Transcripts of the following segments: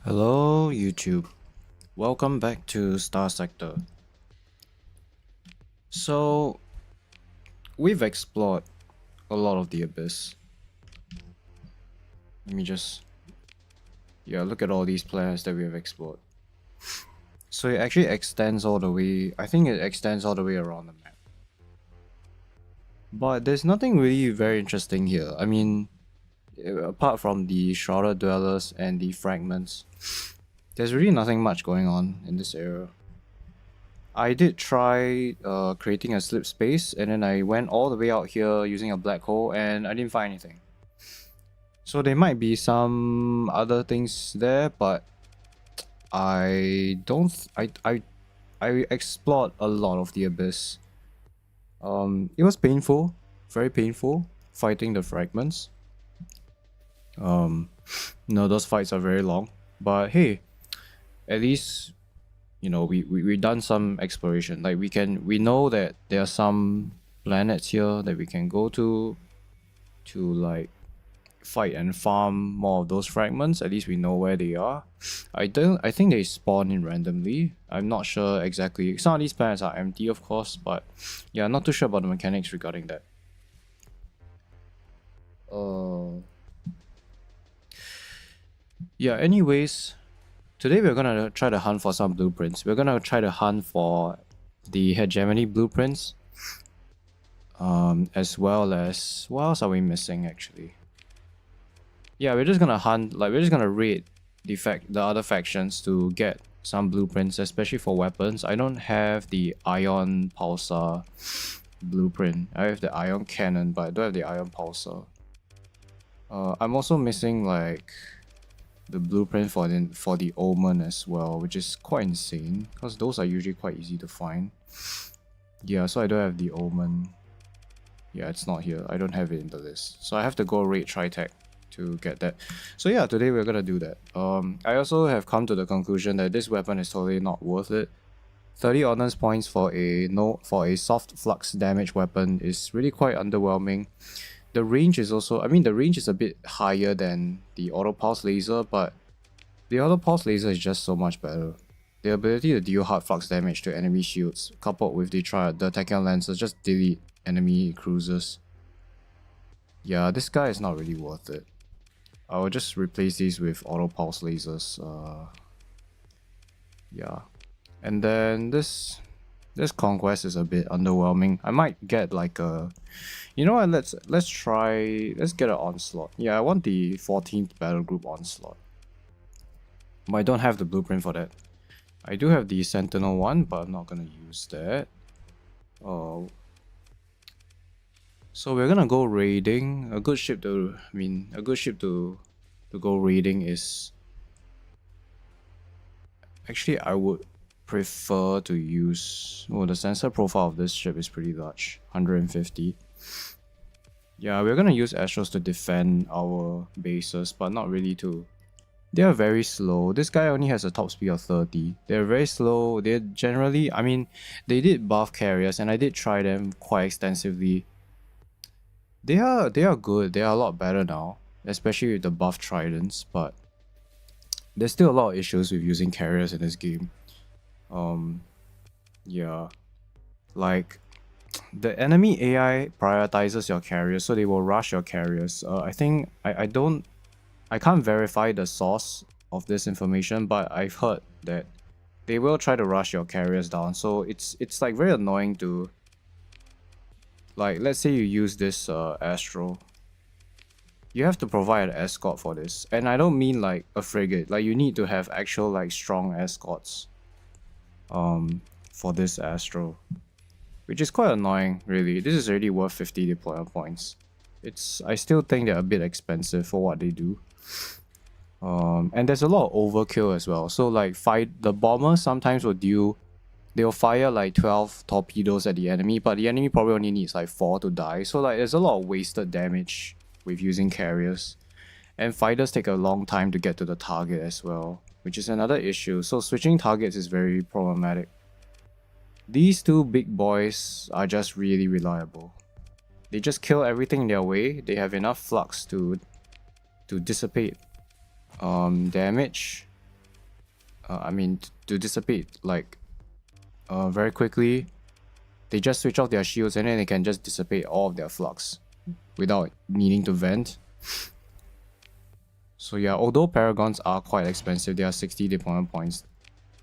Hello YouTube, welcome back to Starsector. So, we've explored a lot of the abyss. Let me just, look at all these planets that we have explored. So it actually extends all the way, I think it extends all the way around the map. But there's nothing really very interesting here. I mean, apart from the Shrouded Dwellers and the fragments, there's really nothing much going on in this area. I did try creating a slip space, and then I went all the way out here using a black hole, and I didn't find anything. So there might be some other things there, but I don't. I explored a lot of the abyss. It was painful, very painful, fighting the fragments. No, those fights are very long, but hey, at least we done some exploration. Like we know that there are some planets here that we can go to like fight and farm more of those fragments. At least we know where they are. I think they spawn in randomly. I'm not sure exactly. Some of these planets are empty, of course, but yeah, not too sure about the mechanics regarding that. Yeah, anyways, today we're gonna try to hunt for some blueprints. We're gonna try to hunt for the hegemony blueprints. As well as, what else are we missing actually? Yeah, we're just gonna hunt, like we're just gonna raid the other factions to get some blueprints, especially for weapons. I don't have the ion pulsar blueprint. I have the ion cannon, but I don't have the ion pulsar. I'm also missing like the blueprint for the omen as well, which is quite insane because those are usually quite easy to find. Yeah, so I don't have the omen. Yeah, it's not here. I don't have it in the list, so I have to go raid Tritech to get that. So yeah, today we're gonna do that. I also have come to the conclusion that this weapon is totally not worth it. 30 ordnance points for a soft flux damage weapon is really quite underwhelming. The range is also, I mean, the range is a bit higher than the auto pulse laser, but the auto pulse laser is just so much better. The ability to deal hard flux damage to enemy shields, coupled with the tachyon lancers, just delete enemy cruisers. Yeah, this guy is not really worth it. I will just replace these with auto pulse lasers. Yeah, and then this conquest is a bit underwhelming. I might get like a, you know what? Let's get an onslaught. Yeah, I want the 14th battle group onslaught. But I don't have the blueprint for that. I do have the sentinel one, but I'm not gonna use that. Oh. So we're gonna go raiding. A good ship to go raiding is, actually I would prefer to use, the sensor profile of this ship is pretty large, 150. Yeah, we're gonna use Astros to defend our bases, but not really to. They are very slow. This guy only has a top speed of 30. They're very slow. They're generally, I mean, they did buff carriers and I did try them quite extensively. They are good. They are a lot better now, especially with the buff tridents, but there's still a lot of issues with using carriers in this game. Yeah, like the enemy AI prioritizes your carriers, so they will rush your carriers. I think I can't verify the source of this information, but I've heard that they will try to rush your carriers down. So it's like very annoying to, like, let's say you use this Astro. You have to provide an escort for this, and I don't mean like a frigate. Like, you need to have actual like strong escorts for this Astro, which is quite annoying really. This is already worth 50 deployment points. I still think they're a bit expensive for what they do. And there's a lot of overkill as well. So like the bombers sometimes they'll fire like 12 torpedoes at the enemy, but the enemy probably only needs like 4 to die. So like there's a lot of wasted damage with using carriers. And fighters take a long time to get to the target as well, which is another issue. So switching targets is very problematic. These two big boys are just really reliable. They just kill everything in their way. They have enough flux to dissipate damage. I mean, to dissipate like very quickly. They just switch off their shields and then they can just dissipate all of their flux without needing to vent. So yeah, although Paragons are quite expensive, they are 60 deployment points.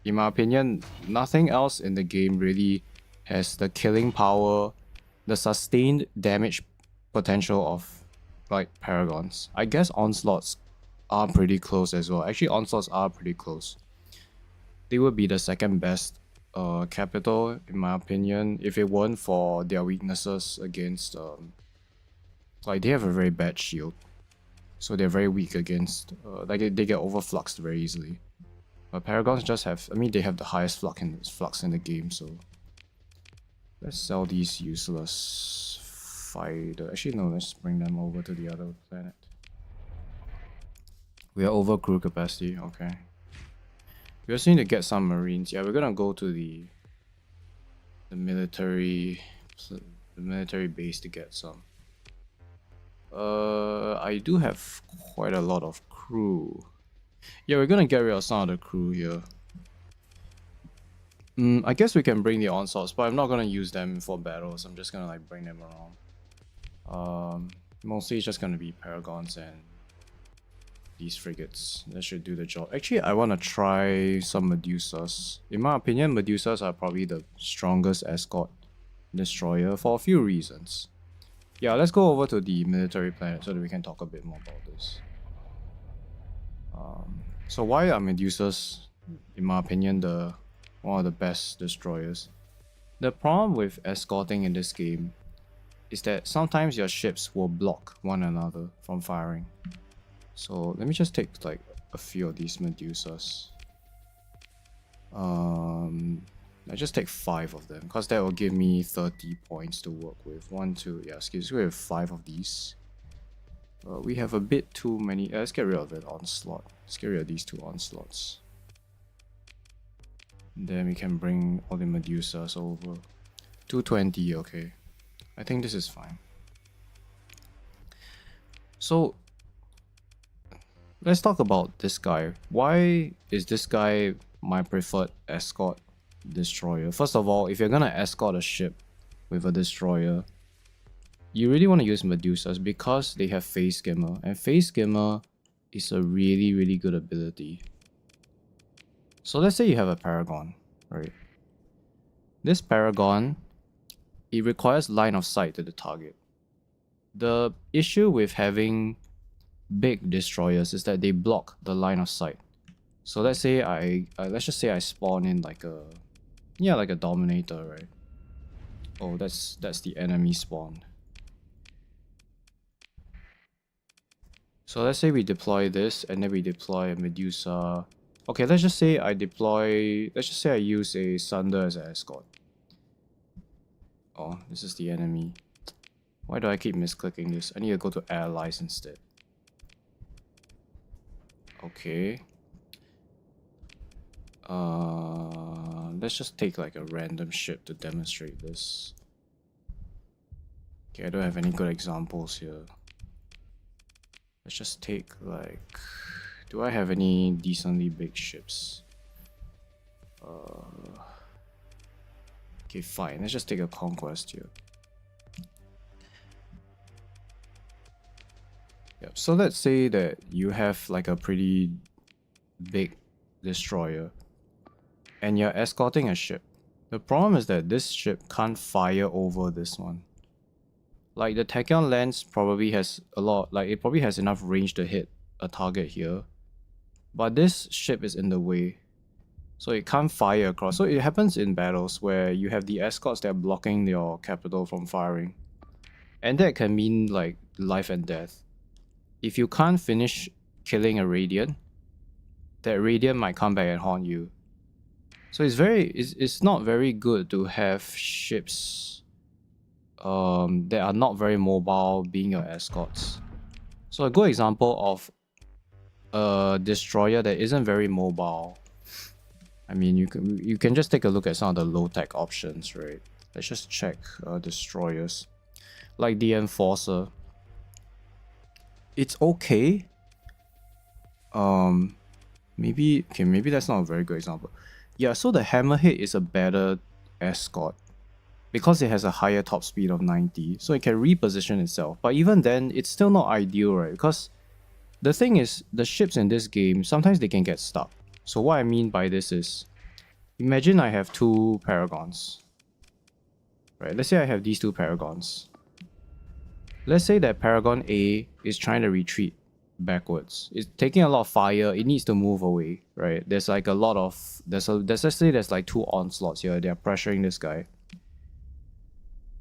In my opinion, nothing else in the game really has the killing power, the sustained damage potential of like Paragons. I guess Onslaughts are pretty close as well. Actually, Onslaughts are pretty close. They would be the second best capital in my opinion if it weren't for their weaknesses against like they have a very bad shield, so they're very weak against like they get overfluxed very easily. But Paragons just have, I mean, they have the highest flux in the game, so let's sell these useless fighter. Actually no, let's bring them over to the other planet. We are over crew capacity. Okay, we just need to get some marines. Yeah, we're gonna go to the military base to get some. I do have quite a lot of crew. Yeah, we're gonna get rid of some of the crew here. I guess we can bring the onslaughts, but I'm not gonna use them for battles. I'm just gonna like bring them around. Mostly it's just gonna be Paragons and these frigates. That should do the job. Actually, I wanna try some Medusas. In my opinion, Medusas are probably the strongest escort destroyer for a few reasons. Yeah, let's go over to the military planet so that we can talk a bit more about this. So why are Medusas, in my opinion, one of the best destroyers? The problem with escorting in this game is that sometimes your ships will block one another from firing. So let me just take like a few of these Medusas. I just take 5 of them because that will give me 30 points to work with. 1, 2, yeah, excuse me, we have 5 of these. We have a bit too many. Let's get rid of that onslaught. Let's get rid of these 2 onslaughts. Then we can bring all the Medusas over. 220, okay. I think this is fine. So let's talk about this guy. Why is this guy my preferred escort destroyer? First of all, if you're gonna escort a ship with a destroyer, you really want to use Medusas because they have Phase Skimmer, and Phase Skimmer is a really good ability. So let's say you have a Paragon, right? This Paragon, it requires line of sight to the target. The issue with having big destroyers is that they block the line of sight. So let's say let's just say I spawn in like a Dominator, right? Oh, that's the enemy spawn. So let's say we deploy this and then we deploy a Medusa. Okay, let's just say I use a Sunder as an escort. Oh, this is the enemy. Why do I keep misclicking this? I need to go to allies instead. Okay. Let's just take like a random ship to demonstrate this. Okay, I don't have any good examples here. Let's just take like... Do I have any decently big ships? Okay, fine. Let's just take a conquest here. Yep. So let's say that you have like a pretty big destroyer and you're escorting a ship. The problem is that this ship can't fire over this one. Like the Tachyon lens probably has it probably has enough range to hit a target here. But this ship is in the way. So it can't fire across. So it happens in battles where you have the escorts that are blocking your capital from firing. And that can mean like life and death. If you can't finish killing a Radiant, that Radiant might come back and haunt you. So it's not very good to have ships that are not very mobile being your escorts. So a good example of a destroyer that isn't very mobile. I mean, you can just take a look at some of the low tech options, right? Let's just check destroyers, like the Enforcer. It's okay. Maybe, okay, maybe that's not a very good example. Yeah, so the Hammerhead is a better escort because it has a higher top speed of 90, so it can reposition itself. But even then, it's still not ideal, right? Because the thing is, the ships in this game, sometimes they can get stuck. So what I mean by this is, imagine I have two Paragons. Right, let's say I have these two Paragons. Let's say that Paragon A is trying to retreat backwards. It's taking a lot of fire, it needs to move away, right? There's like a lot of... let's say there's like two onslaughts here, they're pressuring this guy.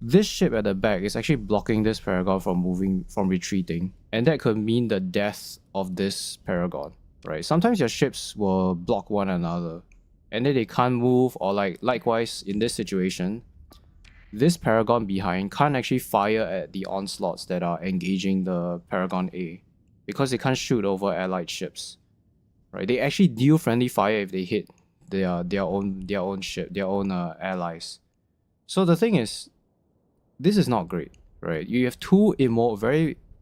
This ship at the back is actually blocking this Paragon from retreating, and that could mean the death of this Paragon, right? Sometimes your ships will block one another, and then they can't move, or like likewise in this situation, this Paragon behind can't actually fire at the onslaughts that are engaging the Paragon A, because they can't shoot over allied ships, right? They actually deal friendly fire if they hit their own ship, their own allies. So the thing is, this is not great, right? You have two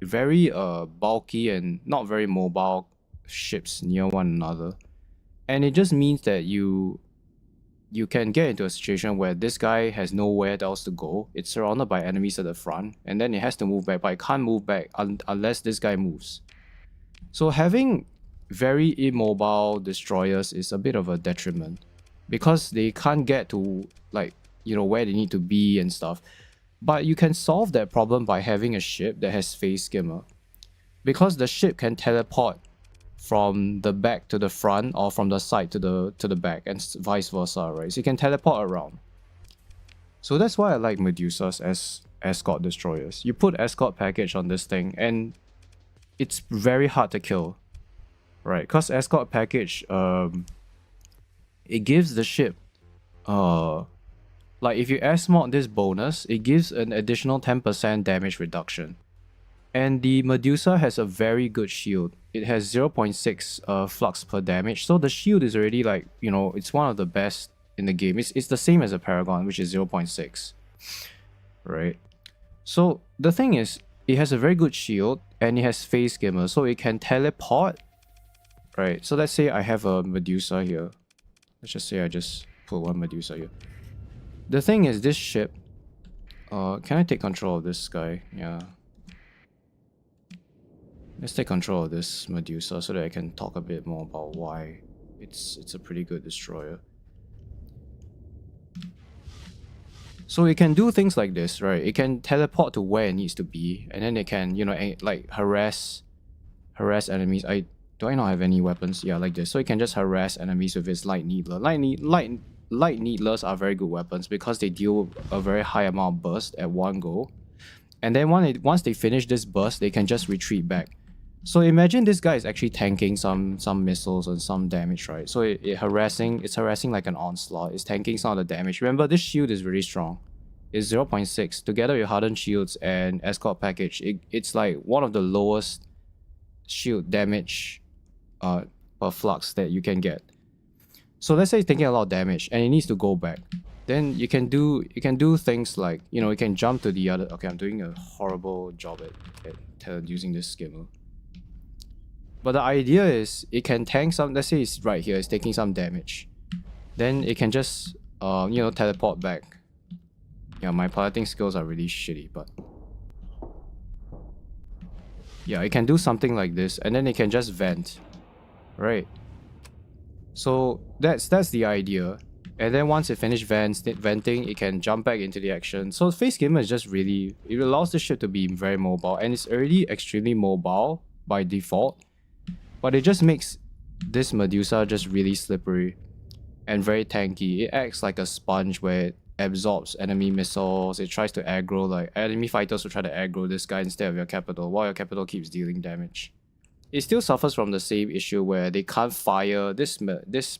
very bulky and not very mobile ships near one another, and it just means that you can get into a situation where this guy has nowhere else to go. It's surrounded by enemies at the front, and then it has to move back, but it can't move back unless this guy moves. So having very immobile destroyers is a bit of a detriment, because they can't get to, like, you know, where they need to be and stuff. But you can solve that problem by having a ship that has phase skimmer, because the ship can teleport from the back to the front, or from the side to the back, and vice versa, right? So you can teleport around. So that's why I like Medusas as escort destroyers. You put escort package on this thing, and it's very hard to kill, right? Because escort package, it gives the ship, like if you S-mod this bonus, it gives an additional 10% damage reduction. And the Medusa has a very good shield. It has 0.6 flux per damage, so the shield is already, like, you know, it's one of the best in the game. It's the same as a Paragon, which is 0.6, right? So the thing is, it has a very good shield, and it has phase skimmer, so it can teleport, right? So let's say I have a Medusa here. Let's just say I just put one Medusa here. The thing is, this ship... can I take control of this guy? Yeah. Let's take control of this Medusa so that I can talk a bit more about why it's a pretty good destroyer. So it can do things like this, right? It can teleport to where it needs to be, and then it can, you know, like harass enemies. Do I not have any weapons? Yeah, like this. So it can just harass enemies with its light needler. Light needlers are very good weapons because they deal a very high amount of burst at one go. And then once they finish this burst, they can just retreat back. So imagine this guy is actually tanking some missiles and some damage, right? So it's harassing like an onslaught. It's tanking some of the damage. Remember, this shield is really strong. It's 0.6. Together with hardened shields and escort package, it's like one of the lowest shield damage per flux that you can get. So let's say it's taking a lot of damage and it needs to go back. Then you can do things like, you know, you can jump to the other... Okay, I'm doing a horrible job at using this skimmer. But the idea is it can tank some... Let's say it's right here, it's taking some damage. Then it can just, you know, teleport back. Yeah, my piloting skills are really shitty, but... Yeah, it can do something like this, and then it can just vent. Right. So that's the idea. And then once it finishes venting, it can jump back into the action. So phase skimmer is just really... It allows the ship to be very mobile, and it's already extremely mobile by default. But it just makes this Medusa just really slippery and very tanky. It acts like a sponge where it absorbs enemy missiles. It tries to aggro, like enemy fighters will try to aggro this guy instead of your capital, while your capital keeps dealing damage. It still suffers from the same issue where they can't fire, this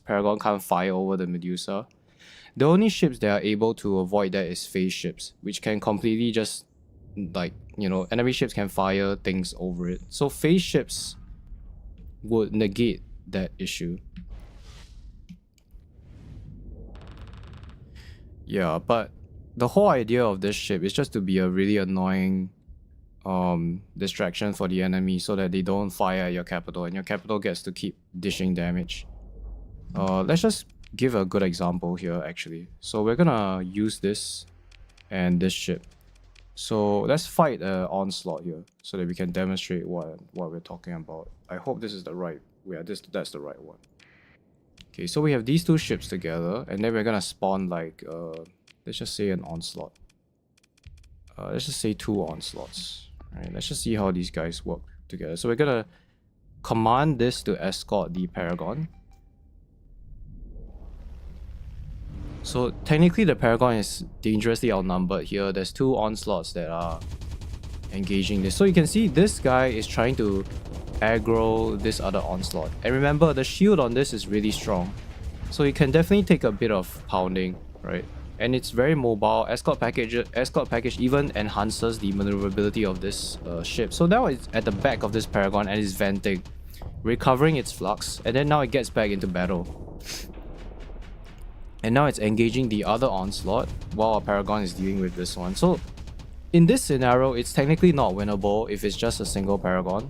Paragon can't fire over the Medusa. The only ships that are able to avoid that is phase ships, which can completely just, like, you know, enemy ships can fire things over it. So phase ships would negate that issue. Yeah, but the whole idea of this ship is just to be a really annoying distraction for the enemy so that they don't fire at your capital and your capital gets to keep dishing damage. Let's just give a good example here actually. So we're gonna use this and this ship. So let's fight an onslaught here so that we can demonstrate what we're talking about. I hope this is the right way. That's the right one. Okay, so we have these two ships together and then we're gonna spawn like let's just say an onslaught. Let's just say 2 onslaughts. Alright, let's just see how these guys work together. So we're gonna command this to escort the Paragon. So technically the Paragon is dangerously outnumbered here. There's 2 onslaughts that are engaging this. So you can see this guy is trying to aggro this other onslaught. And remember, the shield on this is really strong. So you can definitely take a bit of pounding, right? And it's very mobile. Escort package even enhances the maneuverability of this ship. So now it's at the back of this Paragon and it's venting, recovering its flux, and then now it gets back into battle. And now it's engaging the other onslaught while our Paragon is dealing with this one. So in this scenario, it's technically not winnable if it's just a single Paragon.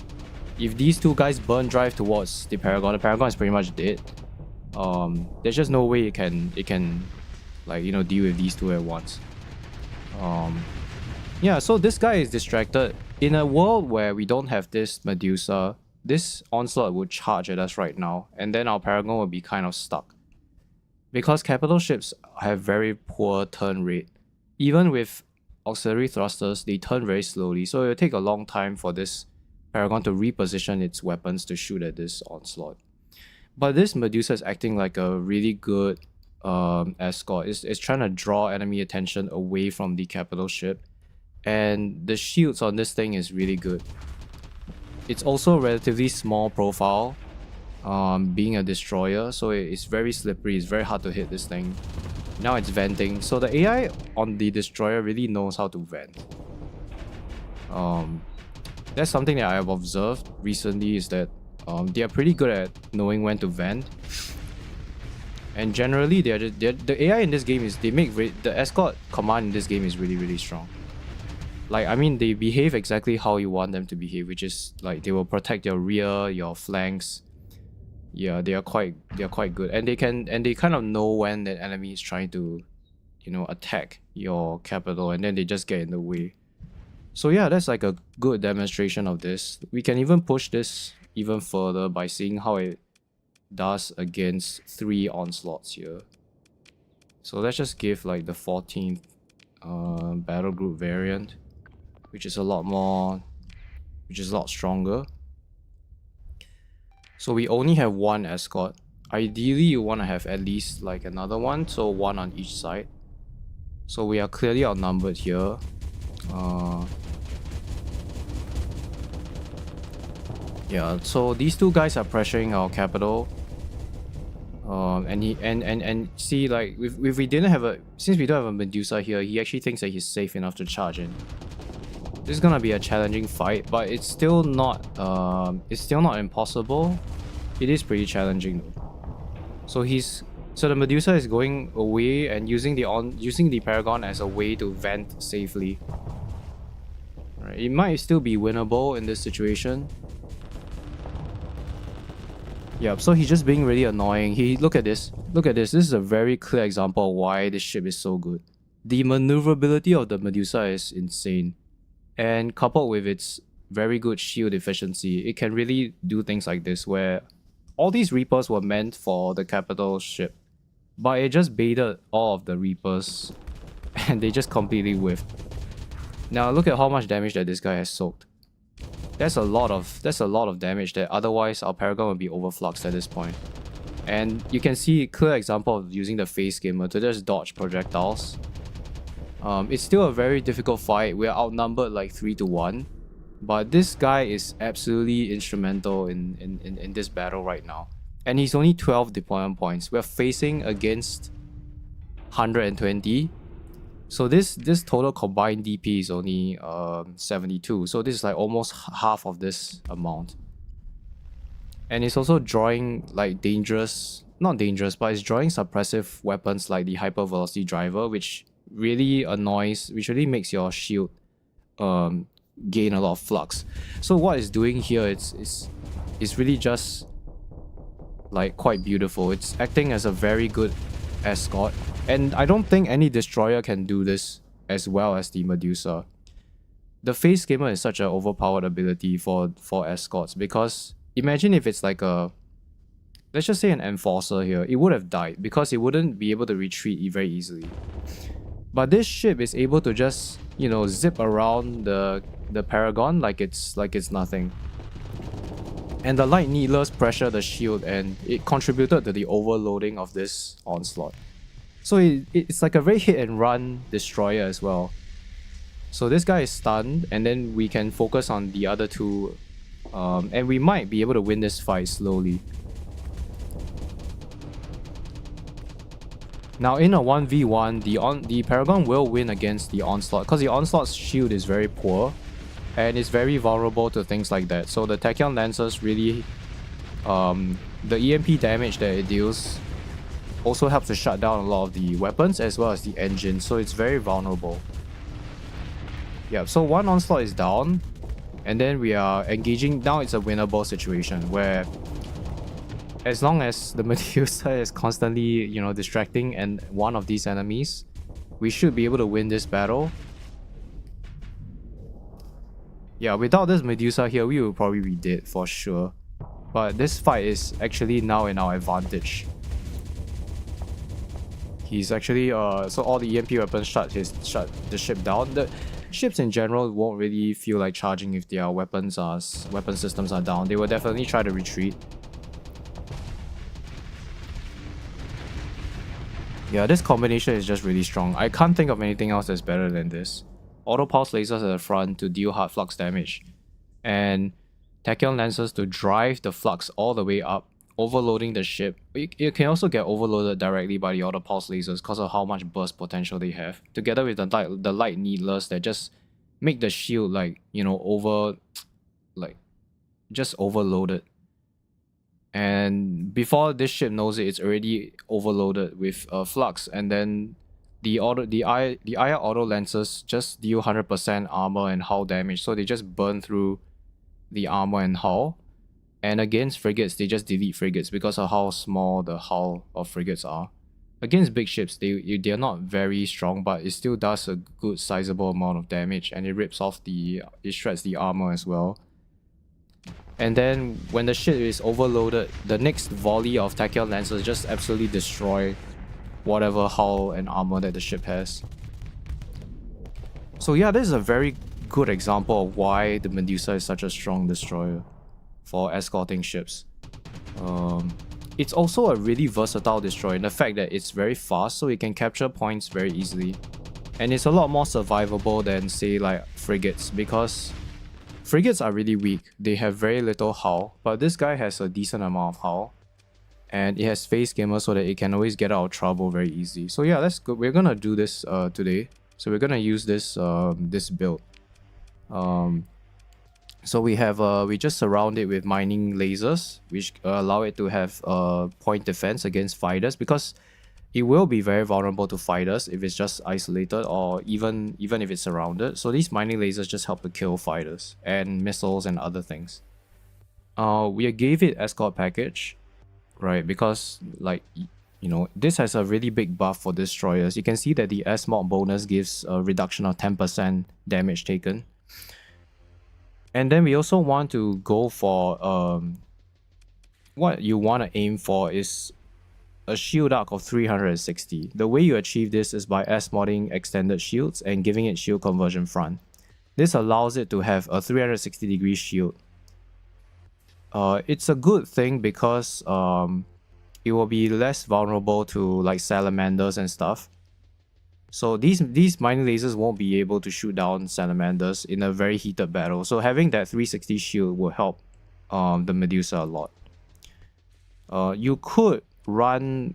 If these 2 guys burn drive towards the Paragon is pretty much dead. There's just no way it can like, you know, deal with these 2 at once. Yeah, so this guy is distracted. In a world where we don't have this Medusa, this onslaught would charge at us right now, and then our Paragon will be kind of stuck. Because capital ships have very poor turn rate. Even with auxiliary thrusters, they turn very slowly, so it will take a long time for this Paragon to reposition its weapons to shoot at this onslaught. But this Medusa is acting like a really good escort. It's trying to draw enemy attention away from the capital ship, and the shields on this thing is really good. It's also relatively small profile, being a destroyer, so it's very slippery. It's very hard to hit this thing. Now it's venting, so the AI on the destroyer really knows how to vent. That's something that I have observed recently, is that they are pretty good at knowing when to vent. And generally, the AI in this game is the escort command in this game is really strong. Like, I mean, they behave exactly how you want them to behave, which is like they will protect your rear, your flanks. Yeah, they are quite good, and they kind of know when the enemy is trying to, you know, attack your capital, and then they just get in the way. So yeah, that's like a good demonstration of this. We can even push this even further by seeing how it does against 3 onslaughts here. So let's just give like the 14th battle group variant, which is a lot stronger. So we only have 1 escort. Ideally, you want to have at least like another one, so 1 on each side. So we are clearly outnumbered here. Yeah, so these 2 guys are pressuring our capital. And see, like if we didn't have since we don't have a Medusa here, he actually thinks that he's safe enough to charge in. This is gonna be a challenging fight, but it's still not impossible. It is pretty challenging though. So the Medusa is going away and using the Paragon as a way to vent safely. Right, it might still be winnable in this situation. Yeah, so he's just being really annoying. Look at this. This is a very clear example of why this ship is so good. The maneuverability of the Medusa is insane. And coupled with its very good shield efficiency, it can really do things like this, where all these Reapers were meant for the capital ship, but it just baited all of the Reapers and they just completely whiffed. Now look at how much damage that this guy has soaked. That's a lot of damage that otherwise our Paragon would be overfluxed at this point. And you can see a clear example of using the phase skimmer to just dodge projectiles. It's still a very difficult fight. We're outnumbered like 3-1. But this guy is absolutely instrumental in this battle right now. And he's only 12 deployment points. We're facing against 120. So this total combined DP is only 72. So this is like almost half of this amount. And it's also drawing like not dangerous, but it's drawing suppressive weapons like the hyper velocity driver, which really makes your shield gain a lot of flux. So what it's doing here is really just like quite beautiful. It's acting as a very good escort, and I don't think any destroyer can do this as well as the Medusa. The Phase Skimmer is such an overpowered ability for escorts, because imagine if it's like a, let's just say an Enforcer here, it would have died because it wouldn't be able to retreat very easily. But this ship is able to just, you know, zip around the Paragon like it's nothing. And the light needlers pressure the shield, and it contributed to the overloading of this onslaught. So it's like a very hit and run destroyer as well. So this guy is stunned, and then we can focus on the other two, and we might be able to win this fight slowly. Now in a 1v1, the Paragon will win against the Onslaught, because the Onslaught's shield is very poor, and it's very vulnerable to things like that. So the Tachyon Lancers really, the EMP damage that it deals also helps to shut down a lot of the weapons as well as the engine, so it's very vulnerable. Yeah, so one Onslaught is down, and then we are engaging. Now it's a winnable situation where as long as the Medusa is constantly, you know, distracting and one of these enemies, we should be able to win this battle. Yeah, without this Medusa here, we will probably be dead for sure. But this fight is actually now in our advantage. He's actually, so all the EMP weapons shut the ship down. The ships in general won't really feel like charging if their weapon systems are down. They will definitely try to retreat. Yeah, this combination is just really strong. I can't think of anything else that's better than this. Auto pulse lasers at the front to deal hard flux damage, and Tachyon Lancers to drive the flux all the way up, overloading the ship. It can also get overloaded directly by the auto pulse lasers because of how much burst potential they have, together with the light needlers that just make the shield, like, you know, just overloaded. And before this ship knows it, it's already overloaded with flux, and then the IR auto lancers just deal 100% armor and hull damage, so they just burn through the armor and hull. And against frigates, they just delete frigates because of how small the hull of frigates are. Against big ships, they're not very strong, but it still does a good sizable amount of damage, and it shreds the armor as well. And then when the ship is overloaded, the next volley of Tachyon Lancers just absolutely destroy whatever hull and armor that the ship has. So yeah, this is a very good example of why the Medusa is such a strong destroyer for escorting ships. It's also a really versatile destroyer in the fact that it's very fast, so it can capture points very easily. And it's a lot more survivable than, say, like frigates, because frigates are really weak. They have very little hull, but this guy has a decent amount of hull. And it has Phase Skimmer so that it can always get out of trouble very easily. So yeah, that's good. We're gonna do this today. So we're gonna use this this build. So we just surround it with mining lasers, which allow it to have point defense against fighters, because it will be very vulnerable to fighters if it's just isolated, or even if it's surrounded. So these mining lasers just help to kill fighters and missiles and other things. We gave it escort package, right? Because, like, you know, this has a really big buff for destroyers. You can see that the S-mod bonus gives a reduction of 10% damage taken. And then we also want to go for what you want to aim for is a shield arc of 360. The way you achieve this is by S-modding extended shields and giving it shield conversion front. This allows it to have a 360-degree shield. It's a good thing because it will be less vulnerable to, like, salamanders and stuff. So these mining lasers won't be able to shoot down salamanders in a very heated battle. So having that 360 shield will help the Medusa a lot. You could run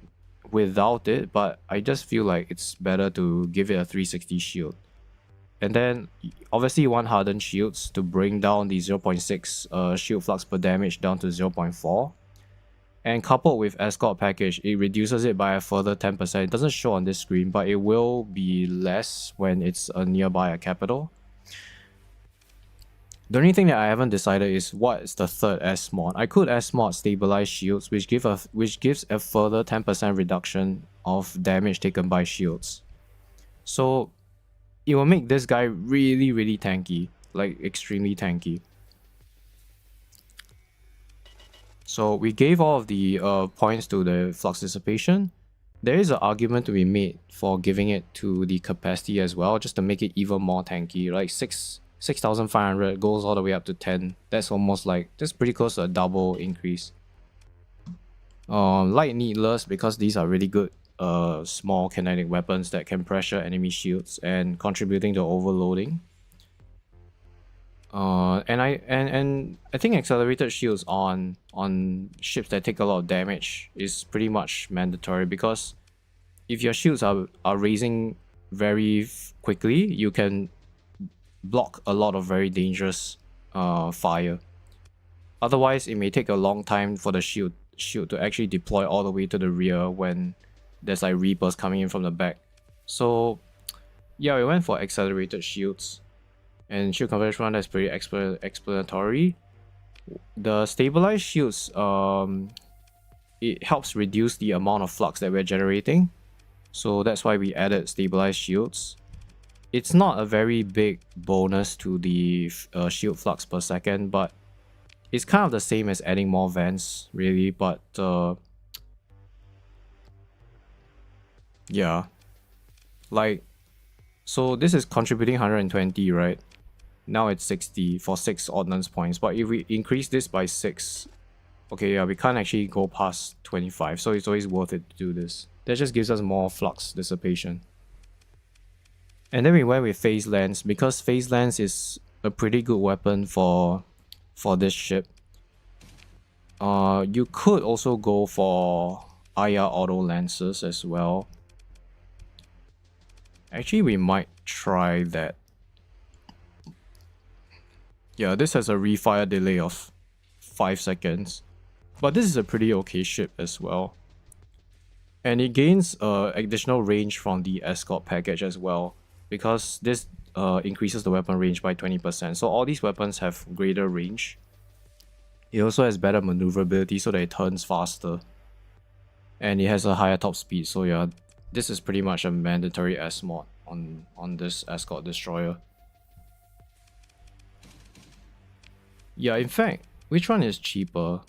without it, but I just feel like it's better to give it a 360 shield. And then obviously you want hardened shields to bring down the 0.6 shield flux per damage down to 0.4. And coupled with escort package, it reduces it by a further 10%. It doesn't show on this screen, but it will be less when it's nearby a capital. The only thing that I haven't decided is what is the third S mod. I could S mod stabilize shields, which gives a further 10% reduction of damage taken by shields. So it will make this guy really tanky, like extremely tanky. So we gave all of the points to the flux dissipation. There is an argument to be made for giving it to the capacity as well, just to make it even more tanky. Like 6,500 goes all the way up to 10. That's pretty close to a double increase. Light needless, because these are really good small kinetic weapons that can pressure enemy shields and contributing to overloading. And I think accelerated shields on ships that take a lot of damage is pretty much mandatory, because if your shields are raising very quickly, you can block a lot of very dangerous fire. Otherwise, it may take a long time for the shield to actually deploy all the way to the rear when there's like reapers coming in from the back. So yeah, we went for accelerated shields. And shield conversion run, that's pretty explanatory. The stabilized shields, it helps reduce the amount of flux that we're generating. So that's why we added stabilized shields. It's not a very big bonus to the shield flux per second, but it's kind of the same as adding more vents, really. But yeah, like, so this is contributing 120, right? Now it's 60 for 6 ordnance points, but if we increase this by 6, okay, yeah, we can't actually go past 25, so it's always worth it to do this. That just gives us more flux dissipation. And then we went with phase lens, because phase lens is a pretty good weapon for this ship. You could also go for IR auto lances as well. Actually, we might try that. Yeah, this has a refire delay of 5 seconds. But this is a pretty okay ship as well. And it gains additional range from the escort package as well, because this increases the weapon range by 20%. So all these weapons have greater range. It also has better maneuverability so that it turns faster. And it has a higher top speed, so yeah, this is pretty much a mandatory S mod on this escort destroyer. Yeah, in fact, which one is cheaper?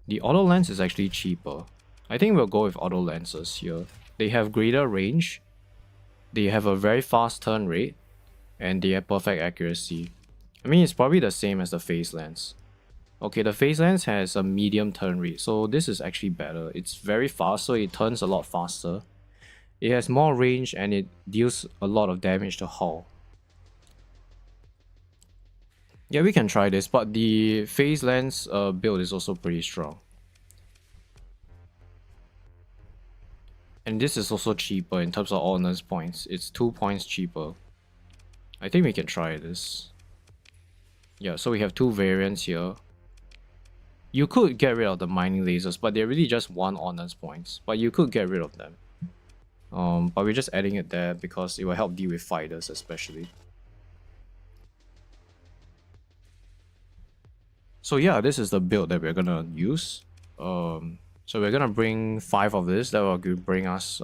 The auto lens is actually cheaper. I think we'll go with auto lenses here. They have greater range, they have a very fast turn rate, and they have perfect accuracy. I mean, it's probably the same as the phase lens. Okay, the phase lens has a medium turn rate, so this is actually better. It's very fast, so it turns a lot faster. It has more range and it deals a lot of damage to hull. Yeah, we can try this, but the phase lens build is also pretty strong. And this is also cheaper in terms of ordnance points. It's 2 points cheaper. I think we can try this. Yeah, so we have 2 variants here. You could get rid of the mining lasers, but they're really just 1 ordnance points. But you could get rid of them. But we're just adding it there because it will help deal with fighters especially. So yeah, this is the build that we're gonna use. So we're gonna bring 5 of this. That will bring us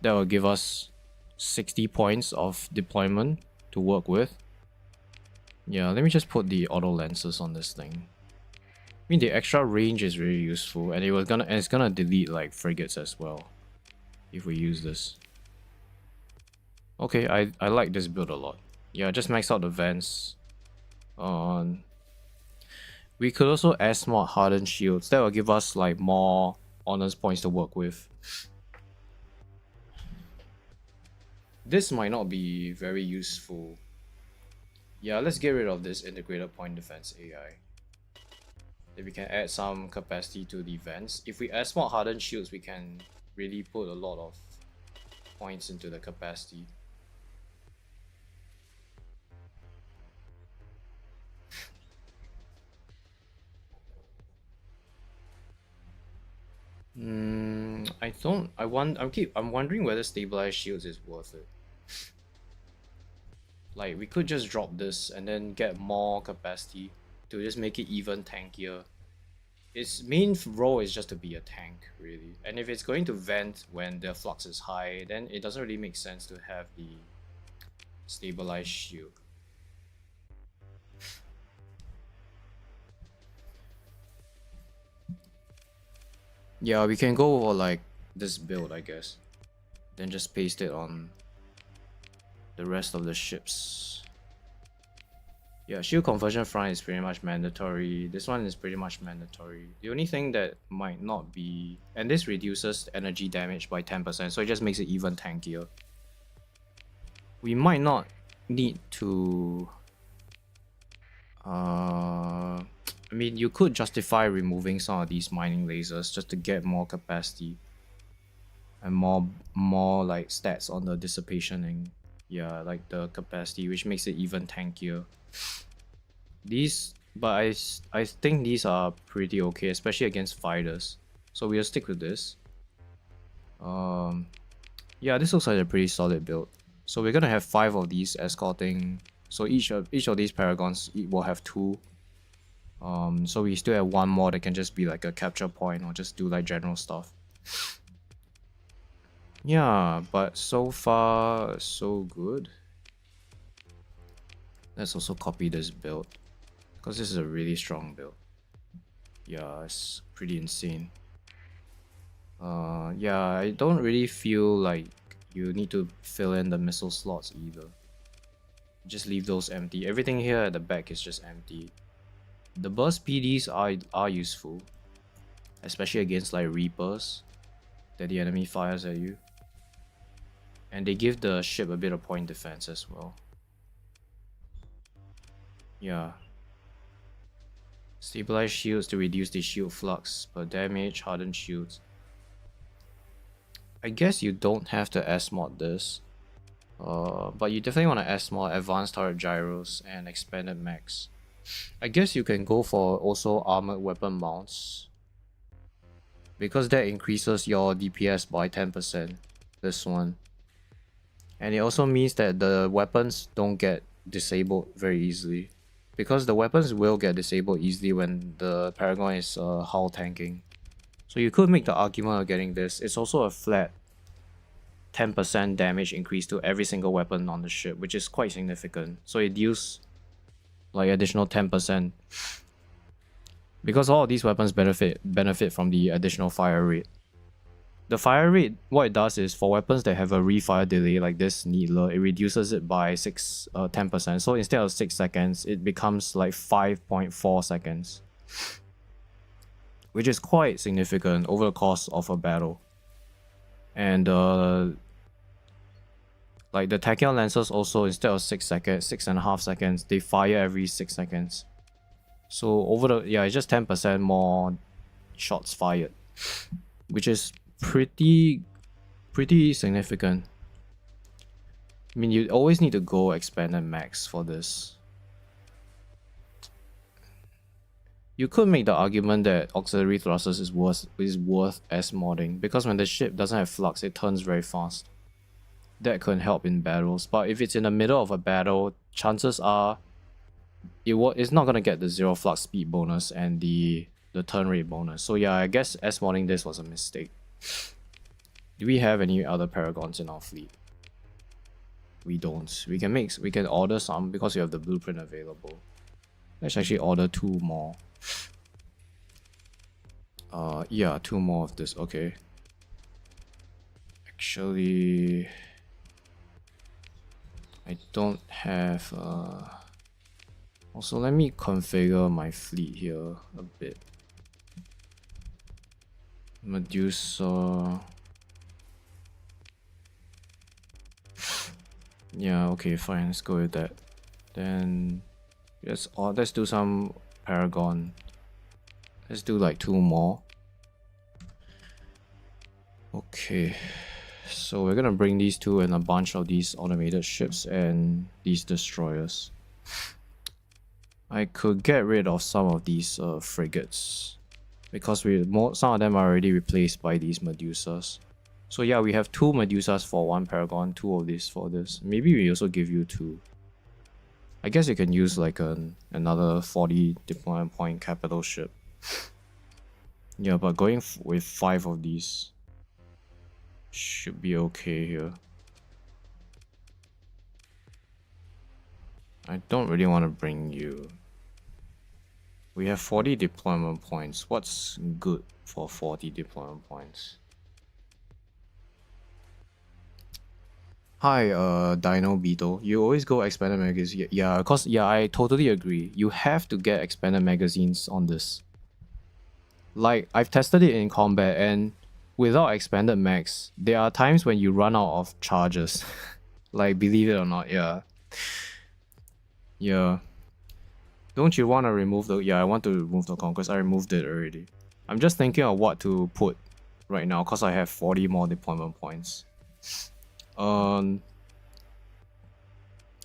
that will give us 60 points of deployment to work with. Yeah, let me just put the auto lenses on this thing. I mean, the extra range is really useful, and it's gonna delete like frigates as well if we use this. Okay, I like this build a lot. Yeah, just max out the vents. We could also S-mod hardened shields. That will give us like more honors points to work with. This might not be very useful. Yeah, let's get rid of this integrated point defense AI. If we can add some capacity to the vents. If we S-mod hardened shields, we can really put a lot of points into the capacity. I'm wondering whether stabilized shields is worth it. Like, we could just drop this and then get more capacity to just make it even tankier. Its main role is just to be a tank, really. And if it's going to vent when the flux is high, then it doesn't really make sense to have the stabilized shield. Yeah, we can go for like this build, I guess. Then just paste it on the rest of the ships. Yeah, shield conversion front is pretty much mandatory. This one is pretty much mandatory. The only thing that might not be... And this reduces energy damage by 10%, so it just makes it even tankier. We might not need to... I mean, you could justify removing some of these mining lasers just to get more capacity. And more like stats on the dissipation and... Yeah, like the capacity, which makes it even tankier. These, but I think these are pretty okay, especially against fighters. So we'll stick with this. Yeah, this looks like a pretty solid build. So we're gonna have 5 of these escorting. So each of these paragons will have 2. So we still have 1 more that can just be like a capture point or just do like general stuff. Yeah, but so far so good. Let's also copy this build, because this is a really strong build. Yeah, it's pretty insane. Yeah, I don't really feel like you need to fill in the missile slots either. Just leave those empty. Everything here at the back is just empty. The burst PDs are useful, especially against like Reapers that the enemy fires at you. And they give the ship a bit of point defense as well. Yeah. Stabilized shields to reduce the shield flux per damage, hardened shields. I guess you don't have to S-mod this. But you definitely want to S-mod advanced turret gyros and expanded max. I guess you can go for also armored weapon mounts, because that increases your DPS by 10%. This one. And it also means that the weapons don't get disabled very easily, because the weapons will get disabled easily when the Paragon is hull tanking. So you could make the argument of getting this. It's also a flat 10% damage increase to every single weapon on the ship, which is quite significant. So it deals like additional 10%, because all of these weapons benefit from the additional fire rate. The fire rate, what it does is for weapons that have a refire delay like this Needler, it reduces it by 10%. So instead of 6 seconds, it becomes like 5.4 seconds, which is quite significant over the course of a battle. And like the tachyon lancers also, instead of 6.5 seconds, they fire every 6 seconds. So over the, yeah, it's just 10% more shots fired, which is pretty significant. I mean, you always need to go expanded max for this. You could make the argument that auxiliary thrusters is worth S-modding, because when the ship doesn't have flux, it turns very fast. That can help in battles, but if it's in the middle of a battle, chances are it's not gonna get the 0 flux speed bonus and the turn rate bonus. So yeah, I guess S-modding this was a mistake. Do we have any other paragons in our fleet? We don't. We can order some because we have the blueprint available. Let's actually order 2 more. Yeah, 2 more of this. Okay. Actually, I don't have also, let me configure my fleet here a bit. Medusa. Yeah, okay, fine, let's go with that. Then let's do some Paragon. Let's do like 2 more. Okay, so we're gonna bring these 2 and a bunch of these automated ships and these destroyers. I could get rid of some of these frigates, because some of them are already replaced by these Medusas. So yeah, we have 2 Medusas for 1 Paragon, 2 of these for this. Maybe we also give you 2. I guess you can use like another 40 deployment point capital ship. Yeah, but going with 5 of these should be okay here. I don't really want to bring you. We have 40 deployment points. What's good for 40 deployment points? Hi, Dino Beetle. You always go expanded magazine. Yeah, cause yeah, I totally agree. You have to get expanded magazines on this. Like, I've tested it in combat, and without expanded mags, there are times when you run out of charges. Like, believe it or not, yeah. Yeah. Don't you want to remove the... Yeah, I want to remove the conquest. I removed it already. I'm just thinking of what to put right now, because I have 40 more deployment points.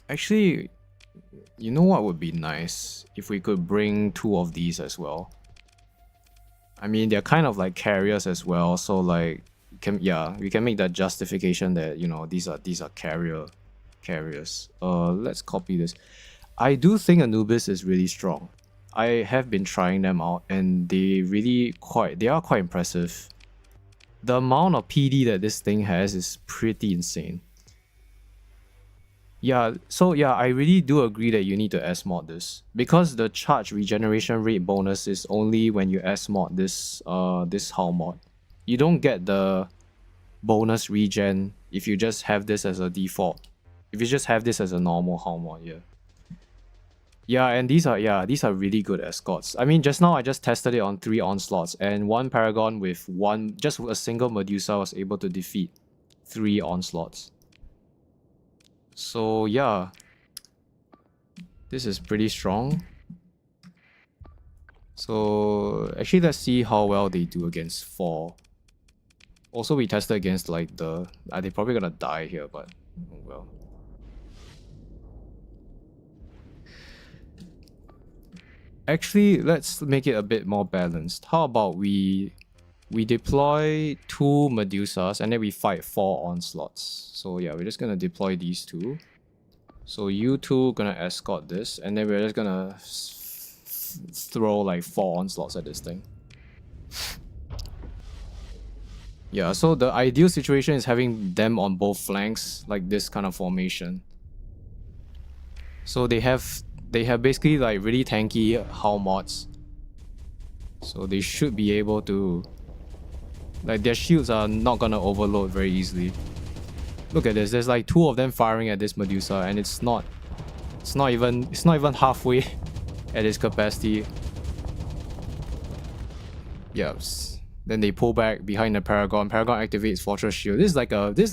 Actually, you know what would be nice? If we could bring 2 of these as well. I mean, they're kind of like carriers as well, so like, we can make that justification that, you know, these are carriers. Let's copy this. I do think Anubis is really strong. I have been trying them out, and they are quite impressive. The amount of PD that this thing has is pretty insane. Yeah, so yeah, I really do agree that you need to S-mod this, because the charge regeneration rate bonus is only when you S-mod this hull mod. You don't get the bonus regen if you just have this as a default. If you just have this as a normal hull mod, yeah. Yeah, and these are really good escorts. I mean, just now I just tested it on 3 onslaughts, and 1 Paragon with just a single Medusa was able to defeat 3 onslaughts. So yeah, this is pretty strong. So actually, let's see how well they do against 4. Also, we tested against like they're probably gonna die here, but oh well. Actually, let's make it a bit more balanced. How about we deploy 2 Medusas and then we fight 4 onslaughts. So yeah, we're just gonna deploy these 2. So you 2 gonna escort this, and then we're just gonna throw like 4 onslaughts at this thing. Yeah, so the ideal situation is having them on both flanks, like this kind of formation. So they have basically like really tanky hull mods. So they should be able to, like, their shields are not gonna overload very easily. Look at this, there's like 2 of them firing at this Medusa, and it's not even halfway at its capacity. Yes. Then they pull back behind the Paragon. Paragon activates Fortress Shield. This is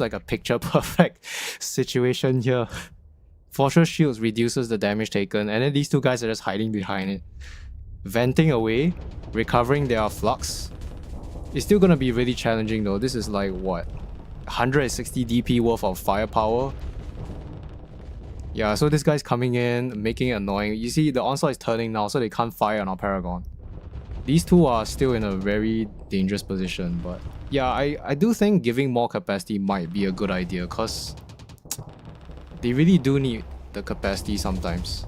like a picture perfect situation here. Fortress Shields reduces the damage taken, and then these 2 guys are just hiding behind it, venting away, recovering their flux. It's still gonna be really challenging though. This is like what, 160 DP worth of firepower. Yeah, so this guy's coming in, making it annoying. You see, the onslaught is turning now, so they can't fire on our Paragon. These 2 are still in a very dangerous position, but yeah, I do think giving more capacity might be a good idea, because they really do need the capacity sometimes.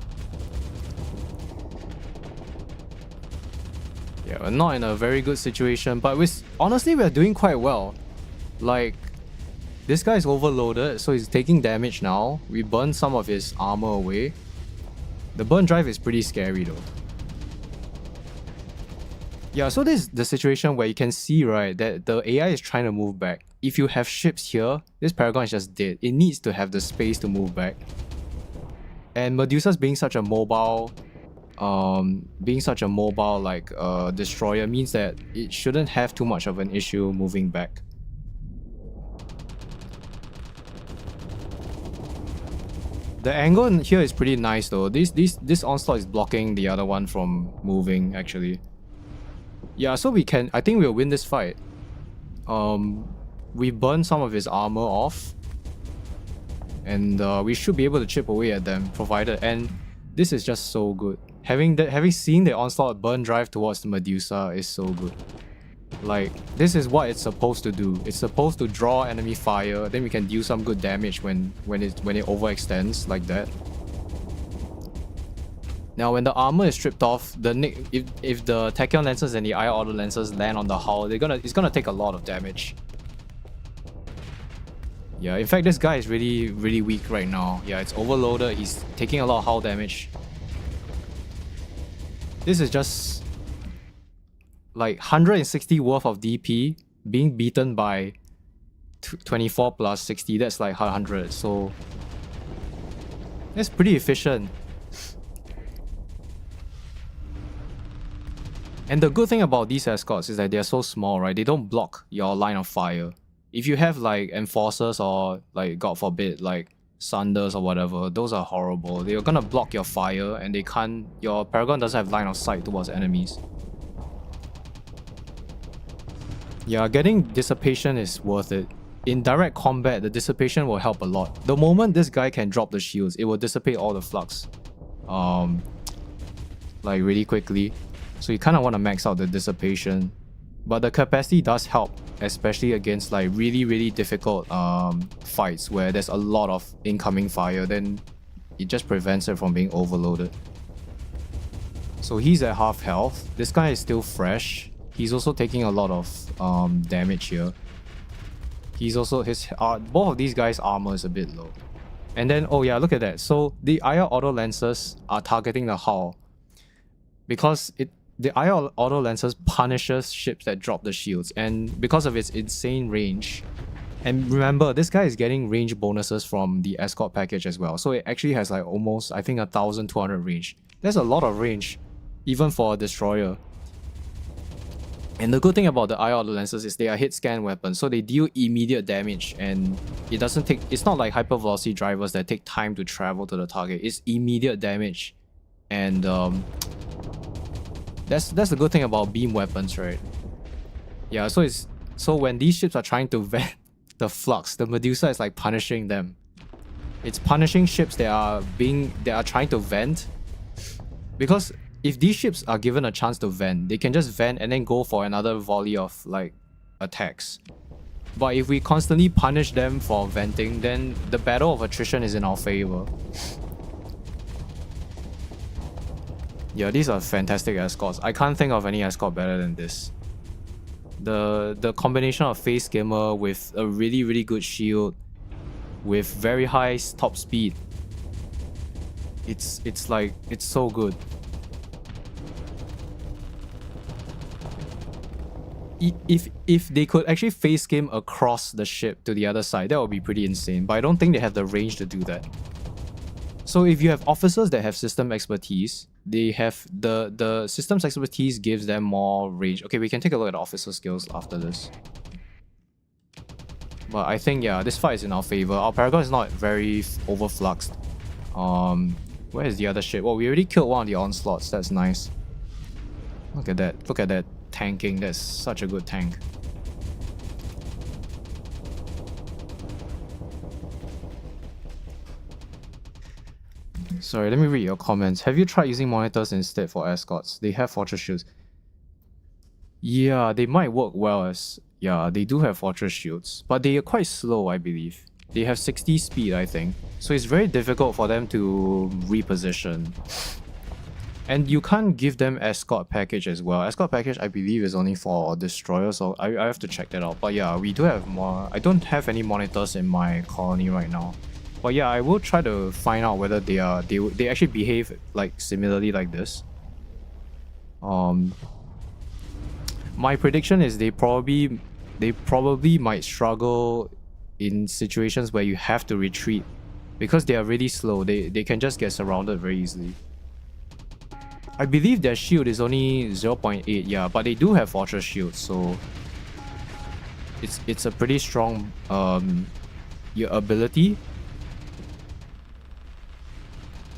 Yeah, we're not in a very good situation, but honestly, we're doing quite well. Like, this guy is overloaded, so he's taking damage now. We burned some of his armor away. The burn drive is pretty scary though. Yeah, so this is the situation where you can see, right, that the AI is trying to move back. If you have ships here, this Paragon is just dead. It needs to have the space to move back. And Medusa's being such a mobile like destroyer means that it shouldn't have too much of an issue moving back. The angle in here is pretty nice though. This onslaught is blocking the other one from moving actually. Yeah, so I think we'll win this fight. We burned some of his armor off, and we should be able to chip away at them, provided. And this is just so good. Having seen the onslaught burn drive towards the Medusa is so good. Like, this is what it's supposed to do. It's supposed to draw enemy fire, then we can deal some good damage when it overextends like that. Now, when the armor is stripped off, if the tachyon lenses and the IR auto lenses land on the hull, it's gonna take a lot of damage. Yeah, in fact, this guy is really, really weak right now. Yeah, it's overloaded. He's taking a lot of hull damage. This is just like 160 worth of DP being beaten by 24 plus 60. That's like 100. So that's pretty efficient. And the good thing about these escorts is that they're so small, right? They don't block your line of fire. If you have like enforcers or like, God forbid, like Sunders or whatever, those are horrible. They're gonna block your fire and they can't... Your Paragon doesn't have line of sight towards enemies. Yeah, getting Dissipation is worth it. In direct combat, the Dissipation will help a lot. The moment this guy can drop the shields, it will dissipate all the flux. Like really quickly. So you kind of want to max out the Dissipation. But the capacity does help, especially against like really, really difficult fights where there's a lot of incoming fire. Then it just prevents it from being overloaded. So he's at half health. This guy is still fresh. He's also taking a lot of damage here. He's also... both of these guys' armor is a bit low. And then, oh yeah, look at that. So the IR auto lenses are targeting the hull. Because the IR auto lenses punishes ships that drop the shields, and because of its insane range. And remember, this guy is getting range bonuses from the escort package as well, so it actually has like almost, I think, 1200 range. That's a lot of range, even for a destroyer. And the good thing about the IR auto lenses is they are hit scan weapons, so they deal immediate damage, and it doesn't take... It's not like hyper velocity drivers that take time to travel to the target. It's immediate damage, and That's the good thing about beam weapons, right? Yeah, so when these ships are trying to vent the flux, the Medusa is like punishing them. It's punishing ships that are trying to vent. Because if these ships are given a chance to vent, they can just vent and then go for another volley of like attacks. But if we constantly punish them for venting, then the battle of attrition is in our favor. Yeah, these are fantastic escorts. I can't think of any escort better than this. The combination of Phase Skimmer with a really, really good shield, with very high top speed. It's so good. If they could actually phase skim across the ship to the other side, that would be pretty insane. But I don't think they have the range to do that. So if you have officers that have system expertise, they have the systems expertise gives them more range. Okay, we can take a look at the officer skills after this. But I think, yeah, this fight is in our favor. Our Paragon is not very overfluxed. Where is the other ship? Well, we already killed one of the onslaughts. That's nice. Look at that. Look at that tanking. That's such a good tank. Sorry, let me read your comments. Have you tried using monitors instead for escorts? They have fortress shields. Yeah, they might work well as... Yeah, they do have fortress shields. But they are quite slow, I believe. They have 60 speed, I think. So it's very difficult for them to reposition. And you can't give them escort package as well. Escort package, I believe, is only for destroyers. So I have to check that out. But yeah, we do have more... I don't have any monitors in my colony right now. But yeah, I will try to find out whether they actually behave like similarly like this. My prediction is they probably might struggle in situations where you have to retreat, because they are really slow. They can just get surrounded very easily. I believe their shield is only 0.8, yeah, but they do have fortress shields, so it's a pretty strong ability.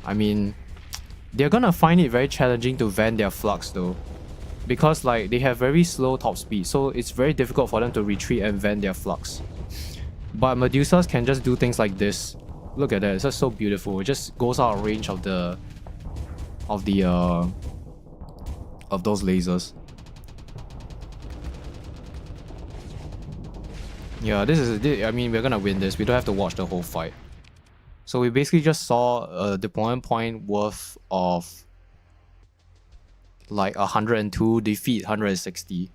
I mean, they're gonna find it very challenging to vent their flux though, because like they have very slow top speed, so it's very difficult for them to retreat and vent their flux. But Medusas can just do things like this. Look at that, it's just so beautiful. It just goes out of range of those lasers. Yeah, I mean, we're gonna win this. We don't have to watch the whole fight. So we basically just saw a deployment point worth of like 102, defeat 160.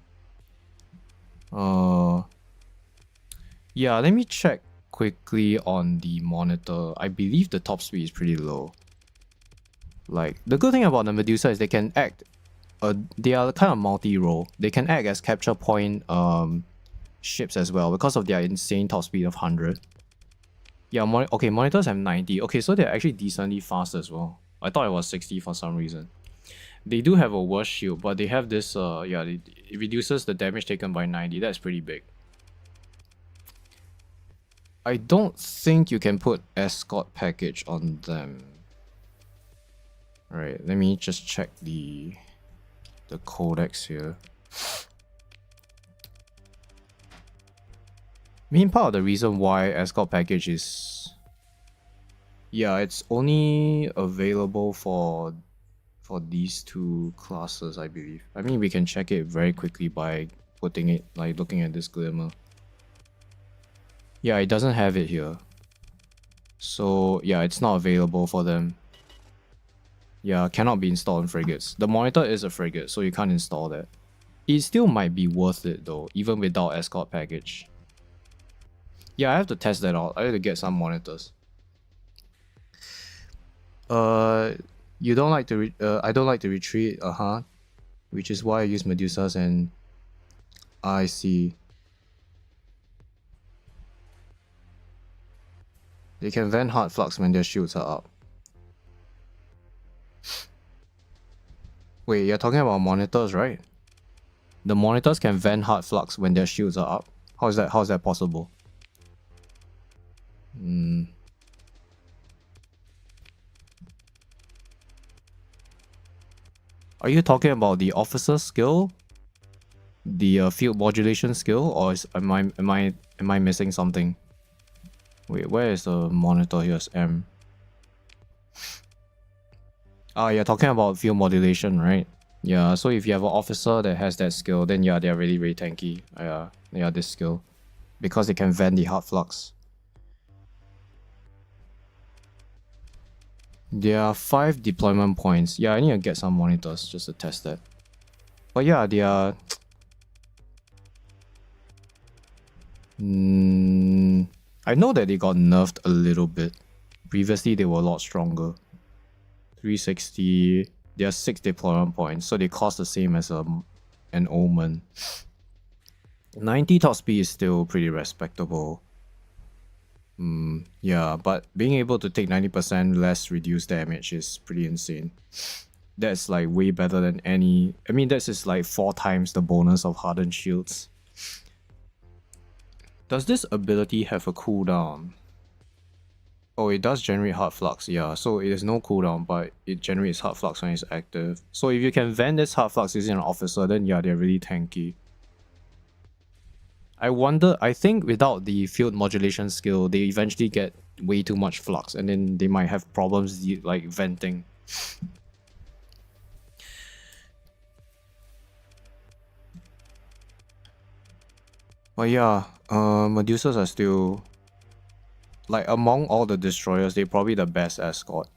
Yeah, let me check quickly on the monitor. I believe the top speed is pretty low. Like, the good thing about the Medusa is they can act, they are kind of multi-role. They can act as capture point ships as well because of their insane top speed of 100. Yeah, okay, monitors have 90. Okay, so they're actually decently fast as well. I thought it was 60 for some reason. They do have a worse shield, but they have this, yeah, it reduces the damage taken by 90. That's pretty big. I don't think you can put escort package on them. Alright, let me just check the codex here. Main part of the reason why escort package is, yeah, it's only available for these two classes, I believe. I mean, we can check it very quickly by putting it, like, looking at this glimmer. Yeah, it doesn't have it here. So, yeah, it's not available for them. Yeah, cannot be installed in frigates. The monitor is a frigate, so you can't install that. It still might be worth it though, even without escort package. Yeah, I have to test that out. I have to get some monitors. You don't like to I don't like to retreat, which is why I use Medusas, and I see. They can vent hard flux when their shields are up. Wait, you're talking about monitors, right? The monitors can vent hard flux when their shields are up. How is that possible? Are you talking about the officer skill? The field modulation skill, or am I missing something? Wait, where is the monitor? Here's M. Ah, you're talking about field modulation, right? Yeah, so if you have an officer that has that skill, then yeah, they're really, really tanky. Yeah, this skill. Because they can vent the hard flux. There are 5 deployment points. Yeah, I need to get some monitors just to test that. But yeah, they are... I know that they got nerfed a little bit. Previously, they were a lot stronger. 360. There are 6 deployment points, so they cost the same as an Omen. 90 top speed is still pretty respectable. Yeah, but being able to take 90% less reduced damage is pretty insane. That's like way better than any... I mean, that's just like 4 times the bonus of hardened shields. Does this ability have a cooldown? Oh, it does generate hard flux, yeah. So it has no cooldown, but it generates hard flux when it's active. So if you can vent this hard flux using an officer, then yeah, they're really tanky. I think without the field modulation skill, they eventually get way too much flux, and then they might have problems like venting. But yeah, Medusas are still... like, among all the destroyers, they're probably the best escort.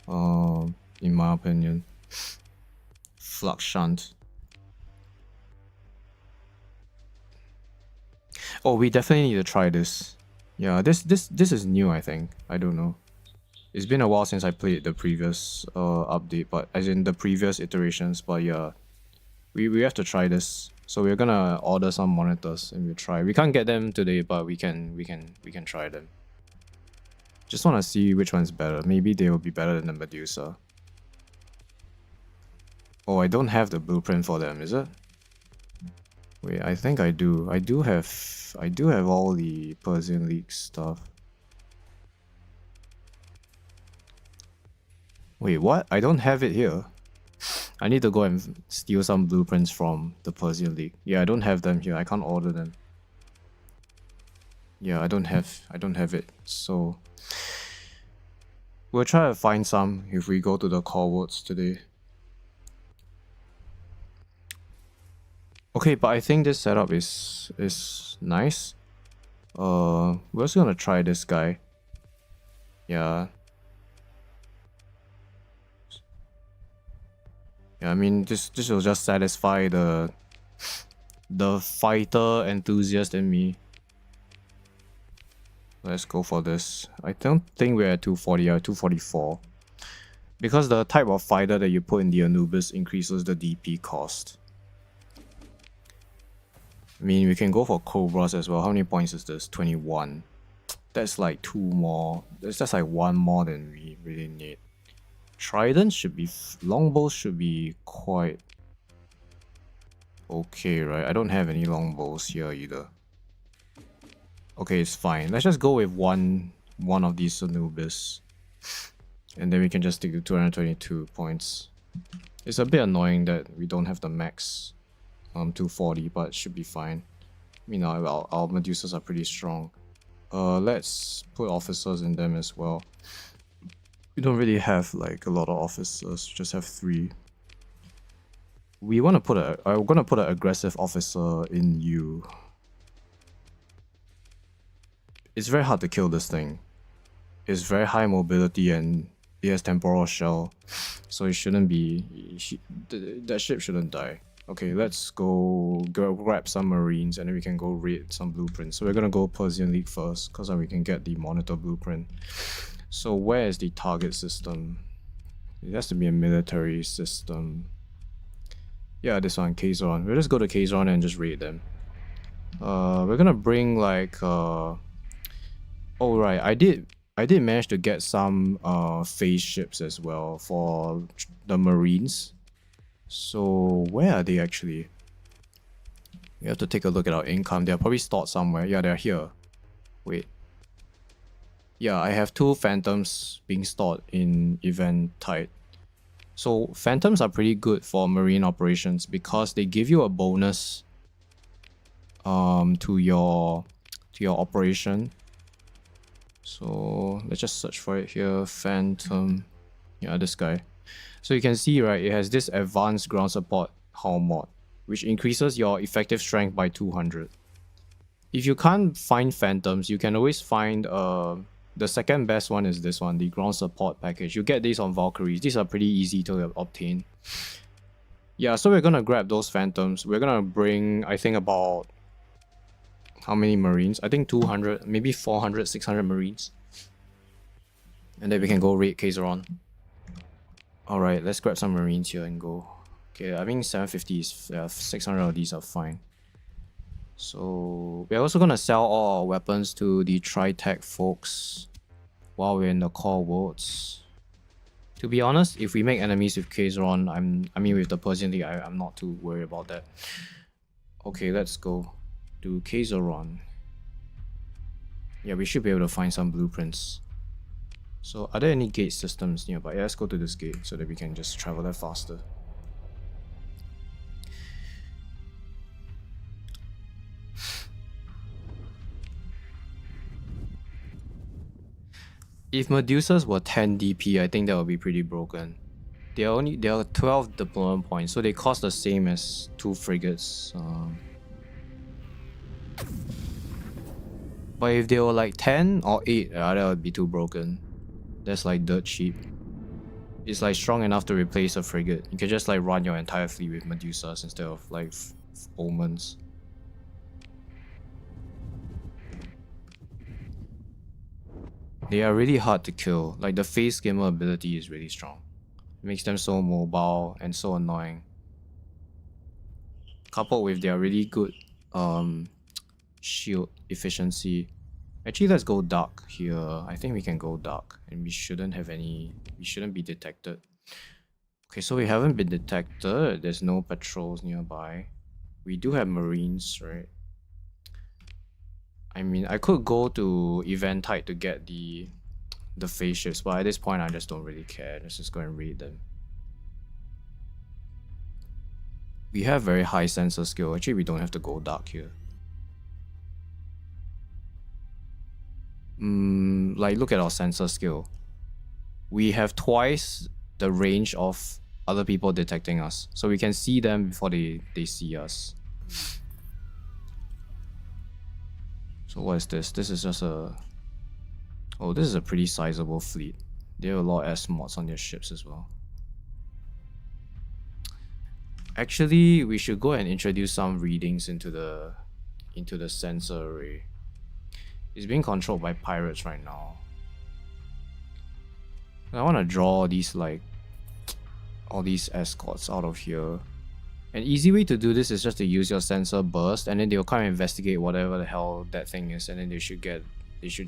In my opinion. Flux Shunt. Oh, we definitely need to try this. Yeah, this is new, I think. I don't know. It's been a while since I played the previous update, but as in the previous iterations, but yeah. We have to try this. So we're gonna order some monitors and we'll try. We can't get them today, but we can try them. Just wanna see which one's better. Maybe they will be better than the Medusa. Oh, I don't have the blueprint for them, is it? Wait, I think I do. I do have all the Persian League stuff. Wait, what? I don't have it here. I need to go and steal some blueprints from the Persian League. Yeah, I don't have them here. I can't order them. Yeah, I don't have it. So we'll try to find some if we go to the call words today. Okay, but I think this setup is nice. We're also gonna try this guy. Yeah. Yeah, I mean this will just satisfy the fighter enthusiast in me. Let's go for this. I don't think we're at 240, or 244. Because the type of fighter that you put in the Anubis increases the DP cost. I mean, we can go for Cobras as well. How many points is this? 21. That's like 2 more. That's like 1 more than we really need. Trident should be... Longbows should be quite... okay, right? I don't have any longbows here either. Okay, it's fine. Let's just go with one of these Anubis. And then we can just stick to 222 points. It's a bit annoying that we don't have the max 240, but it should be fine. I mean, our Medusas are pretty strong. Let's put officers in them as well. We don't really have like a lot of officers, we just have 3. We want to put I'm gonna put an aggressive officer in you. It's very hard to kill this thing. It's very high mobility and it has temporal shell, so it shouldn't be... that ship shouldn't die. Okay, let's go grab some marines and then we can go raid some blueprints. So we're gonna go Persian League first, because then we can get the monitor blueprint. So where is the target system? It has to be a military system. Yeah, this one, Kazon. We'll just go to Kazon and just raid them. We're gonna bring like... oh right, I did manage to get some phase ships as well for the marines. So where are they actually? We have to take a look at our income. They're probably stored somewhere. Yeah, they're here. Wait. Yeah, I have 2 phantoms being stored in Eventide. So phantoms are pretty good for marine operations because they give you a bonus to your operation. So let's just search for it here. Phantom. Yeah, this guy. So you can see, right, it has this advanced ground support hull mod, which increases your effective strength by 200. If you can't find phantoms, you can always find the second best one is this one, the ground support package. You get these on Valkyries. These are pretty easy to obtain. Yeah, so we're gonna grab those phantoms. We're gonna bring, I think, about... how many marines? I think 200, maybe 400, 600 marines. And then we can go raid Kazaron. Alright, let's grab some marines here and go. Okay, I think 750 is... 600 of these are fine. So we're also gonna sell all our weapons to the Tritech folks while we're in the core worlds. To be honest, if we make enemies with Kazaron, I mean with the Persian League, I'm not too worried about that. Okay, let's go to Kazaron. Yeah, we should be able to find some blueprints. So are there any gate systems nearby? Yeah, let's go to this gate so that we can just travel there faster. If Medusas were 10 DP, I think that would be pretty broken. They are 12 deployment points, so they cost the same as 2 frigates. But if they were like 10 or 8, that would be too broken. That's like dirt cheap. It's like strong enough to replace a frigate. You can just like run your entire fleet with Medusas instead of like Omens. They are really hard to kill. Like the phase skimmer ability is really strong. It makes them so mobile and so annoying. Coupled with their really good shield efficiency. Actually, let's go dark here. I think we can go dark and we shouldn't be detected. Okay, so we haven't been detected. There's no patrols nearby. We do have marines, right? I mean, I could go to Eventide to get the phase ships, but at this point I just don't really care. Let's just go and raid them. We have very high sensor skill. Actually, we don't have to go dark here. Like look at our sensor skill. We have twice the range of other people detecting us, so we can see them before they see us. So what is this? This is just a... oh, this is a pretty sizable fleet. They have a lot of S mods on their ships as well. Actually, we should go and introduce some readings into the sensor array. It's being controlled by pirates right now. I want to draw these like all these escorts out of here. An easy way to do this is just to use your sensor burst, and then they'll come and investigate whatever the hell that thing is, and then they should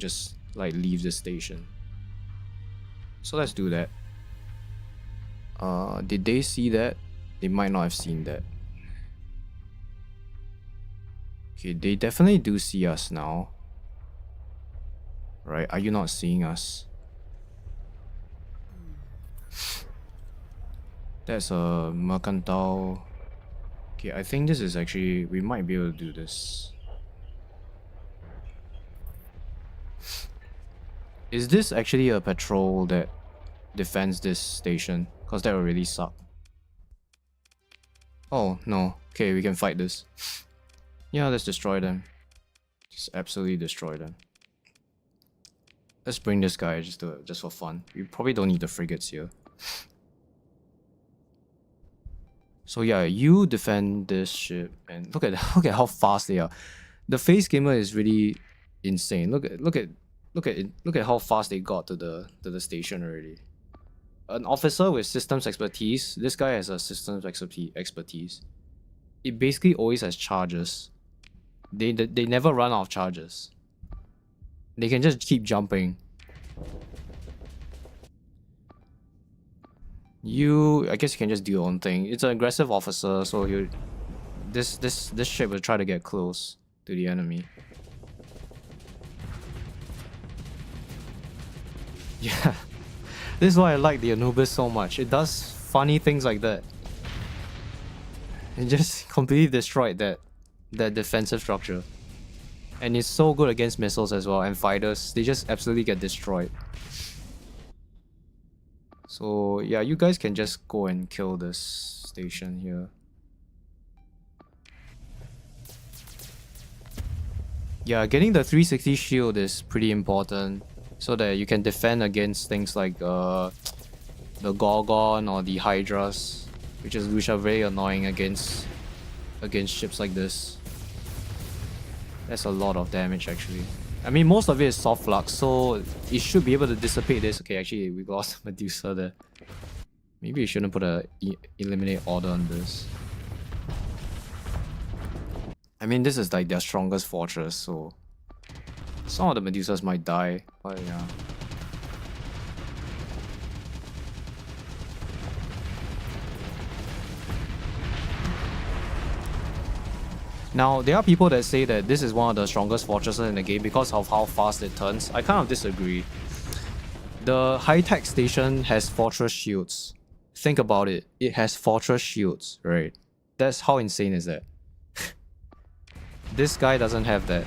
just like leave the station. So let's do that. Did they see that? They might not have seen that. Okay, they definitely do see us now. Right, are you not seeing us? That's a mercantile. Okay, I think this is actually, we might be able to do this. Is this actually a patrol that defends this station? Because that would really suck. Oh, no. Okay, we can fight this. Yeah, let's destroy them. Just absolutely destroy them. Let's bring this guy just for fun. We probably don't need the frigates here. So yeah, you defend this ship, and look at how fast they are. The face gamer is really insane. Look at how fast they got to the station already. An officer with systems expertise. This guy has a systems expertise. It basically always has charges. They never run out of charges. They can just keep jumping. I guess you can just do your own thing. It's an aggressive officer, so this ship will try to get close to the enemy. Yeah, this is why I like the Anubis so much. It does funny things like that. It just completely destroyed that defensive structure. And it's so good against missiles as well, and fighters. They just absolutely get destroyed. So yeah, you guys can just go and kill this station here. Yeah, getting the 360 shield is pretty important, so that you can defend against things like the Gorgon or the Hydras, which are very annoying against ships like this. That's a lot of damage actually. I mean, most of it is soft flux, so it should be able to dissipate this. Okay, actually, we lost Medusa there. Maybe we shouldn't put a eliminate order on this. I mean, this is like their strongest fortress, so some of the Medusas might die, but yeah. Now, there are people that say that this is one of the strongest fortresses in the game because of how fast it turns. I kind of disagree. The high-tech station has fortress shields. Think about it. It has fortress shields, right? That's how insane is that? This guy doesn't have that.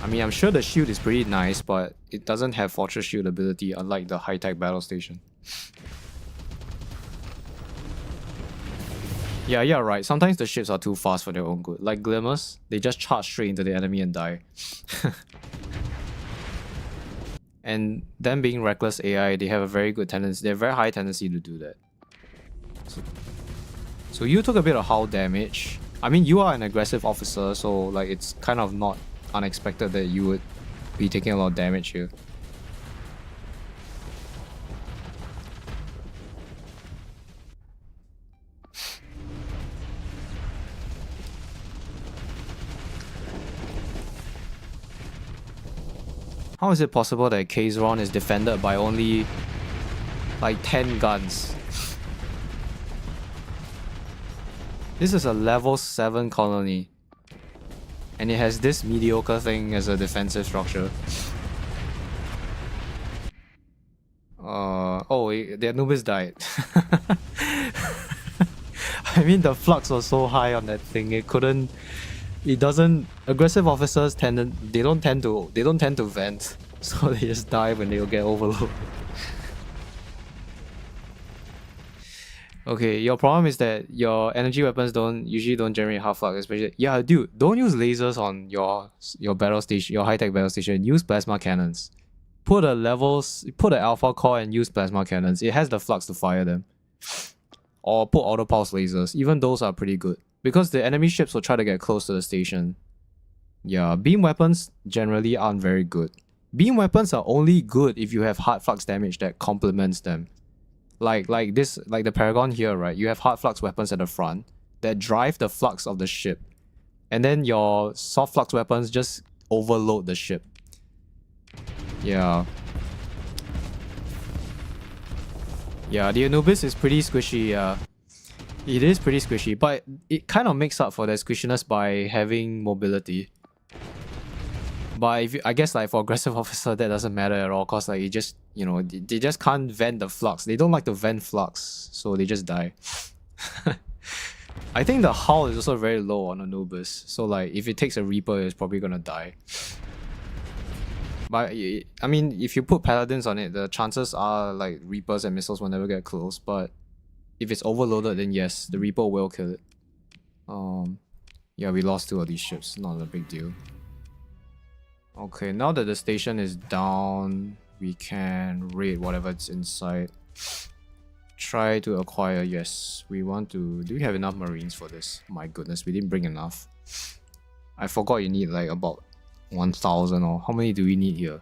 I mean, I'm sure the shield is pretty nice, but it doesn't have fortress shield ability, unlike the high-tech battle station. Yeah, you're right. Sometimes the ships are too fast for their own good. Like Glimmers, they just charge straight into the enemy and die. And them being reckless AI, they have a very good tendency, they have a very high tendency to do that. So you took a bit of hull damage. I mean, you are an aggressive officer, so like it's kind of not unexpected that you would be taking a lot of damage here. How is it possible that Kazron is defended by only like 10 guns? This is a level 7 colony, and it has this mediocre thing as a defensive structure. Oh, the Anubis died. I mean, the flux was so high on that thing, aggressive officers they don't tend to vent, so they just die when they'll get overloaded. Okay, your problem is that your energy weapons usually don't generate half flux, especially. Yeah, dude, don't use lasers on your battle station, your high-tech battle station. Use plasma cannons. Put an alpha core and use plasma cannons. It has the flux to fire them. Or put auto pulse lasers. Even those are pretty good. Because the enemy ships will try to get close to the station. Yeah, beam weapons generally aren't very good. Beam weapons are only good if you have hard flux damage that complements them. Like the Paragon here, right? You have hard flux weapons at the front that drive the flux of the ship. And then your soft flux weapons just overload the ship. Yeah. Yeah, the Anubis is pretty squishy, yeah. It is pretty squishy, but it kind of makes up for that squishiness by having mobility. But if you, I guess like for aggressive officer that doesn't matter at all, cause like it just, you know, they just can't vent the flux. They don't like to vent flux, so they just die. I think the hull is also very low on Anubis, so like if it takes a Reaper, it's probably gonna die. But I mean, if you put Paladins on it, the chances are like Reapers and missiles will never get close. But if it's overloaded, then yes, the Reaper will kill it. Yeah, we lost 2 of these ships. Not a big deal. Okay, now that the station is down, we can raid whatever's inside. Try to acquire. Yes, we want to. Do we have enough Marines for this? My goodness, we didn't bring enough. I forgot you need like about 1,000 or how many do we need here?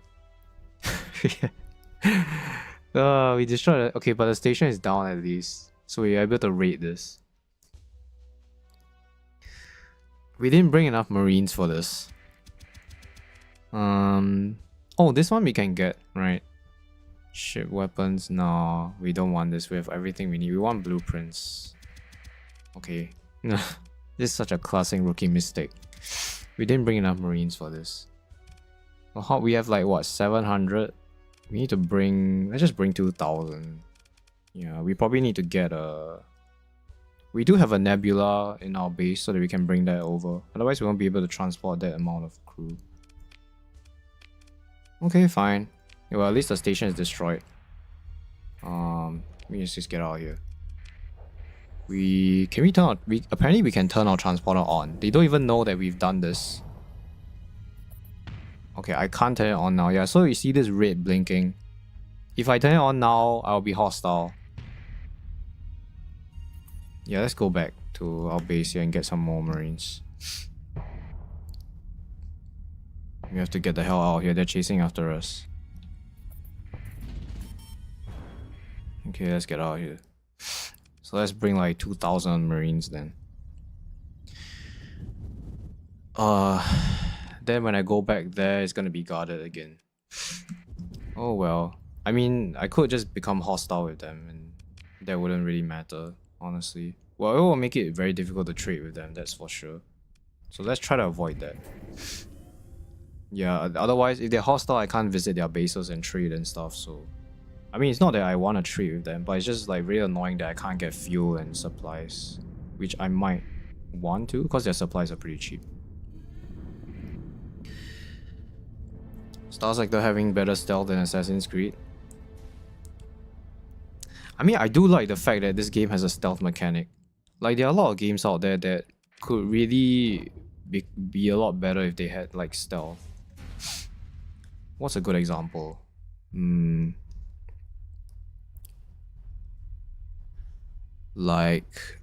We destroyed it. Okay, but the station is down at least, so we're able to raid this. We didn't bring enough Marines for this. Oh, this one we can get, right? Ship weapons. No, we don't want this. We have everything we need. We want blueprints. Okay. This is such a classic rookie mistake. We didn't bring enough Marines for this. Well, we have like what, 700? We need to bring. Let's just bring 2,000. Yeah, we probably need to get a. We do have a nebula in our base so that we can bring that over. Otherwise, we won't be able to transport that amount of crew. Okay, fine. Yeah, well, at least the station is destroyed. We just get out of here. Can we turn on? Apparently we can turn our transporter on. They don't even know that we've done this. Okay, I can't turn it on now. Yeah, so you see this red blinking. If I turn it on now, I'll be hostile. Yeah, let's go back to our base here and get some more Marines. We have to get the hell out of here. They're chasing after us. Okay, let's get out of here. So let's bring like 2,000 Marines then. Then when I go back there, it's gonna be guarded again. Oh well. I mean, I could just become hostile with them and that wouldn't really matter, honestly. Well, it will make it very difficult to trade with them, that's for sure. So let's try to avoid that. Yeah, otherwise, if they're hostile, I can't visit their bases and trade and stuff, so... I mean, it's not that I want to trade with them, but it's just like really annoying that I can't get fuel and supplies. Which I might want to, because their supplies are pretty cheap. Starsector having better stealth than Assassin's Creed. I mean, I do like the fact that this game has a stealth mechanic. Like, there are a lot of games out there that could really be a lot better if they had, like, stealth. What's a good example? Like...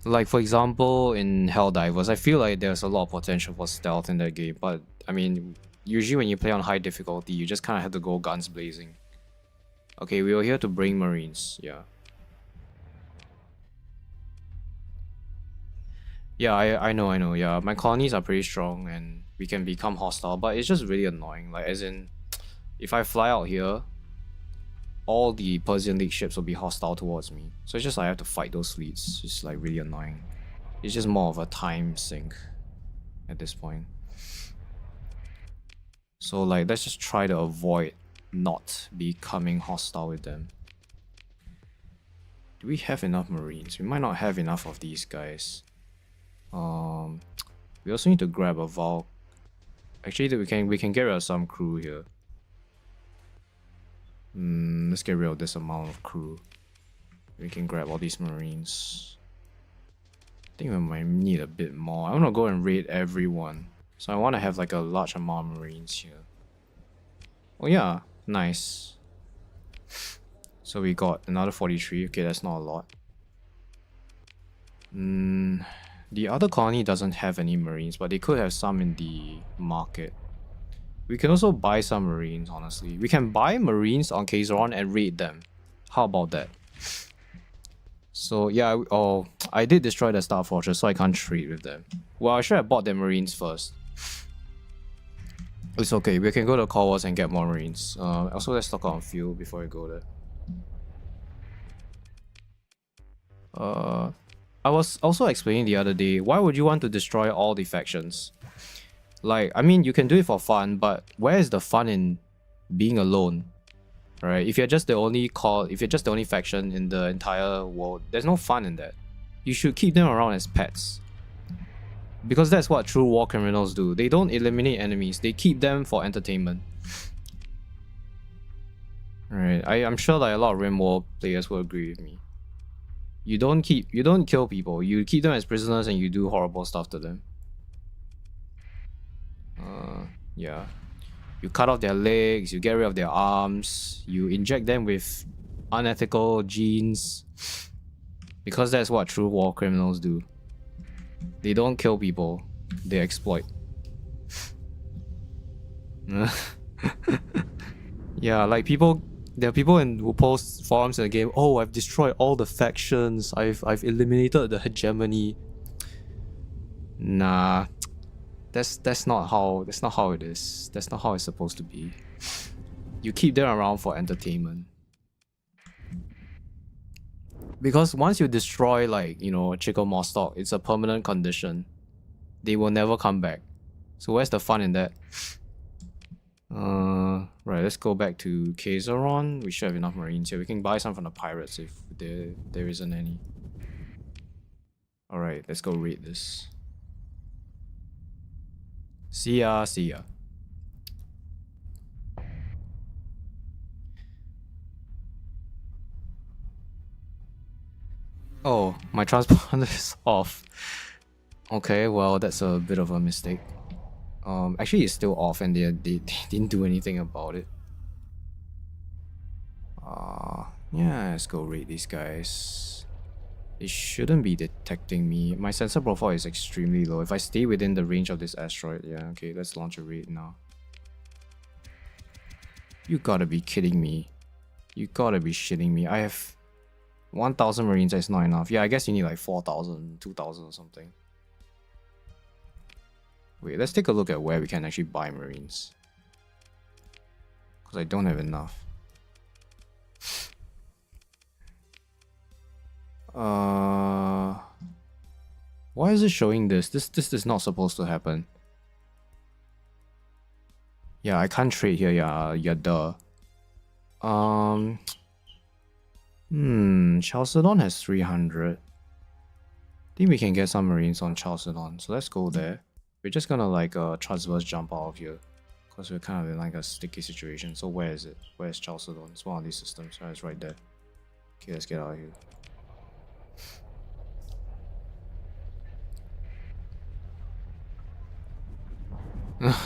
Like, for example, in Helldivers, I feel like there's a lot of potential for stealth in that game, but, I mean, usually when you play on high difficulty, you just kind of have to go guns blazing. Okay, we were here to bring Marines, yeah. Yeah, I know, yeah. My colonies are pretty strong and we can become hostile, but it's just really annoying. Like, as in, if I fly out here, all the Persian League ships will be hostile towards me. So it's just I have to fight those fleets. It's like really annoying. It's just more of a time sink at this point. So like, let's just try to avoid not becoming hostile with them. Do we have enough Marines? We might not have enough of these guys. We also need to grab a Valk. Actually, we can get rid of some crew here. Let's get rid of this amount of crew. We can grab all these Marines. I think we might need a bit more. I want to go and raid everyone. So I want to have like a large amount of Marines here. Oh yeah, nice. So we got another 43. Okay, that's not a lot. The other colony doesn't have any marines, but they could have some in the market. We can also buy some marines, honestly. We can buy marines on Kazron and raid them. How about that? So yeah, I did destroy the Star Fortress, so I can't trade with them. Well, I should have bought the marines first. It's okay, we can go to Core Wars and get more marines. Also, let's stock on fuel before we go there. I was also explaining the other day, why would you want to destroy all the factions? Like, I mean, you can do it for fun, but where is the fun in being alone? Right? If you're just the only faction in the entire world, there's no fun in that. You should keep them around as pets. Because that's what true war criminals do. They don't eliminate enemies, they keep them for entertainment. Right, I'm sure like a lot of Rim War players will agree with me. You don't kill people, you keep them as prisoners and you do horrible stuff to them. Yeah. You cut off their legs, you get rid of their arms, you inject them with unethical genes. Because that's what true war criminals do. They don't kill people, they exploit. Yeah, like there are people who post forums in the game, oh, I've destroyed all the factions, I've eliminated the hegemony. Nah. That's not how it is. That's not how it's supposed to be. You keep them around for entertainment. Because once you destroy, like, you know, Chico Mostock, it's a permanent condition. They will never come back. So where's the fun in that? Right, let's go back to Kazron. We should have enough marines here. We can buy some from the pirates if there isn't any. Alright, let's go raid this. See ya. Oh, my transponder is off. Okay, well, that's a bit of a mistake. Actually, it's still off and they didn't do anything about it. Yeah, let's go raid these guys. They shouldn't be detecting me. My sensor profile is extremely low. If I stay within the range of this asteroid, yeah, okay, let's launch a raid now. You gotta be kidding me. You gotta be shitting me. I have 1,000 marines, that's not enough. Yeah, I guess you need like 4,000, 2,000 or something. Wait, let's take a look at where we can actually buy marines. Because I don't have enough. Why is it showing this? This is not supposed to happen. Yeah, I can't trade here, yeah, duh. Chalcedon has 300. I think we can get some marines on Chalcedon, so let's go there. We're just gonna like transverse jump out of here. Because we're kind of in like a sticky situation. So where is it? Where's Chalcedon? It's one of these systems. Right, it's right there. Okay, let's get out of here.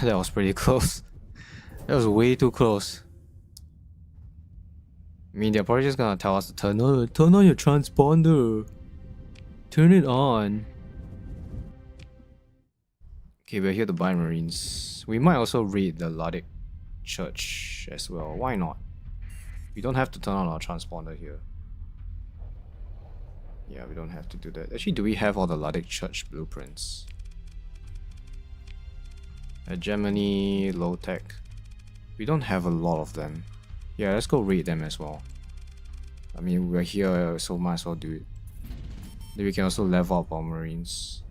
That was pretty close. That was way too close. I mean, they're probably just gonna tell us to turn on your transponder. Turn it on. Okay, we're here to buy marines. We might also raid the Ludic Church as well. Why not? We don't have to turn on our transponder here. Yeah, we don't have to do that. Actually, do we have all the Ludic Church blueprints? Hegemony, low tech. We don't have a lot of them. Yeah, let's go raid them as well. I mean, we're here, so might as well do it. Then we can also level up our marines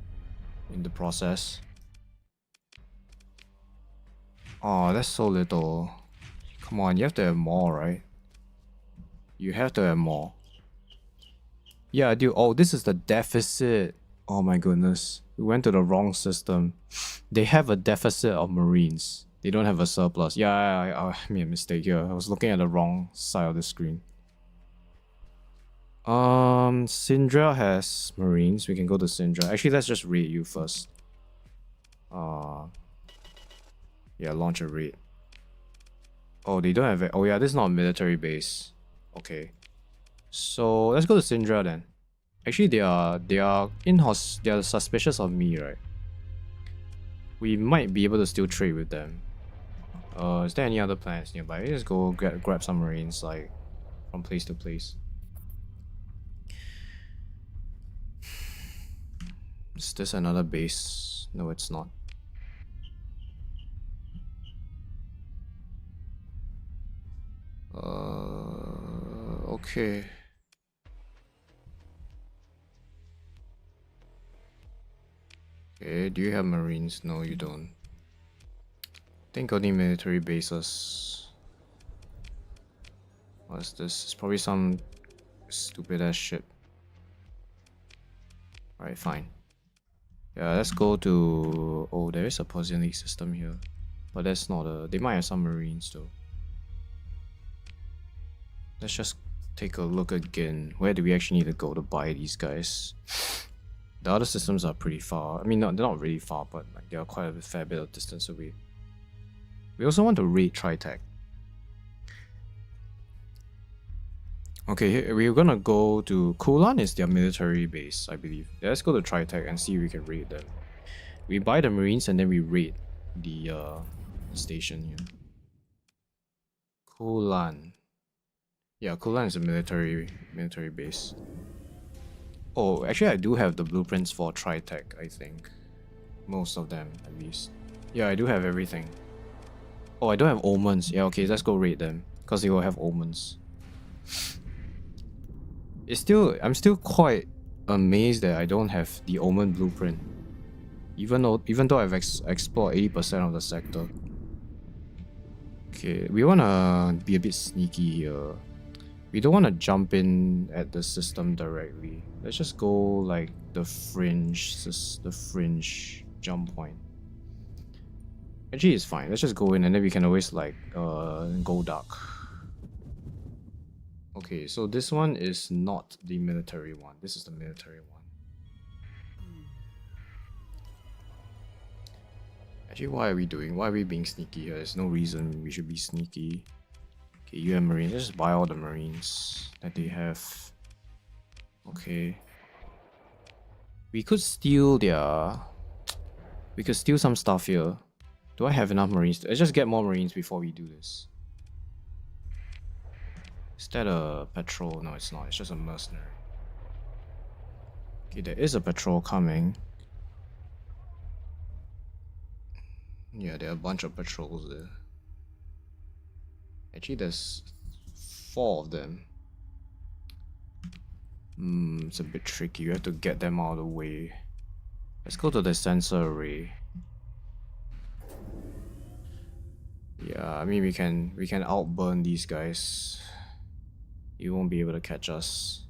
in the process. Oh, that's so little. Come on, you have to have more, right? You have to have more. Yeah, dude. Oh, this is the deficit. Oh my goodness. We went to the wrong system. They have a deficit of marines. They don't have a surplus. Yeah, I made a mistake here. I was looking at the wrong side of the screen. Syndra has marines. We can go to Syndra. Actually, let's just raid you first. Yeah, launch a raid. Oh, they don't have it. Oh yeah, this is not a military base. Okay. So let's go to Syndra then. Actually, they are they are suspicious of me, right? We might be able to still trade with them. Is there any other planets nearby? Let's go grab some marines, like, from place to place. Is this another base? No, it's not. Okay. Okay, do you have marines? No, you don't. Think only military bases. What's this? It's probably some stupid ass ship. Alright, fine. Yeah, let's go to... Oh, there is a Poison League system here. But that's not a... They might have some marines though. Let's just take a look again. Where do we actually need to go to buy these guys? The other systems are pretty far. I mean, they're not really far, but like, they are quite a fair bit of distance away. We also want to raid Tritech. Okay, we're gonna go to... Kulan is their military base, I believe. Yeah, let's go to Tritech and see if we can raid them. We buy the marines and then we raid the station here. Kulan. Yeah, Kulan is a military base. Oh, actually I do have the blueprints for Tritech, I think. Most of them, at least. Yeah, I do have everything. Oh, I don't have omens. Yeah, okay, let's go raid them. Because they will have omens. I'm still quite amazed that I don't have the omen blueprint. Even though I've explored 80% of the sector. Okay, we wanna be a bit sneaky here. We don't wanna jump in at the system directly. Let's just go like the fringe jump point. Actually, it's fine. Let's just go in and then we can always like go dark. Okay, so this one is not the military one. This is the military one. Actually, why are we being sneaky here? There's no reason we should be sneaky. Okay, you have marines. Let's just buy all the marines that they have. Okay. We could steal their... We could steal some stuff here. Do I have enough marines? Let's just get more marines before we do this. Is that a patrol? No, it's not. It's just a mercenary. Okay, there is a patrol coming. Yeah, there are a bunch of patrols there. Actually, there's 4 of them. It's a bit tricky. You have to get them out of the way. Let's go to the sensor array. Yeah, I mean we can outburn these guys. You won't be able to catch us.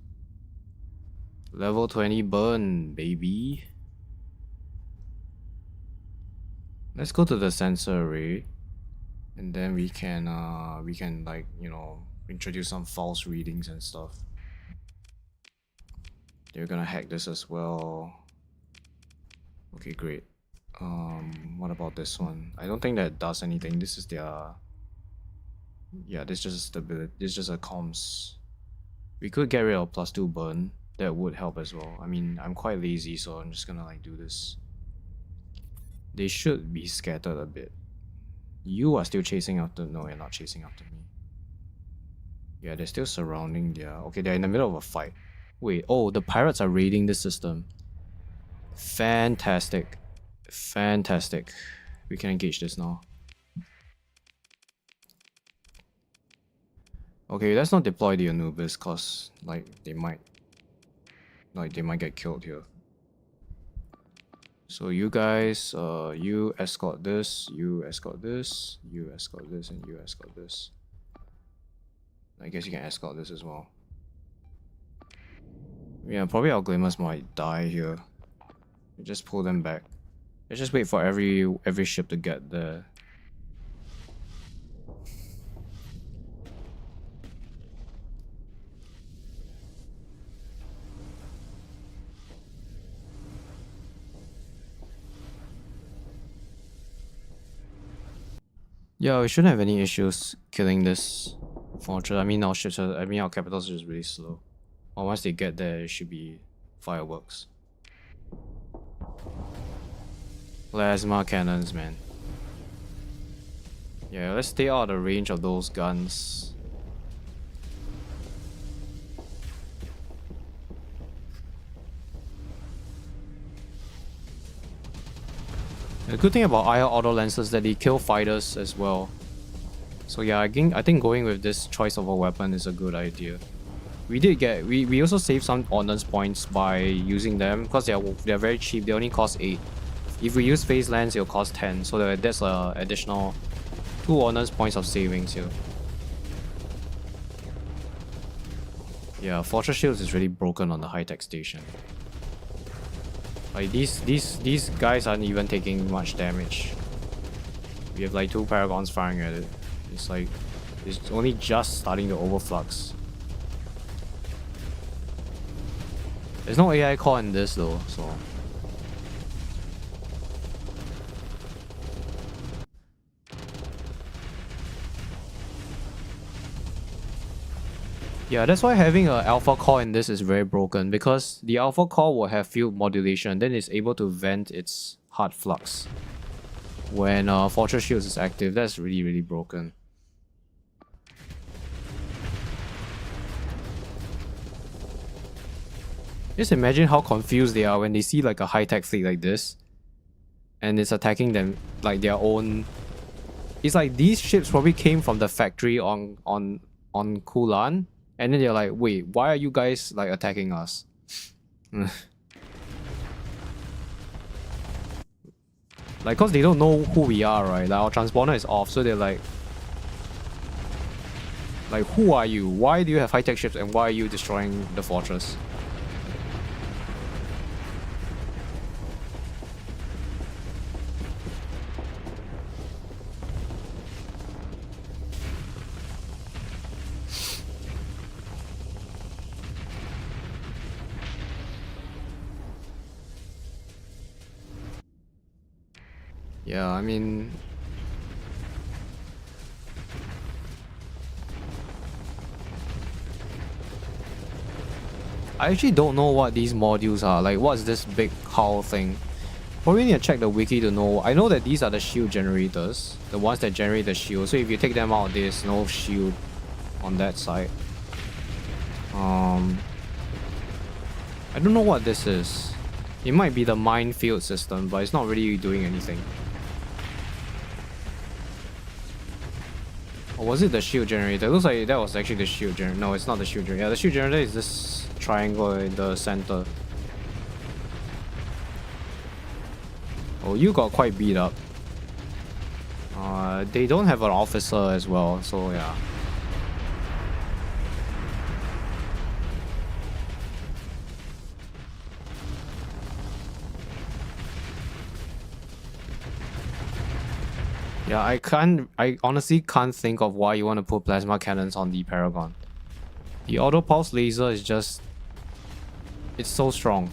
Level 20 burn, baby. Let's go to the sensor array. And then we can like, you know, introduce some false readings and stuff. They're gonna hack this as well. Okay, great. What about this one? I don't think that does anything. This is their... Yeah, this is just stability. This is just a comms. We could get rid of +2 burn. That would help as well. I mean, I'm quite lazy, so I'm just gonna like do this. They should be scattered a bit. You are still chasing after... No, you're not chasing after me. Yeah, they're still surrounding their... Okay, they're in the middle of a fight. Wait, oh, the pirates are raiding this system. Fantastic. Fantastic. We can engage this now. Okay, let's not deploy the Anubis, cause like they might get killed here. So you guys, you escort this, you escort this, you escort this, and you escort this. I guess you can escort this as well. Yeah, probably our Glimmers might die here. We just pull them back. Let's just wait for every ship to get there. Yeah, we shouldn't have any issues killing this. Fortress, I mean our ships are, I mean our capitals are just really slow. Or once they get there, it should be fireworks. Plasma cannons, man. Yeah, let's stay out of the range of those guns. The good thing about IR auto lenses is that they kill fighters as well. So yeah, I think going with this choice of a weapon is a good idea. We also saved some ordnance points by using them because they're very cheap. They only cost 8. If we use phase lens, it'll cost 10. So that's an additional 2 ordnance points of savings here. Yeah, Fortress Shields is really broken on the high-tech station. Like these guys aren't even taking much damage. We have like 2 Paragons firing at it. It's like it's only just starting to overflux. There's no AI core in this though, so. Yeah, that's why having an alpha core in this is very broken, because the alpha core will have field modulation, then it's able to vent its hard flux. When Fortress Shields is active, that's really, really broken. Just imagine how confused they are when they see like a high-tech fleet like this. And it's attacking them like their own... It's like these ships probably came from the factory on Kulan. And then they're like, wait, why are you guys like attacking us? Like, cause they don't know who we are, right? Like our transponder is off, so they're like, who are you? Why do you have high-tech ships and why are you destroying the fortress? Yeah, I mean... I actually don't know what these modules are. Like, what's this big hull thing? Probably need to check the wiki to know. I know that these are the shield generators. The ones that generate the shield. So if you take them out, there's no shield on that side. I don't know what this is. It might be the minefield system, but it's not really doing anything. Or was it the shield generator? It looks like that was actually the shield generator. No, it's not the shield generator. Yeah, the shield generator is this triangle in the center. Oh, you got quite beat up. They don't have an officer as well, so yeah. Yeah, I honestly can't think of why you want to put plasma cannons on the Paragon. The auto pulse laser is just... it's so strong.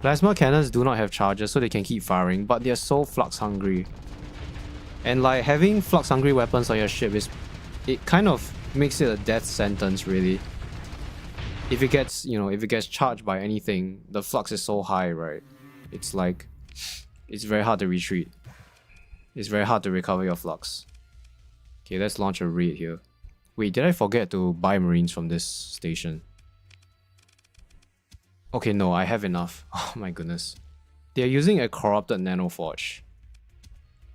Plasma cannons do not have charges, so they can keep firing, but they're so flux hungry. And like having flux hungry weapons on your ship is... it kind of makes it a death sentence, really. If it gets, you know, if it gets charged by anything, the flux is so high, right? It's like... it's very hard to retreat. It's very hard to recover your flux. Okay, let's launch a raid here. Wait, did I forget to buy marines from this station? Okay, no, I have enough. Oh my goodness. They're using a corrupted nanoforge.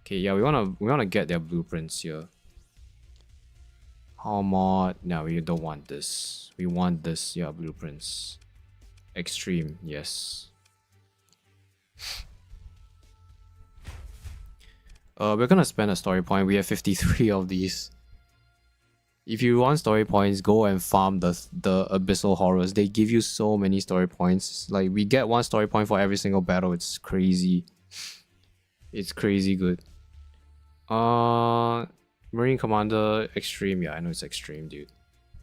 Okay, yeah, we wanna get their blueprints here. How mod? No, we don't want this. We want this, yeah, blueprints. Extreme, yes. We're gonna spend a story point. We have 53 of these. If you want story points, go and farm the Abyssal Horrors. They give you so many story points. Like, we get 1 story point for every single battle. It's crazy. It's crazy good. Marine Commander Extreme. Yeah, I know it's Extreme, dude.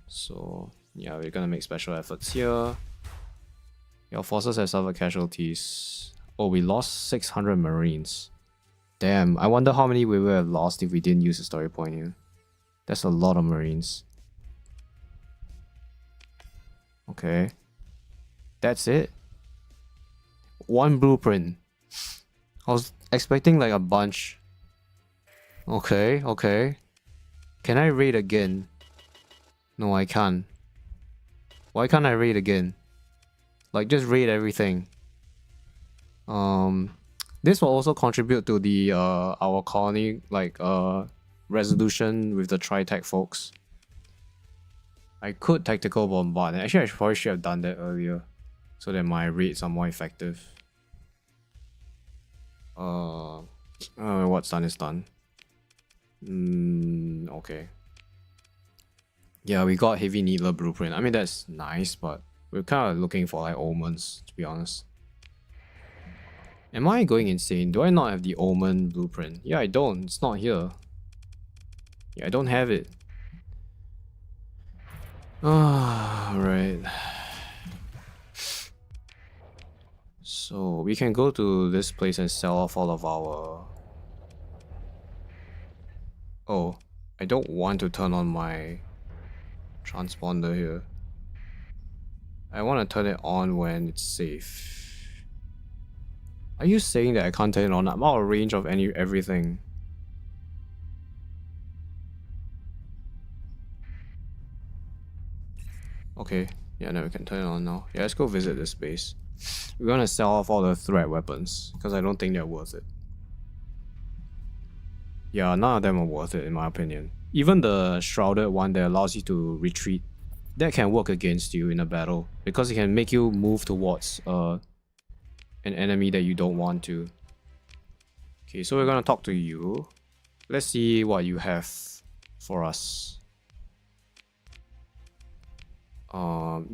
So, yeah, we're gonna make special efforts here. Your forces have suffered casualties. Oh, we lost 600 Marines. Damn, I wonder how many we would have lost if we didn't use the story point here. That's a lot of Marines. Okay. That's it? One blueprint. I was expecting like a bunch. Okay, okay. Can I raid again? No, I can't. Why can't I raid again? Like, just raid everything. This will also contribute to the our colony like resolution with the tri-tech folks. I could tactical bombard. Actually, I probably should have done that earlier, so that my raids are more effective. What's done is done. Okay. Yeah, we got heavy needler blueprint. I mean, that's nice, but we're kind of looking for like omens, to be honest. Am I going insane? Do I not have the omen blueprint? Yeah, I don't. It's not here. Yeah, I don't have it. Ah, right. So we can go to this place and sell off all of our... Oh, I don't want to turn on my transponder here. I want to turn it on when it's safe. Are you saying that I can't turn it on? I'm out of range of everything. Okay, yeah, now we can turn it on now. Yeah, let's go visit this base. We're gonna sell off all the threat weapons, because I don't think they're worth it. Yeah, none of them are worth it in my opinion. Even the shrouded one that allows you to retreat, that can work against you in a battle, because it can make you move towards an enemy that you don't want to. Okay, so we're gonna talk to you. Let's see what you have for us.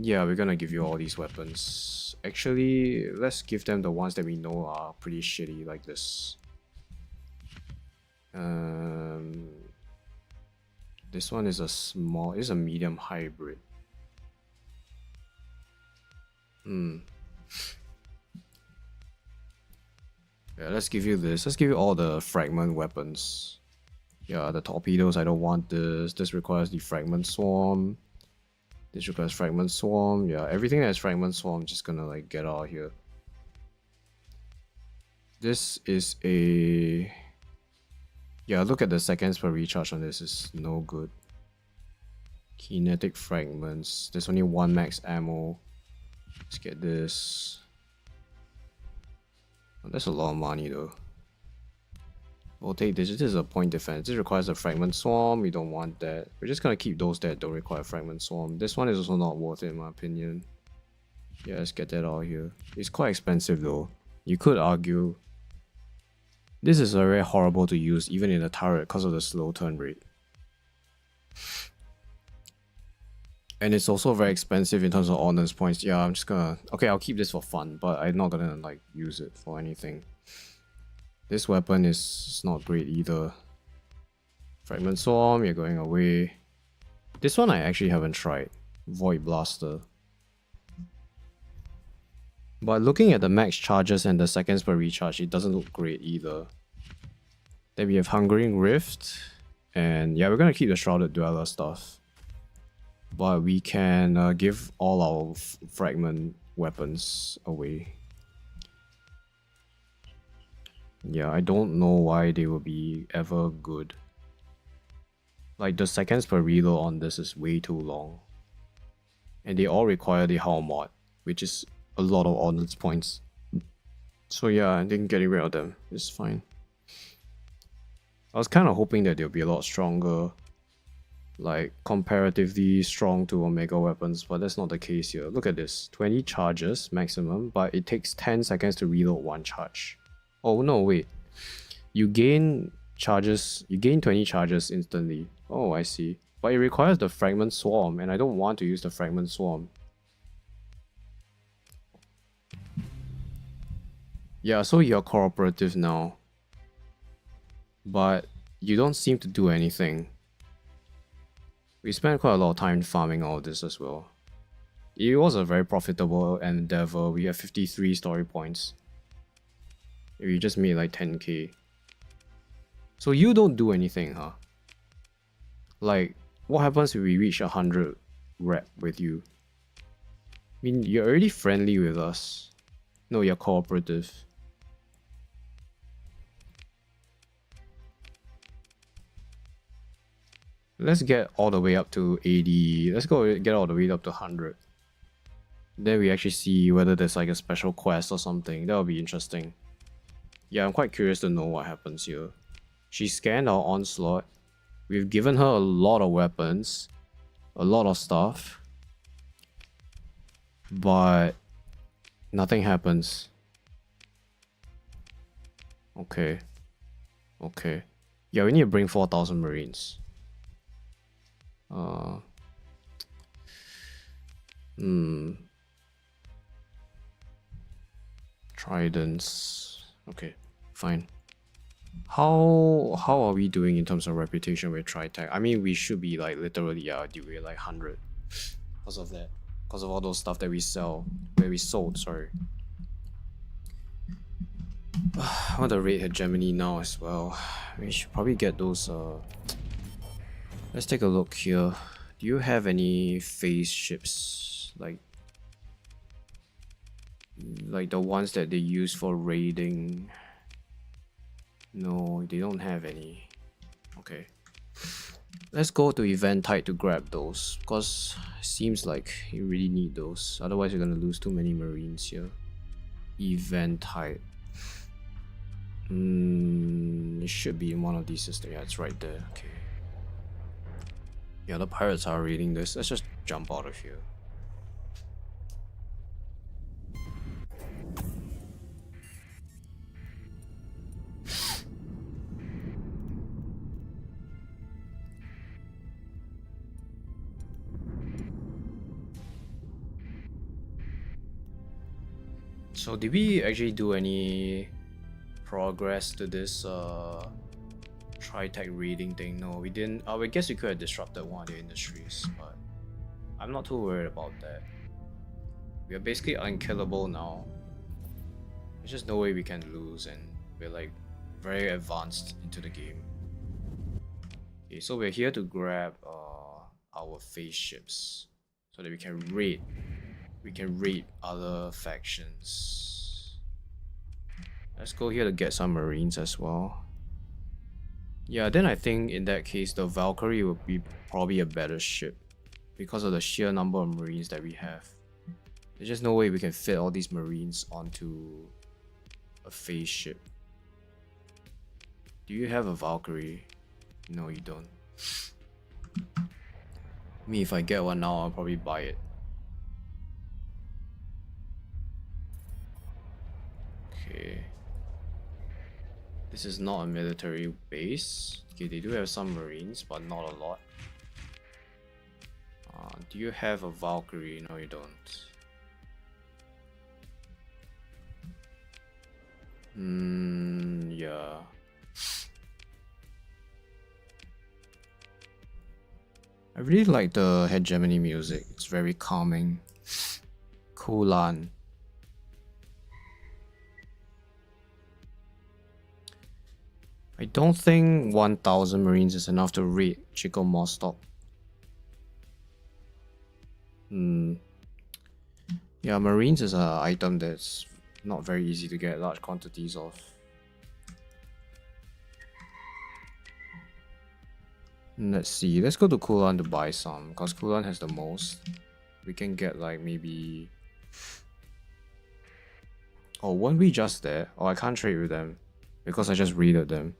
Yeah, we're gonna give you all these weapons. Actually, let's give them the ones that we know are pretty shitty, like this. This one is a medium hybrid. Yeah, let's give you this. Let's give you all the fragment weapons. Yeah, the torpedoes, I don't want this. This requires the fragment swarm. This requires fragment swarm. Yeah, everything that's fragment swarm, I'm just gonna like get out of here. This is a... Yeah, look at the seconds per recharge on this, is no good. Kinetic fragments. There's only one max ammo. Let's get this. Oh, that's a lot of money though. We'll take this. This is a point defense. This requires a fragment swarm. We don't want that. We're just gonna keep those that don't require fragment swarm. This one is also not worth it in my opinion. Yeah, let's get that out here. It's quite expensive though. You could argue this is very horrible to use even in a turret because of the slow turn rate. And it's also very expensive in terms of ordnance points. Yeah, I'm just gonna... Okay, I'll keep this for fun, but I'm not gonna like use it for anything. This weapon is not great either. Fragment Swarm, you're going away. This one I actually haven't tried. Void Blaster. But looking at the max charges and the seconds per recharge, it doesn't look great either. Then we have Hungering Rift. And yeah, we're gonna keep the Shrouded Dweller stuff. But we can give all our fragment weapons away. Yeah, I don't know why they will be ever good. Like, the seconds per reload on this is way too long. And they all require the Hull mod, which is a lot of ordnance points. So yeah, I think getting rid of them is fine. I was kind of hoping that they'll be a lot stronger. Like, comparatively strong to Omega weapons, but that's not the case here. Look at this, 20 charges maximum, but it takes 10 seconds to reload one charge. Oh no, wait. You gain 20 charges instantly. Oh, I see. But it requires the Fragment Swarm, and I don't want to use the Fragment Swarm. Yeah, so you're cooperative now. But you don't seem to do anything. We spent quite a lot of time farming all this as well. It was a very profitable endeavor. We have 53 story points. We just made like 10k. So you don't do anything, huh? Like, what happens if we reach 100 rep with you? I mean, you're already friendly with us. No, you're cooperative. Let's get all the way up to 80. Let's go get all the way up to 100. Then we actually see whether there's like a special quest or something. That would be interesting. Yeah, I'm quite curious to know what happens here. She scanned our onslaught. We've given her a lot of weapons. A lot of stuff. But nothing happens. Okay. Okay. Yeah, we need to bring 4,000 Marines. Tridents. Okay, fine. How are we doing in terms of reputation with Tritech? I mean, we should be like literally we're like 100 because of that, because of all those stuff that we sold. Sorry. I want to raid hegemony now as well. We should probably get those. Let's take a look here. Do you have any phase ships like the ones that they use for raiding? No, they don't have any. Okay. Let's go to event type to grab those, because it seems like you really need those. Otherwise you're gonna lose too many Marines here. Event type. It should be in one of these systems. Yeah, it's right there. Okay. Yeah, the pirates are reading this. Let's just jump out of here. So did we actually do any progress to this Tritech reading thing? No, we didn't. I guess we could have disrupted one of the industries, but I'm not too worried about that. We are basically unkillable now. There's just no way we can lose, and we're like very advanced into the game. Okay, so we're here to grab our phase ships so that we can raid other factions. Let's go here to get some Marines as well. Yeah, then I think in that case the Valkyrie would be probably a better ship because of the sheer number of Marines that we have. There's just no way we can fit all these Marines onto a phase ship. Do you have a Valkyrie? No, you don't. Me, if I get one now, I'll probably buy it. Okay. This is not a military base. Okay, they do have some Marines, but not a lot. Do you have a Valkyrie? No, you don't. Yeah. I really like the hegemony music. It's very calming. Kulan. I don't think 1,000 Marines is enough to raid Chico Mostock. Yeah, Marines is an item that's not very easy to get large quantities of. Let's see, let's go to Kulan to buy some, because Kulan has the most. We can get like maybe... Oh, weren't we just there? Oh, I can't trade with them because I just raided them.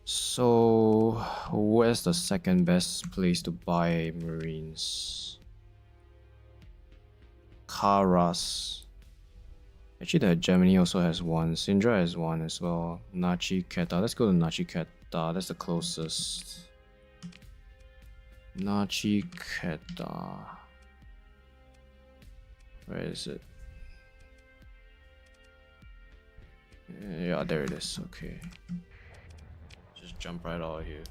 So, where's the second best place to buy Marines? Karas. Actually, the Germany also has one. Sindra has one as well. Nachiketa. Let's go to Nachiketa. That's the closest. Nachiketa. Where is it? Yeah, there it is. Okay. Just jump right out of here.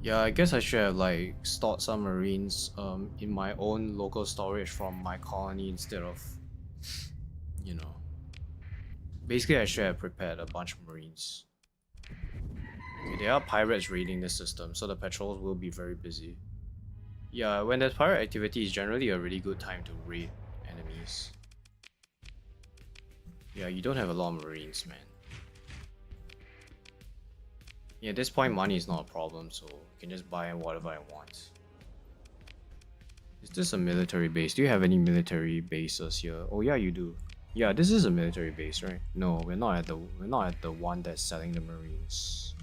Yeah, I guess I should have like stored some marines in my own local storage from my colony instead of, you know. Basically, I should have prepared a bunch of marines. Okay, there are pirates raiding the system, so the patrols will be very busy. Yeah, when there's pirate activity, it's generally a really good time to raid enemies. Yeah, you don't have a lot of marines, man. Yeah, at this point, money is not a problem, so I can just buy whatever I want. Is this a military base? Do you have any military bases here? Oh yeah, you do. Yeah, this is a military base, right? No, we're not at the one that's selling the marines.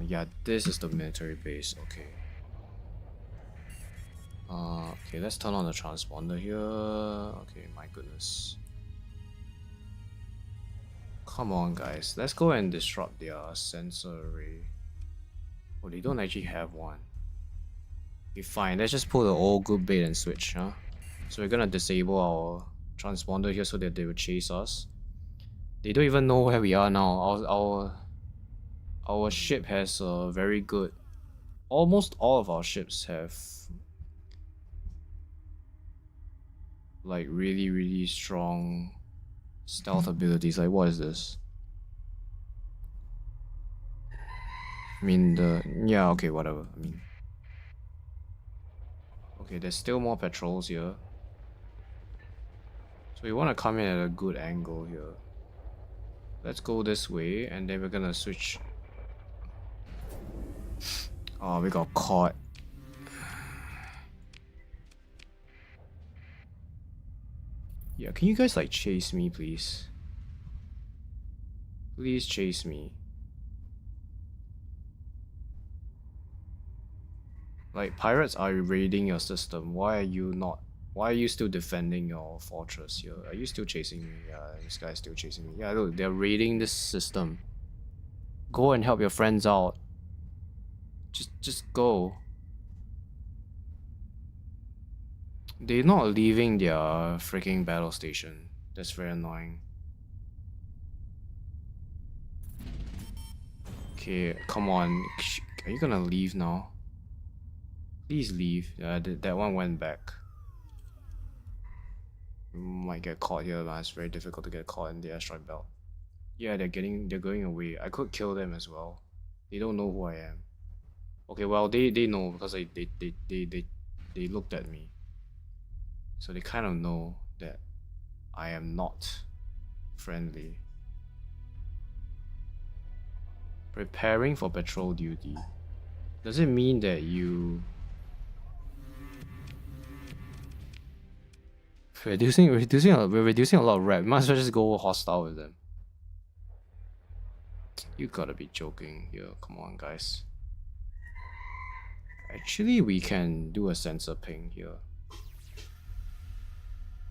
Yeah, this is the military base. Okay. Okay, let's turn on the transponder here. Okay, my goodness. Come on, guys. Let's go and disrupt their sensor array. Oh, they don't actually have one. Okay, fine. Let's just pull the old good bait and switch, huh? So we're gonna disable our transponder here so that they will chase us. They don't even know where we are now. Our ship has a very good. Almost all of our ships have like really strong stealth abilities. Like, what is this? I mean, yeah, okay, whatever. I mean, okay, there's still more patrols here. So we want to come in at a good angle here. Let's go this way, and then we're gonna switch. Oh, we got caught. Yeah, can you guys like chase me, please? Please chase me. Like, pirates are raiding your system. Why are you not? Why are you still defending your fortress here? Are you still chasing me? Yeah, this guy's still chasing me. Yeah, look, they're raiding this system. Go and help your friends out. Just go. They're not leaving their freaking battle station. That's very annoying. Okay, come on. Are you gonna leave now? Please leave. That one went back. We might get caught here, but it's very difficult to get caught in the asteroid belt. Yeah, they're going away. I could kill them as well. They don't know who I am. Okay, well they know because they looked at me. So they kind of know that I am not friendly. Preparing for patrol duty. Does it mean that you we're reducing a lot of rep? Might as well just go hostile with them. You gotta be joking here. Come on, guys. Actually, we can do a sensor ping here.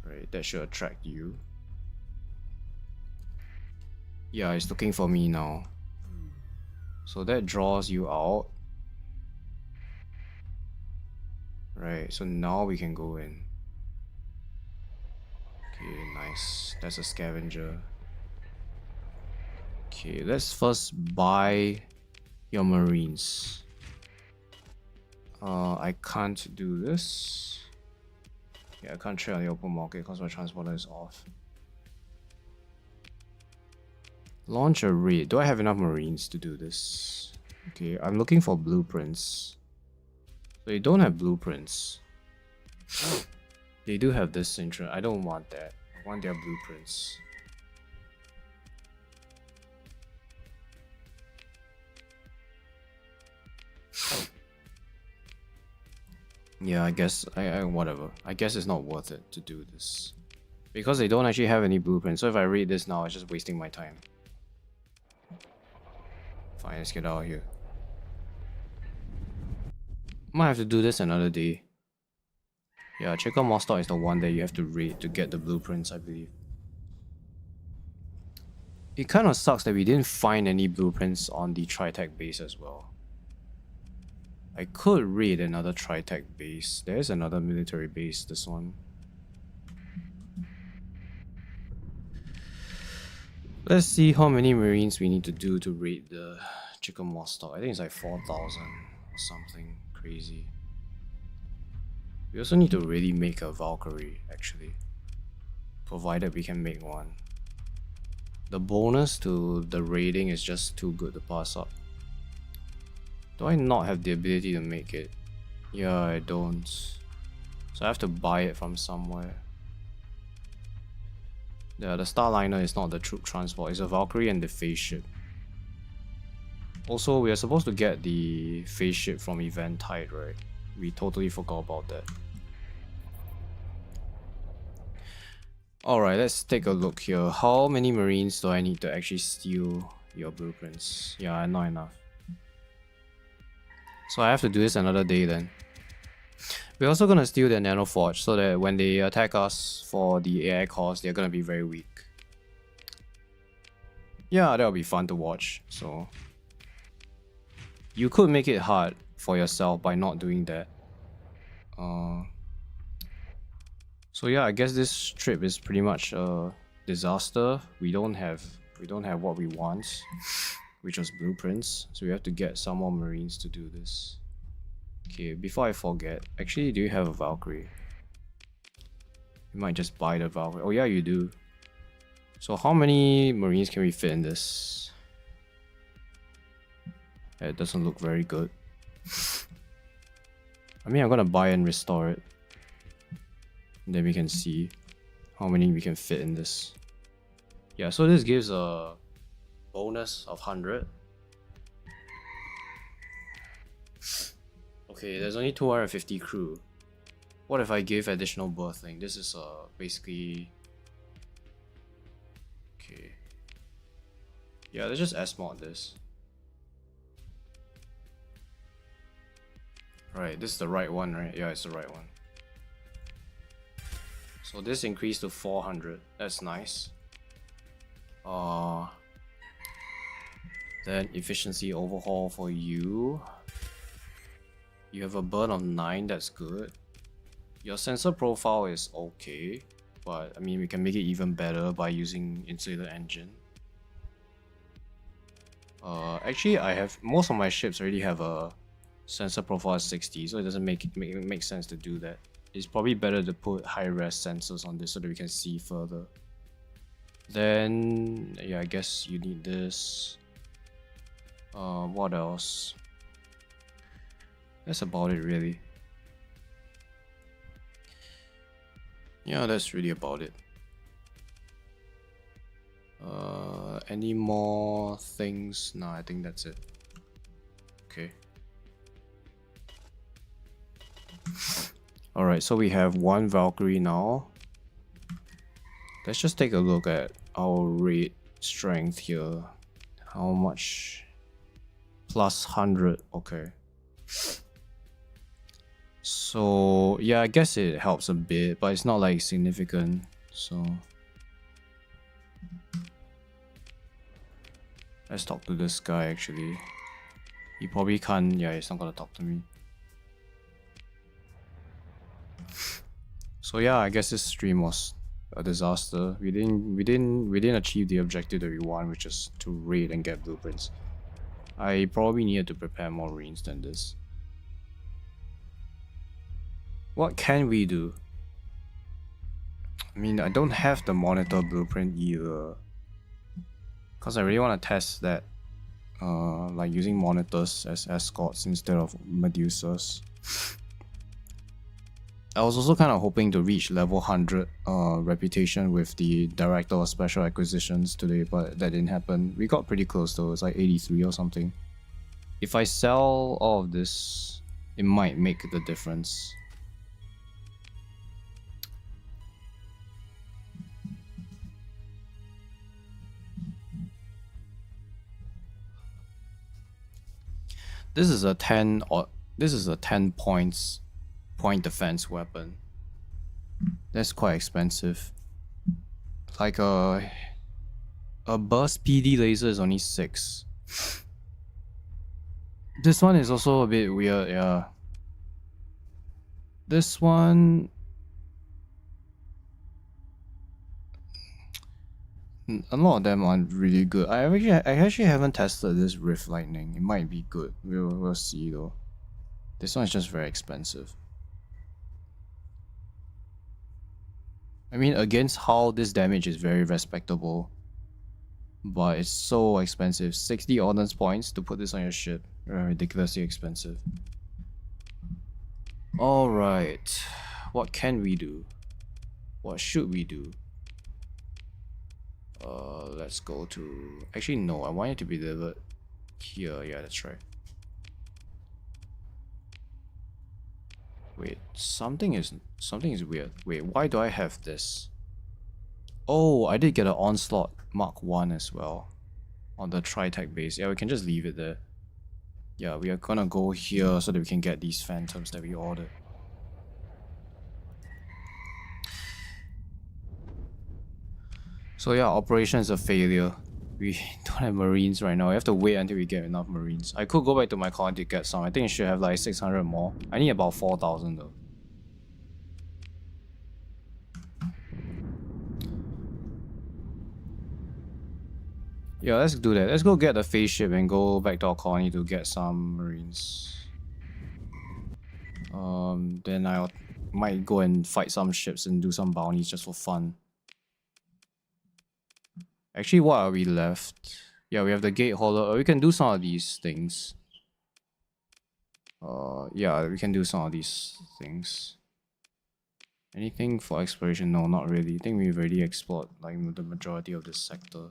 Right, that should attract you. Yeah, it's looking for me now. So that draws you out. Right, so now we can go in. Okay, nice. That's a scavenger. Okay, let's first buy your marines. I can't do this. Yeah, I can't trade on the open market because my transporter is off. Launch a raid. Do I have enough marines to do this? Okay, I'm looking for blueprints. So they don't have blueprints. They do have this intro. I don't want that. I want their blueprints. Yeah, I guess whatever. I guess it's not worth it to do this. Because they don't actually have any blueprints. So if I read this now, it's just wasting my time. Fine, let's get out of here. Might have to do this another day. Yeah, Checker Mostar is the one that you have to read to get the blueprints, I believe. It kind of sucks that we didn't find any blueprints on the Tritech base as well. I could raid another Tritech base. There's another military base, this one. Let's see how many marines we need to do to raid the chicken more stock. I think it's like 4,000 or something crazy. We also need to really make a Valkyrie, actually. Provided we can make one. The bonus to the raiding is just too good to pass up. Do I not have the ability to make it? Yeah, I don't. So I have to buy it from somewhere. Yeah, the Starliner is not the troop transport, it's a Valkyrie and the phase ship. Also, we are supposed to get the phase ship from Eventide, right? We totally forgot about that. Alright, let's take a look here. How many marines do I need to actually steal your blueprints? Yeah, not enough. So I have to do this another day then. We're also gonna steal their nanoforge so that when they attack us for the AI cost, they're gonna be very weak. Yeah, that'll be fun to watch, so... You could make it hard for yourself by not doing that. So yeah, I guess this trip is pretty much a disaster. We don't have what we want, which was blueprints. So we have to get some more marines to do this. Okay, before I forget, actually, do you have a Valkyrie? You might just buy the Valkyrie. Oh yeah, you do. So how many marines can we fit in this? It doesn't look very good. I mean, I'm gonna buy and restore it. And then we can see how many we can fit in this. Yeah, so this gives a bonus of 100. Okay, there's only 250 crew. What if I give additional birthing? This is basically... Okay. Yeah, let's just S-mod this. Right, this is the right one, right? Yeah, it's the right one. So this increased to 400. That's nice. Then efficiency overhaul for you. You have a burn of 9, that's good. Your sensor profile is okay, but I mean we can make it even better by using insulator engine. Actually I have most of my ships already have a sensor profile 60, so it doesn't make sense to do that. It's probably better to put high-res sensors on this so that we can see further. Then yeah, I guess you need this. What else? That's about it really. Yeah, that's really about it. Any more things? No, I think that's it. Okay. Alright, so we have one Valkyrie now. Let's just take a look at our raid strength here. How much? Plus 100, okay. So yeah, I guess it helps a bit, but it's not like significant, so... Let's talk to this guy actually. He probably can't, yeah, he's not gonna talk to me. So yeah, I guess this stream was a disaster. We didn't achieve the objective that we want, which is to raid and get blueprints. I probably needed to prepare more marines than this. What can we do? I mean, I don't have the monitor blueprint either, because I really want to test that, like using monitors as escorts instead of Medusas. I was also kind of hoping to reach level 100 reputation with the Director of Special Acquisitions today, but that didn't happen. We got pretty close though, it's like 83 or something. If I sell all of this, it might make the difference. This is a 10 point defense weapon. That's quite expensive. Like a burst PD laser is only 6. This one is also a bit weird, yeah. This one... A lot of them aren't really good. I actually haven't tested this Rift Lightning. It might be good. We'll see though. This one is just very expensive. I mean, against hull, this damage is very respectable. But it's so expensive. 60 ordnance points to put this on your ship. Ridiculously expensive. Alright. What can we do? What should we do? Let's go to... Actually, no. I want it to be delivered here. Yeah, that's right. Wait, something is weird. Wait, why do I have this? Oh, I did get an Onslaught Mark 1 as well on the Tritech base. Yeah, we can just leave it there. Yeah, we are gonna go here so that we can get these phantoms that we ordered. So yeah, operation is a failure. We don't have marines right now. We have to wait until we get enough marines. I could go back to my colony to get some. I think it should have like 600 more. I need about 4,000 though. Yeah, let's do that. Let's go get the phase ship and go back to our colony to get some marines. Then I might go and fight some ships and do some bounties just for fun. Actually, what are we left? Yeah, we have the gate holder. We can do some of these things. Yeah, we can do some of these things. Anything for exploration? No, not really. I think we've already explored like the majority of this sector.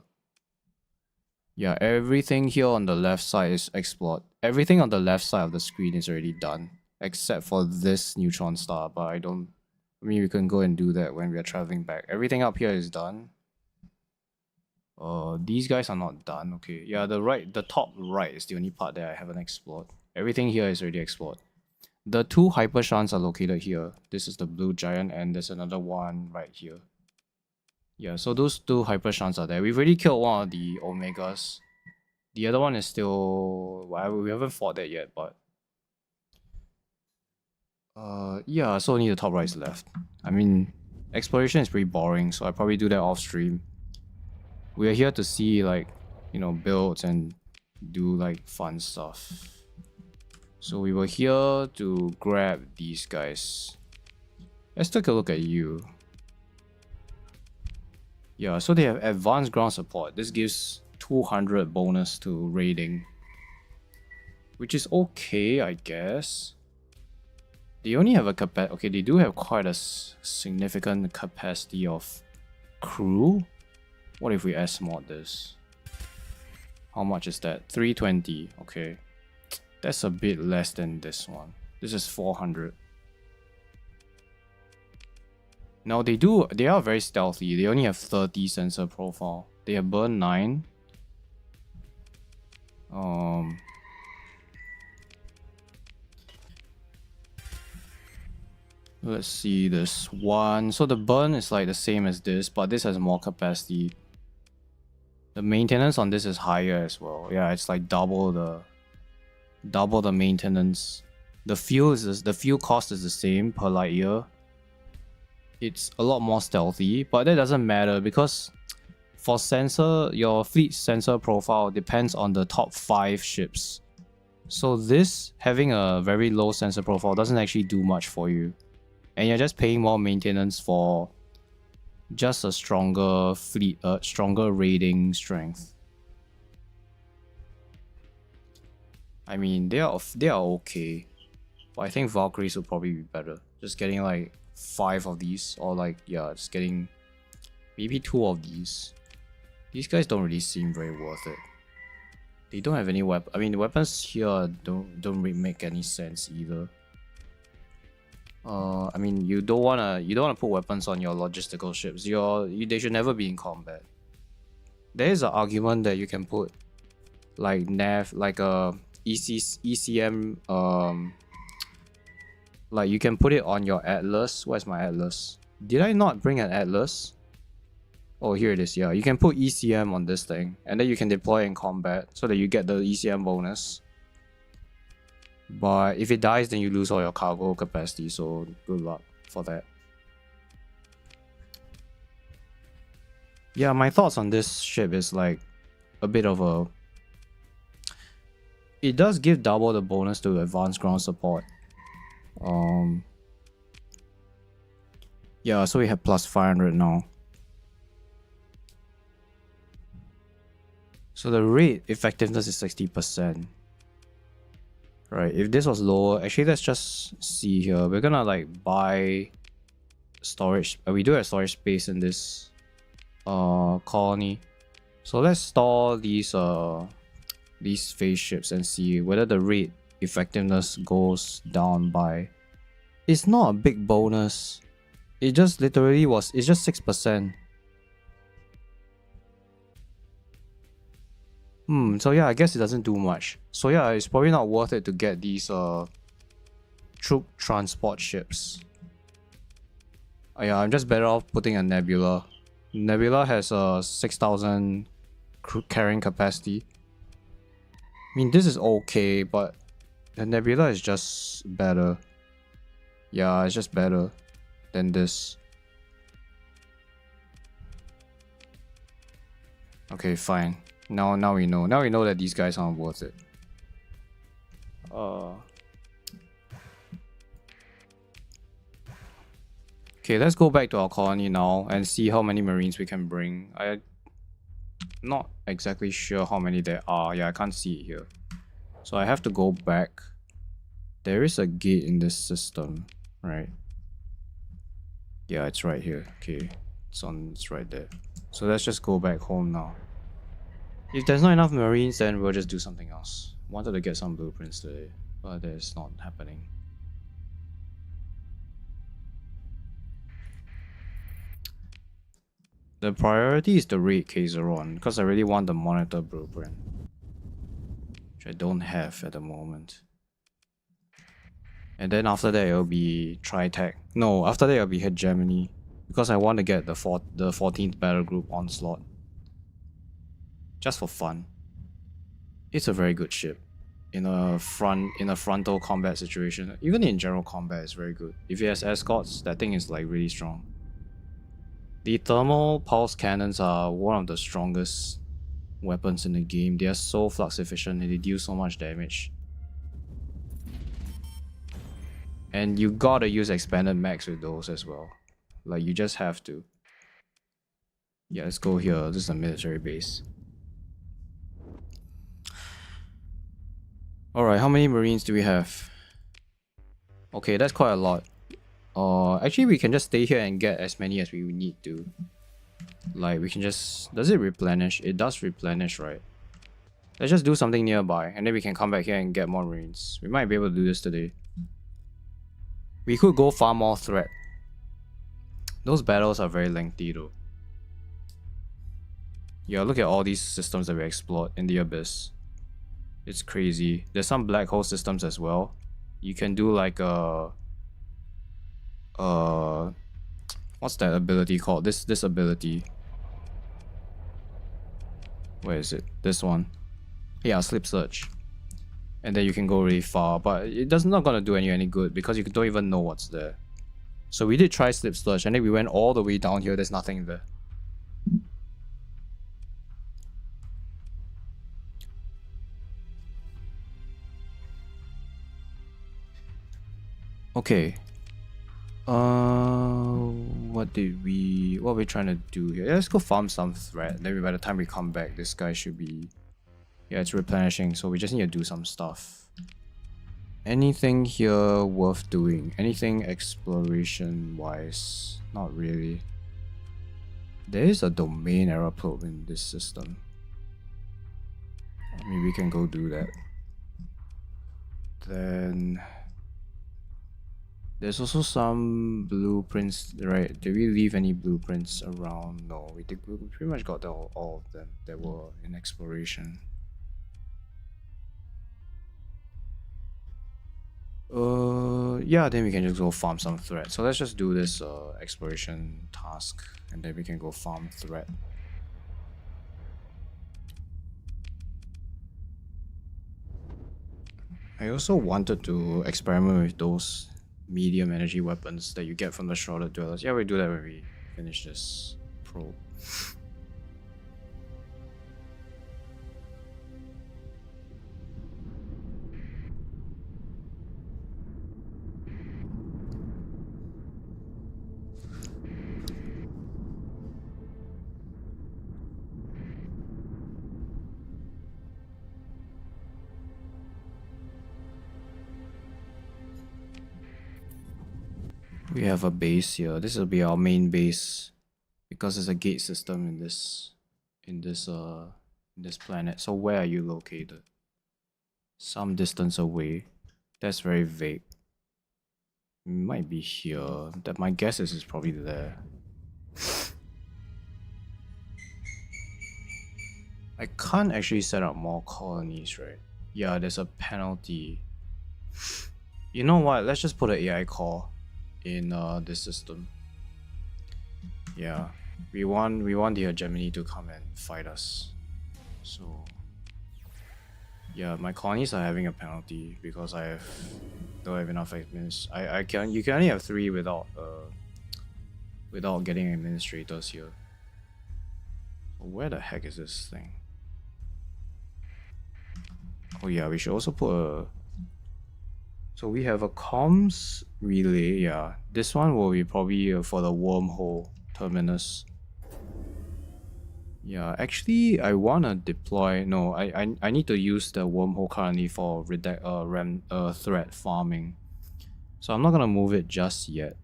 Yeah, everything here on the left side is explored. Everything on the left side of the screen is already done. Except for this neutron star, but I mean, we can go and do that when we are traveling back. Everything up here is done. These guys are not done. Okay, yeah, the top right is the only part that I haven't explored. Everything here is already explored. The two hyper shunts are located here. This is the blue giant, and there's another one right here. Yeah, so those two hyper shunts are there. We've already killed one of the omegas. The other one is still... Well, we haven't fought that yet, but... yeah, so only the top right is left. I mean, exploration is pretty boring, so I probably do that off stream. We are here to see, like, you know, builds and do like fun stuff. So we were here to grab these guys. Let's take a look at you. Yeah, so they have advanced ground support. This gives 200 bonus to raiding, which is okay, I guess. They only have a capacity. Okay, they do have quite a significant capacity of crew. What if we S-mod this? How much is that? 320. Okay. That's a bit less than this one. This is 400. Now they are very stealthy. They only have 30 sensor profile. They have burn 9. Let's see this one. So the burn is like the same as this, but this has more capacity. The maintenance on this is higher as well. Yeah, it's like double the maintenance. The fuel cost is the same per light year. It's a lot more stealthy, but that doesn't matter because for sensor, your fleet sensor profile depends on the top 5 ships. So this having a very low sensor profile doesn't actually do much for you. And you're just paying more maintenance for just a stronger fleet, stronger raiding strength. I mean, they are okay, but I think Valkyries would probably be better. Just getting like 5 of these, or like, yeah, just getting maybe 2 of these. These guys don't really seem very worth it. They don't have any weapon. I mean, the weapons here don't really make any sense either. I mean, you don't wanna put weapons on your logistical ships. They should never be in combat. There is an argument that you can put like nav, like a ECM, like you can put it on your Atlas. Where's my Atlas? Did I not bring an Atlas? Oh, here it is. Yeah, you can put ECM on this thing, and then you can deploy in combat so that you get the ECM bonus. But if it dies, then you lose all your cargo capacity, so good luck for that. Yeah, my thoughts on this ship is like a bit of a... It does give double the bonus to advanced ground support. Yeah, so we have plus 500 now. So the rate effectiveness is 60%. Right, if this was lower, actually let's just see here. We're gonna like buy storage. We do have storage space in this colony. So let's store these phase ships and see whether the rate effectiveness goes down by... It's not a big bonus. It just literally was... It's just 6%. So yeah, I guess it doesn't do much. So yeah, it's probably not worth it to get these troop transport ships. Yeah, I'm just better off putting a Nebula. Nebula has a 6,000 carrying capacity. I mean, this is okay, but the Nebula is just better. Yeah, it's just better than this. Okay, fine. Now we know. Now we know that these guys aren't worth it. Okay, let's go back to our colony now and see how many marines we can bring. I'm not exactly sure how many there are. Yeah, I can't see it here. So I have to go back. There is a gate in this system, right? Yeah, it's right here. Okay, it's right there. So let's just go back home now. If there's not enough marines, then we'll just do something else. Wanted to get some blueprints today, but that's not happening. The priority is the raid Kaiseron, because I really want the monitor blueprint, which I don't have at the moment. And then after that it'll be Tritech. No, after that it'll be Hegemony, because I want to get the 14th battle group onslaught. Just for fun. It's a very good ship. In a frontal combat situation, even in general combat, it's very good. If it has escorts, that thing is like really strong. The thermal pulse cannons are one of the strongest weapons in the game. They are so flux efficient and they deal so much damage. And you gotta use expanded max with those as well. Like, you just have to. Yeah, let's go here. This is a military base. Alright, how many marines do we have? Okay, that's quite a lot. Actually we can just stay here and get as many as we need to. Like, we can just... Does it replenish? It does replenish, right? Let's just do something nearby and then we can come back here and get more marines. We might be able to do this today. We could go farm more threat. Those battles are very lengthy though. Yeah, look at all these systems that we explored in the Abyss. It's crazy. There's some black hole systems as well. You can do like a... what's that ability called? This ability. Where is it? This one. Yeah, slip search. And then you can go really far, but it's not gonna do any good because you don't even know what's there. So we did try slip search and then we went all the way down here. There's nothing there. Okay. What are we trying to do here? Yeah, let's go farm some threat. Then by the time we come back, this guy should be... Yeah, it's replenishing, so we just need to do some stuff. Anything here worth doing? Anything exploration wise? Not really. There is a domain error probe in this system. Maybe we can go do that. Then... There's also some blueprints, right? Did we leave any blueprints around? No, we pretty much got all of them that were in exploration. Yeah, then we can just go farm some threat. So let's just do this exploration task and then we can go farm threat. I also wanted to experiment with those medium energy weapons that you get from the Shrouded Dwellers. Yeah, we do that when we finish this probe. We have a base here. This will be our main base because there's a gate system in this planet. So where are you located? Some distance away. That's very vague. Might be here. That my guess is it's probably there. I can't actually set up more colonies, right? Yeah, there's a penalty. You know what? Let's just put an AI core in this system. Yeah, we want the hegemony to come and fight us. So yeah, my colonies are having a penalty because don't have enough admins. You can only have 3 without getting administrators here. Where the heck is this thing? Oh yeah, we should also put a... So we have a comms relay, yeah. This one will be probably for the wormhole terminus. Yeah, actually I wanna deploy... No, I need to use the wormhole currently for threat farming. So I'm not gonna move it just yet.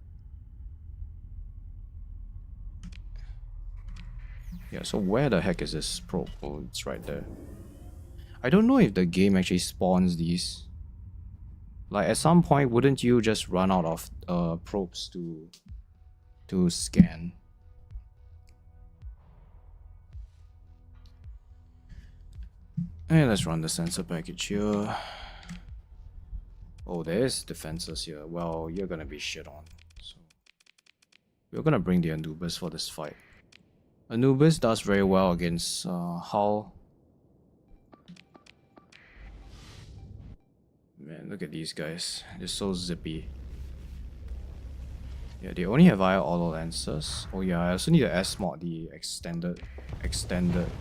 Yeah, so where the heck is this probe? Oh, it's right there. I don't know if the game actually spawns these. Like at some point, wouldn't you just run out of probes to scan? And let's run the sensor package here. Oh, there's defenses here. Well, you're gonna be shit on. So we're gonna bring the Anubis for this fight. Anubis does very well against Hull. Man, look at these guys. They're so zippy. Yeah, they only have IR auto lancers. Oh yeah, I also need to S-mod the extended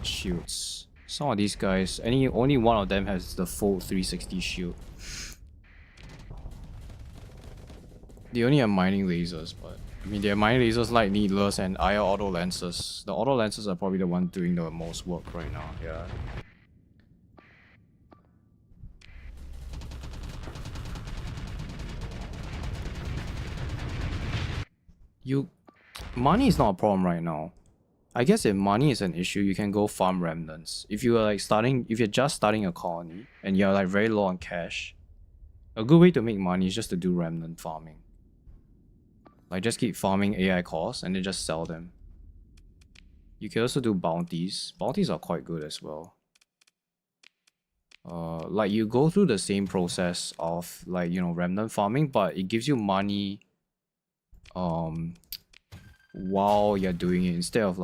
shields. Some of these guys, only one of them has the full 360 shield. They only have mining lasers, but I mean, they have mining lasers, light needlers, and IR auto lancers. The auto lancers are probably the one doing the most work right now. Yeah. Money is not a problem right now. I guess if money is an issue, you can go farm remnants. If you're just starting a colony and you're like very low on cash, a good way to make money is just to do remnant farming. Like just keep farming AI cores and then just sell them. You can also do bounties. Bounties are quite good as well. Like you go through the same process of like, you know, remnant farming, but it gives you money while you're doing it, instead of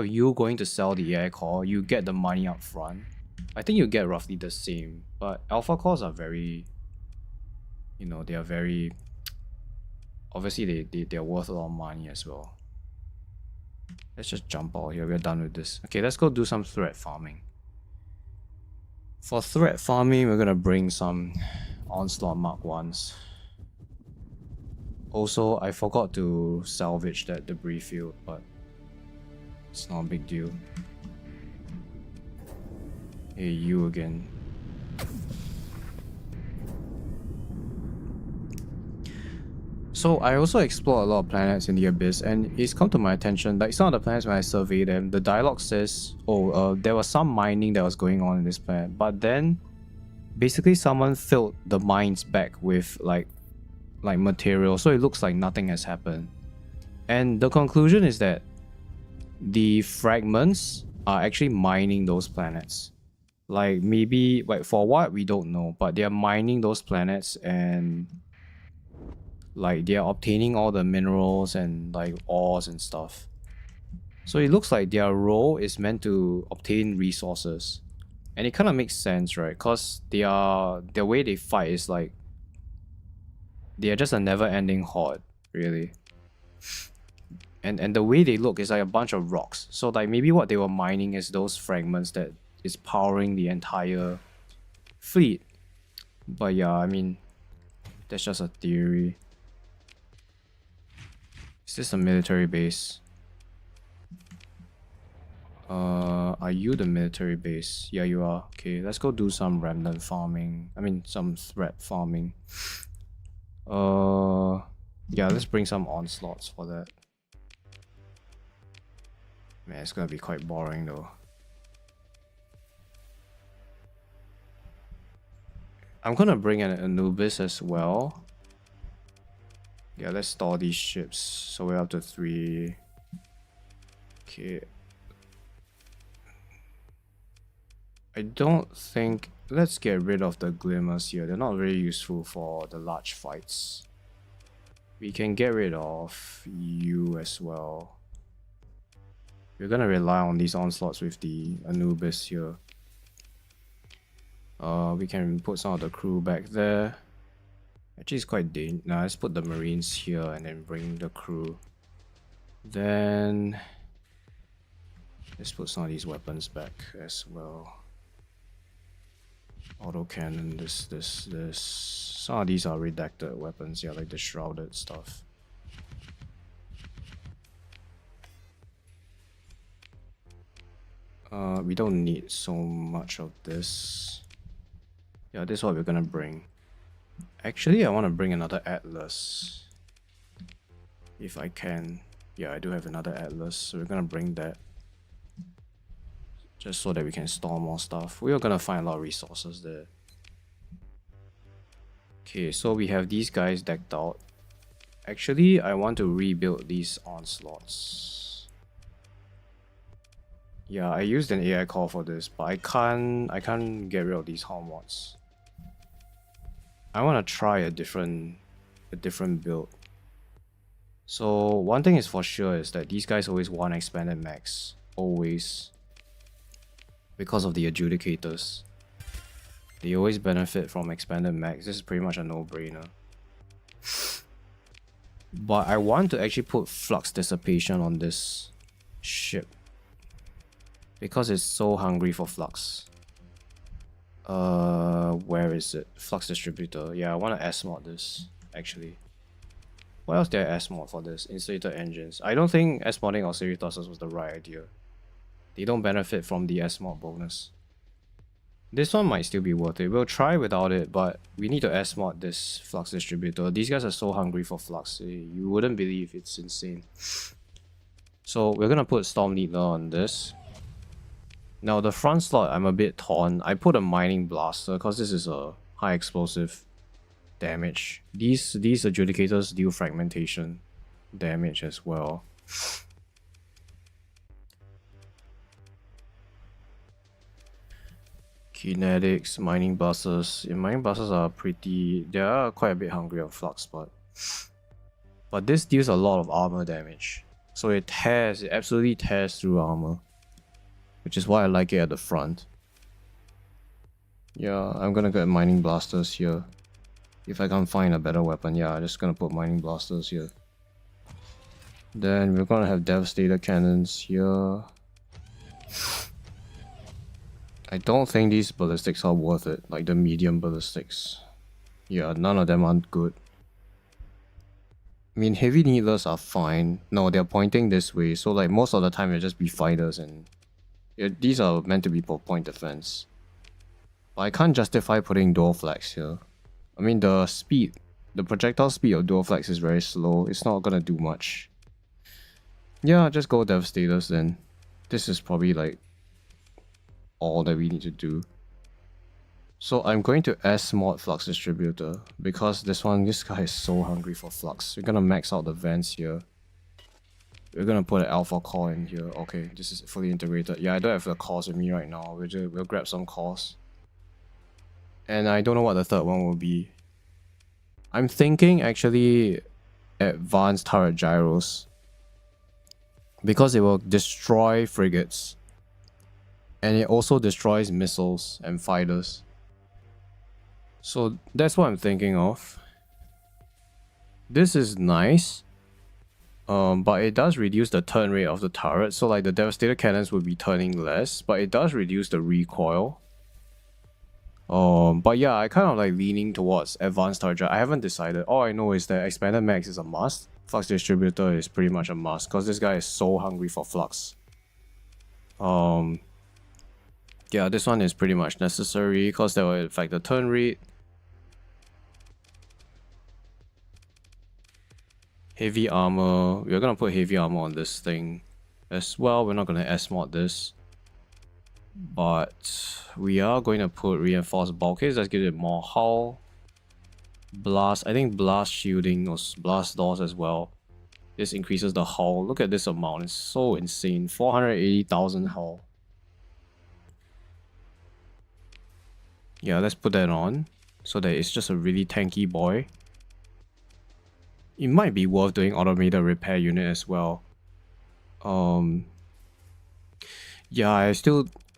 you going to sell the AI core, you get the money up front. I think you get roughly the same, but alpha cores are very, you know, they are very, obviously they're worth a lot of money as well. Let's just jump out here. We're done with this. Okay, let's go do some threat farming. For threat farming, we're gonna bring some Onslaught Mark 1s. Also, I forgot to salvage that debris field, but it's not a big deal. Hey, you again. So I also explore a lot of planets in the Abyss, and it's come to my attention, like some of the planets when I survey them, the dialogue says, there was some mining that was going on in this planet, but then basically someone filled the mines back with like material, so it looks like nothing has happened. And the conclusion is that the fragments are actually mining those planets. Like maybe, like for what, we don't know, but they are mining those planets and like they are obtaining all the minerals and like ores and stuff. So it looks like their role is meant to obtain resources. And it kind of makes sense, right? Because the way they fight is like they are just a never-ending horde, really. And the way they look is like a bunch of rocks. So like maybe what they were mining is those fragments that is powering the entire fleet. But yeah, I mean, that's just a theory. Is this a military base? Are you the military base? Yeah, you are. Okay, let's go do some remnant farming. I mean, some threat farming. Yeah, let's bring some onslaughts for that. Man, it's gonna be quite boring though. I'm gonna bring an Anubis as well. Yeah, let's store these ships. So we're up to 3. Okay. I don't think... Let's get rid of the glimmers here. They're not very useful for the large fights. We can get rid of you as well. We're gonna rely on these onslaughts with the Anubis here. We can put some of the crew back there. Actually, it's quite dangerous. Now, let's put the Marines here and then bring the crew. Then... let's put some of these weapons back as well. Autocannon, this. Some of these are redacted weapons, yeah, like the shrouded stuff. We don't need so much of this. Yeah, this is what we're gonna bring. Actually, I want to bring another Atlas. If I can. Yeah, I do have another Atlas, so we're gonna bring that. Just so that we can store more stuff. We are gonna find a lot of resources there. Okay, so we have these guys decked out. Actually, I want to rebuild these onslaughts. Yeah, I used an AI call for this, but I can't get rid of these hormots. I want to try a different build. So one thing is for sure is that these guys always want expanded max. Always. Because of the adjudicators. They always benefit from expanded max. This is pretty much a no-brainer. But I want to actually put flux dissipation on this ship. Because it's so hungry for flux. Where is it? Flux distributor. Yeah, I want to S-mod this, actually. What else did I S-mod for this? Insulator engines. I don't think S-modding auxiliary thrusters was the right idea. They don't benefit from the S-mod bonus. This one might still be worth it. We'll try without it, but we need to S-mod this flux distributor. These guys are so hungry for flux. You wouldn't believe, it's insane. So we're gonna put Storm Needler on this. Now the front slot, I'm a bit torn. I put a Mining Blaster because this is a high explosive damage. These adjudicators deal fragmentation damage as well. Kinetics, Mining Blasters. Yeah, Mining Blasters are pretty... they are quite a bit hungry on flux, but this deals a lot of armor damage. So it absolutely tears through armor. Which is why I like it at the front. Yeah, I'm gonna get Mining Blasters here. If I can't find a better weapon, yeah, I'm just gonna put Mining Blasters here. Then we're gonna have Devastator Cannons here. I don't think these ballistics are worth it, like the medium ballistics. Yeah, none of them aren't good. I mean, heavy needlers are fine. No, they're pointing this way, so like most of the time they'll just be fighters and... yeah, these are meant to be for point defense. But I can't justify putting dual flags here. I mean, the projectile speed of dual flags is very slow. It's not gonna do much. Yeah, just go Devastators then. This is probably like all that we need to do. So I'm going to S-mod Flux Distributor because this guy is so hungry for flux. We're gonna max out the vents here. We're gonna put an alpha core in here. Okay, this is fully integrated. Yeah, I don't have the cores with me right now. We'll grab some cores. And I don't know what the third one will be. I'm thinking actually advanced turret gyros. Because it will destroy frigates. And it also destroys missiles and fighters. So that's what I'm thinking of. This is nice. But it does reduce the turn rate of the turret. So like the Devastator cannons will be turning less. But it does reduce the recoil. But yeah, I kind of like leaning towards advanced turret gyro. I haven't decided. All I know is that expanded max is a must. Flux distributor is pretty much a must. Because this guy is so hungry for flux. Yeah, this one is pretty much necessary. Because that will affect the turn rate. Heavy armor. We're gonna put heavy armor on this thing as well. We're not gonna S-mod this. But we are going to put reinforced bulkheads. Let's give it more hull. Blast. I think blast shielding or blast doors as well. This increases the hull. Look at this amount. It's so insane. 480,000 hull. Yeah, let's put that on. So that it's just a really tanky boy. It might be worth doing automated repair unit as well. Yeah,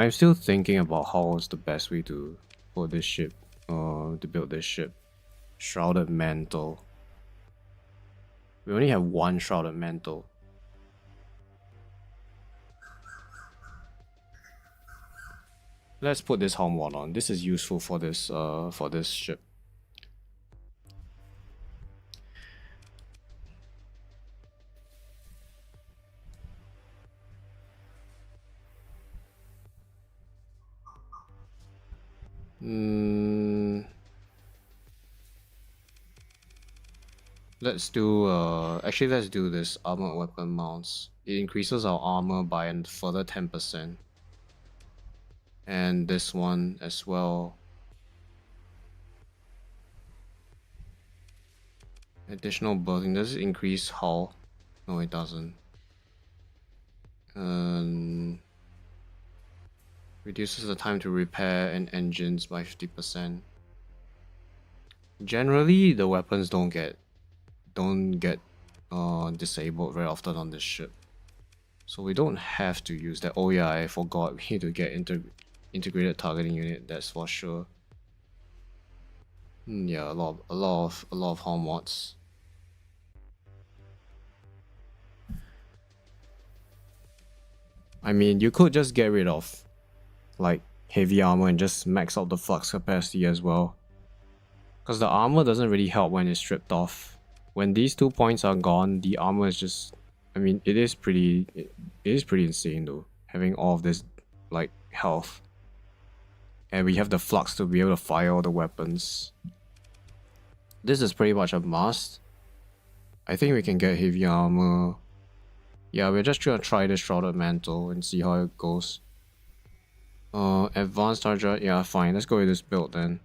I'm still thinking about how is the best way to put this ship, to build this ship. Shrouded mantle. We only have one shrouded mantle. Let's put this helm wall on. This is useful for this ship. Let's do actually let's do this armored weapon mounts. It increases our armor by a further 10%. And this one as well. Additional berthing. Does it increase hull? No, it doesn't. Reduces the time to repair and engines by 50%. Generally, the weapons don't get disabled very often on this ship, so we don't have to use that. Oh yeah, I forgot. We need to get integrated targeting unit. That's for sure. Yeah, a lot of hull mods. I mean, you could just get rid of like heavy armor and just max out the flux capacity as well, because the armor doesn't really help when it's stripped off. When these 2 points are gone, the armor is just, I mean, it is pretty insane though, having all of this like health. And we have the flux to be able to fire all the weapons. This is pretty much a must. I think we can get heavy armor. Yeah, we're just gonna try this shrouded mantle and see how it goes. Advanced charger, yeah, fine. Let's go with this build then.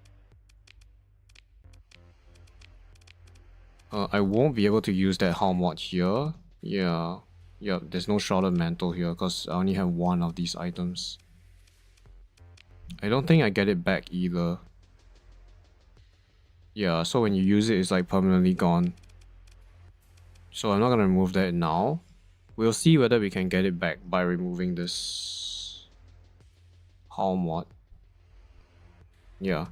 I won't be able to use that hull mod here. Yeah, there's no shrouded mantle here because I only have one of these items. I don't think I get it back either. Yeah, so when you use it, it's like permanently gone. So I'm not gonna remove that now. We'll see whether we can get it back by removing this hull mod. Yeah.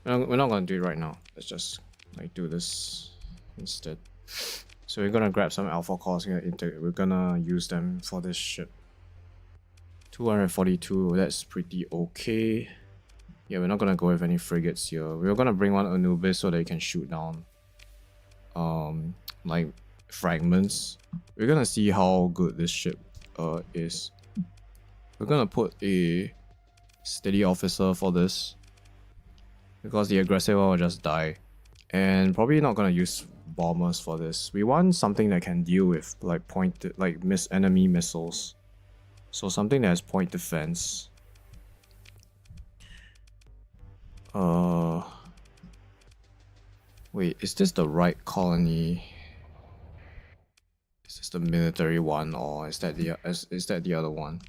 We're not gonna do it right now. Let's just like do this instead. So we're gonna grab some alpha cores here. We're gonna use them for this ship. 242, that's pretty okay. Yeah, we're not gonna go with any frigates here. We're gonna bring one Anubis so that you can shoot down like fragments. We're gonna see how good this ship is. We're gonna put a steady officer for this, because the aggressive one will just die. And probably not gonna use bombers for this. We want something that can deal with like enemy missiles. So something that has point defense. Wait, is this the right colony? Is this the military one, or is that the other one?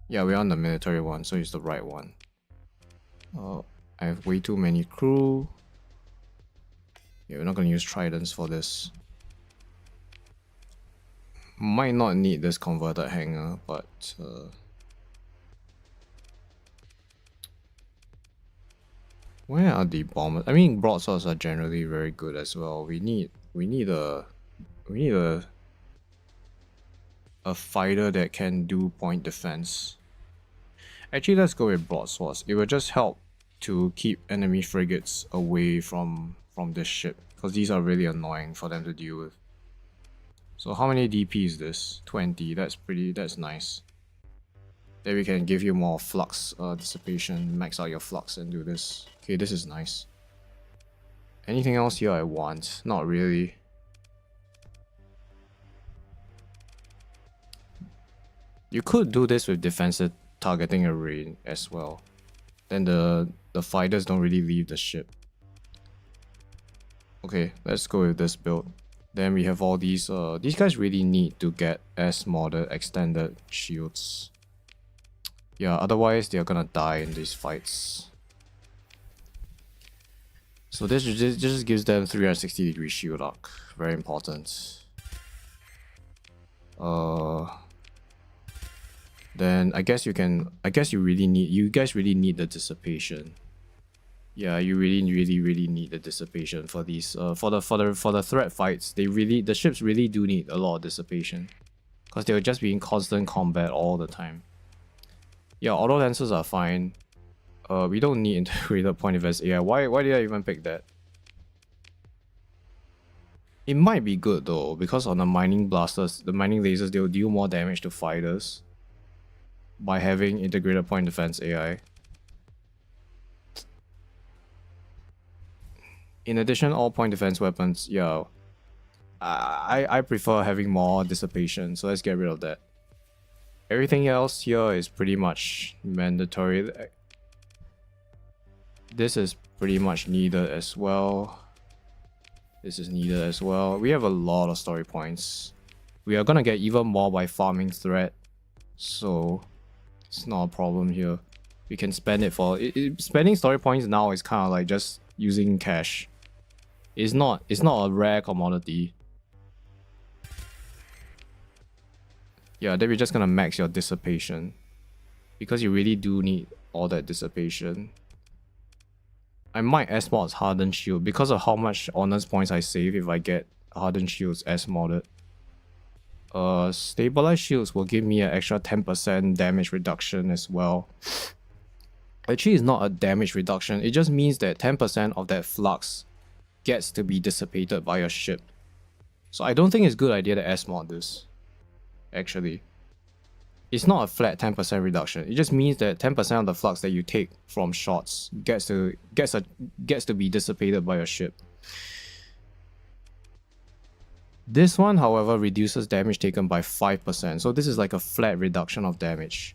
Yeah, we're on the military one, so it's the right one. I have way too many crew. Yeah, we're not gonna use tridents for this. Might not need this converted hangar, but where are the bombers? I mean, broadswords are generally very good as well. We need a fighter that can do point defense. Actually, let's go with broadswords. It will just help to keep enemy frigates away from this ship, because these are really annoying for them to deal with. So how many DP is this? 20. That's nice. Then we can give you more flux dissipation, max out your flux and do this. Okay, this is nice. Anything else here I want? Not really. You could do this with defensive targeting array as well. Then the fighters don't really leave the ship. Okay, let's go with this build. Then we have all these guys really need to get S modded extended shields. Yeah, otherwise they're gonna die in these fights. So this just gives them 360-degree shield arc. Very important. Then I guess you guys really need the dissipation. Yeah, you really need the dissipation for these for the threat fights. The ships really do need a lot of dissipation, because they will just be in constant combat all the time. Yeah, auto lancers are fine. We don't need integrated point defense AI. Why did I even pick that? It might be good though, because on the mining blasters, the mining lasers, they'll deal more damage to fighters by having integrated point defense AI. In addition, all point defense weapons, yeah, I prefer having more dissipation, so let's get rid of that. Everything else here is pretty much mandatory. This is pretty much needed as well. This is needed as well. We have a lot of story points. We are gonna get even more by farming threat, so it's not a problem here. We can spend it for spending story points now is kind of like just using cash. It's not a rare commodity. Yeah, then we're just gonna max your dissipation, because you really do need all that dissipation. I might S-mod hardened shield because of how much honors points I save if I get hardened shields S-modded. Stabilized shields will give me an extra 10% damage reduction as well. Actually, it's not a damage reduction, it just means that 10% of that flux gets to be dissipated by your ship. So I don't think it's a good idea to S-mod this. Actually, it's not a flat 10% reduction. It just means that 10% of the flux that you take from shots gets to be dissipated by your ship. This one, however, reduces damage taken by 5%. So this is like a flat reduction of damage.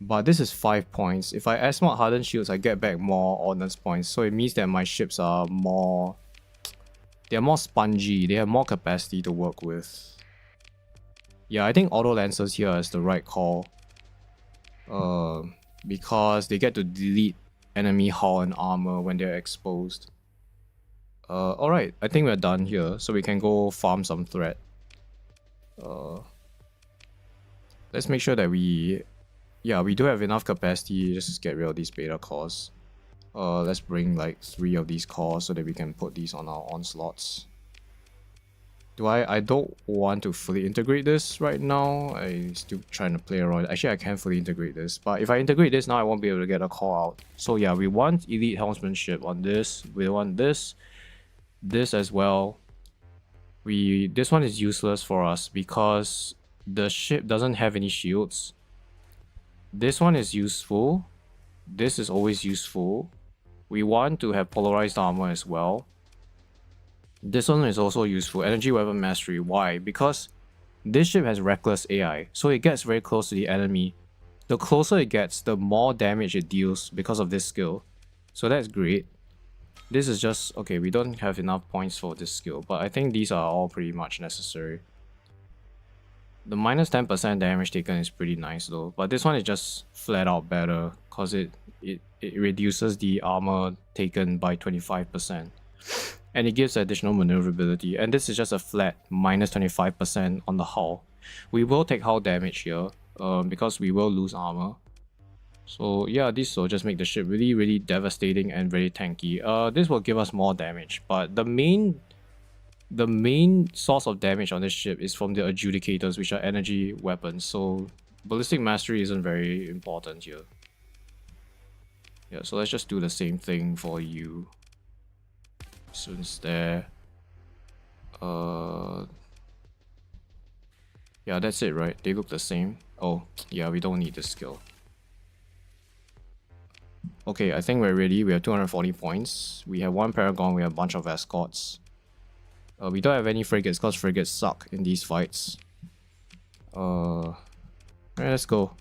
But this is 5 points. If I S-mod hardened shields, I get back more ordnance points. So it means that my ships are more... they're more spongy. They have more capacity to work with. Yeah, I think auto lancers here is the right call. Because they get to delete enemy hull and armor when they're exposed. Alright, I think we're done here. So we can go farm some threat. Let's make sure that we do have enough capacity just to get rid of these beta cores. Let's bring like 3 of these cores so that we can put these on our onslaughts. I don't want to fully integrate this right now. I'm still trying to play around. Actually, I can fully integrate this, but if I integrate this now, I won't be able to get a core out. So yeah, we want elite helmsmanship on this. We want this as well. This one is useless for us because the ship doesn't have any shields. This one is useful. This is always useful. We want to have polarized armor as well. This one is also useful. Energy weapon mastery. Why? Because this ship has reckless AI, so it gets very close to the enemy. The closer it gets, the more damage it deals because of this skill. So that's great. This is just... okay, we don't have enough points for this skill, but I think these are all pretty much necessary. The minus 10% damage taken is pretty nice though, but this one is just flat out better because it reduces the armor taken by 25%. And it gives additional maneuverability, and this is just a flat minus 25% on the hull. We will take hull damage here because we will lose armor. So yeah, this will just make the ship really devastating and very tanky. This will give us more damage, but the main source of damage on this ship is from the adjudicators, which are energy weapons, so ballistic mastery isn't very important here. Yeah, so let's just do the same thing for you. Since there, yeah, that's it, right? They look the same. Oh, yeah, we don't need this skill. Okay, I think we're ready. We have 240 points. We have 1 Paragon, we have a bunch of escorts. We don't have any frigates because frigates suck in these fights. Alright, let's go.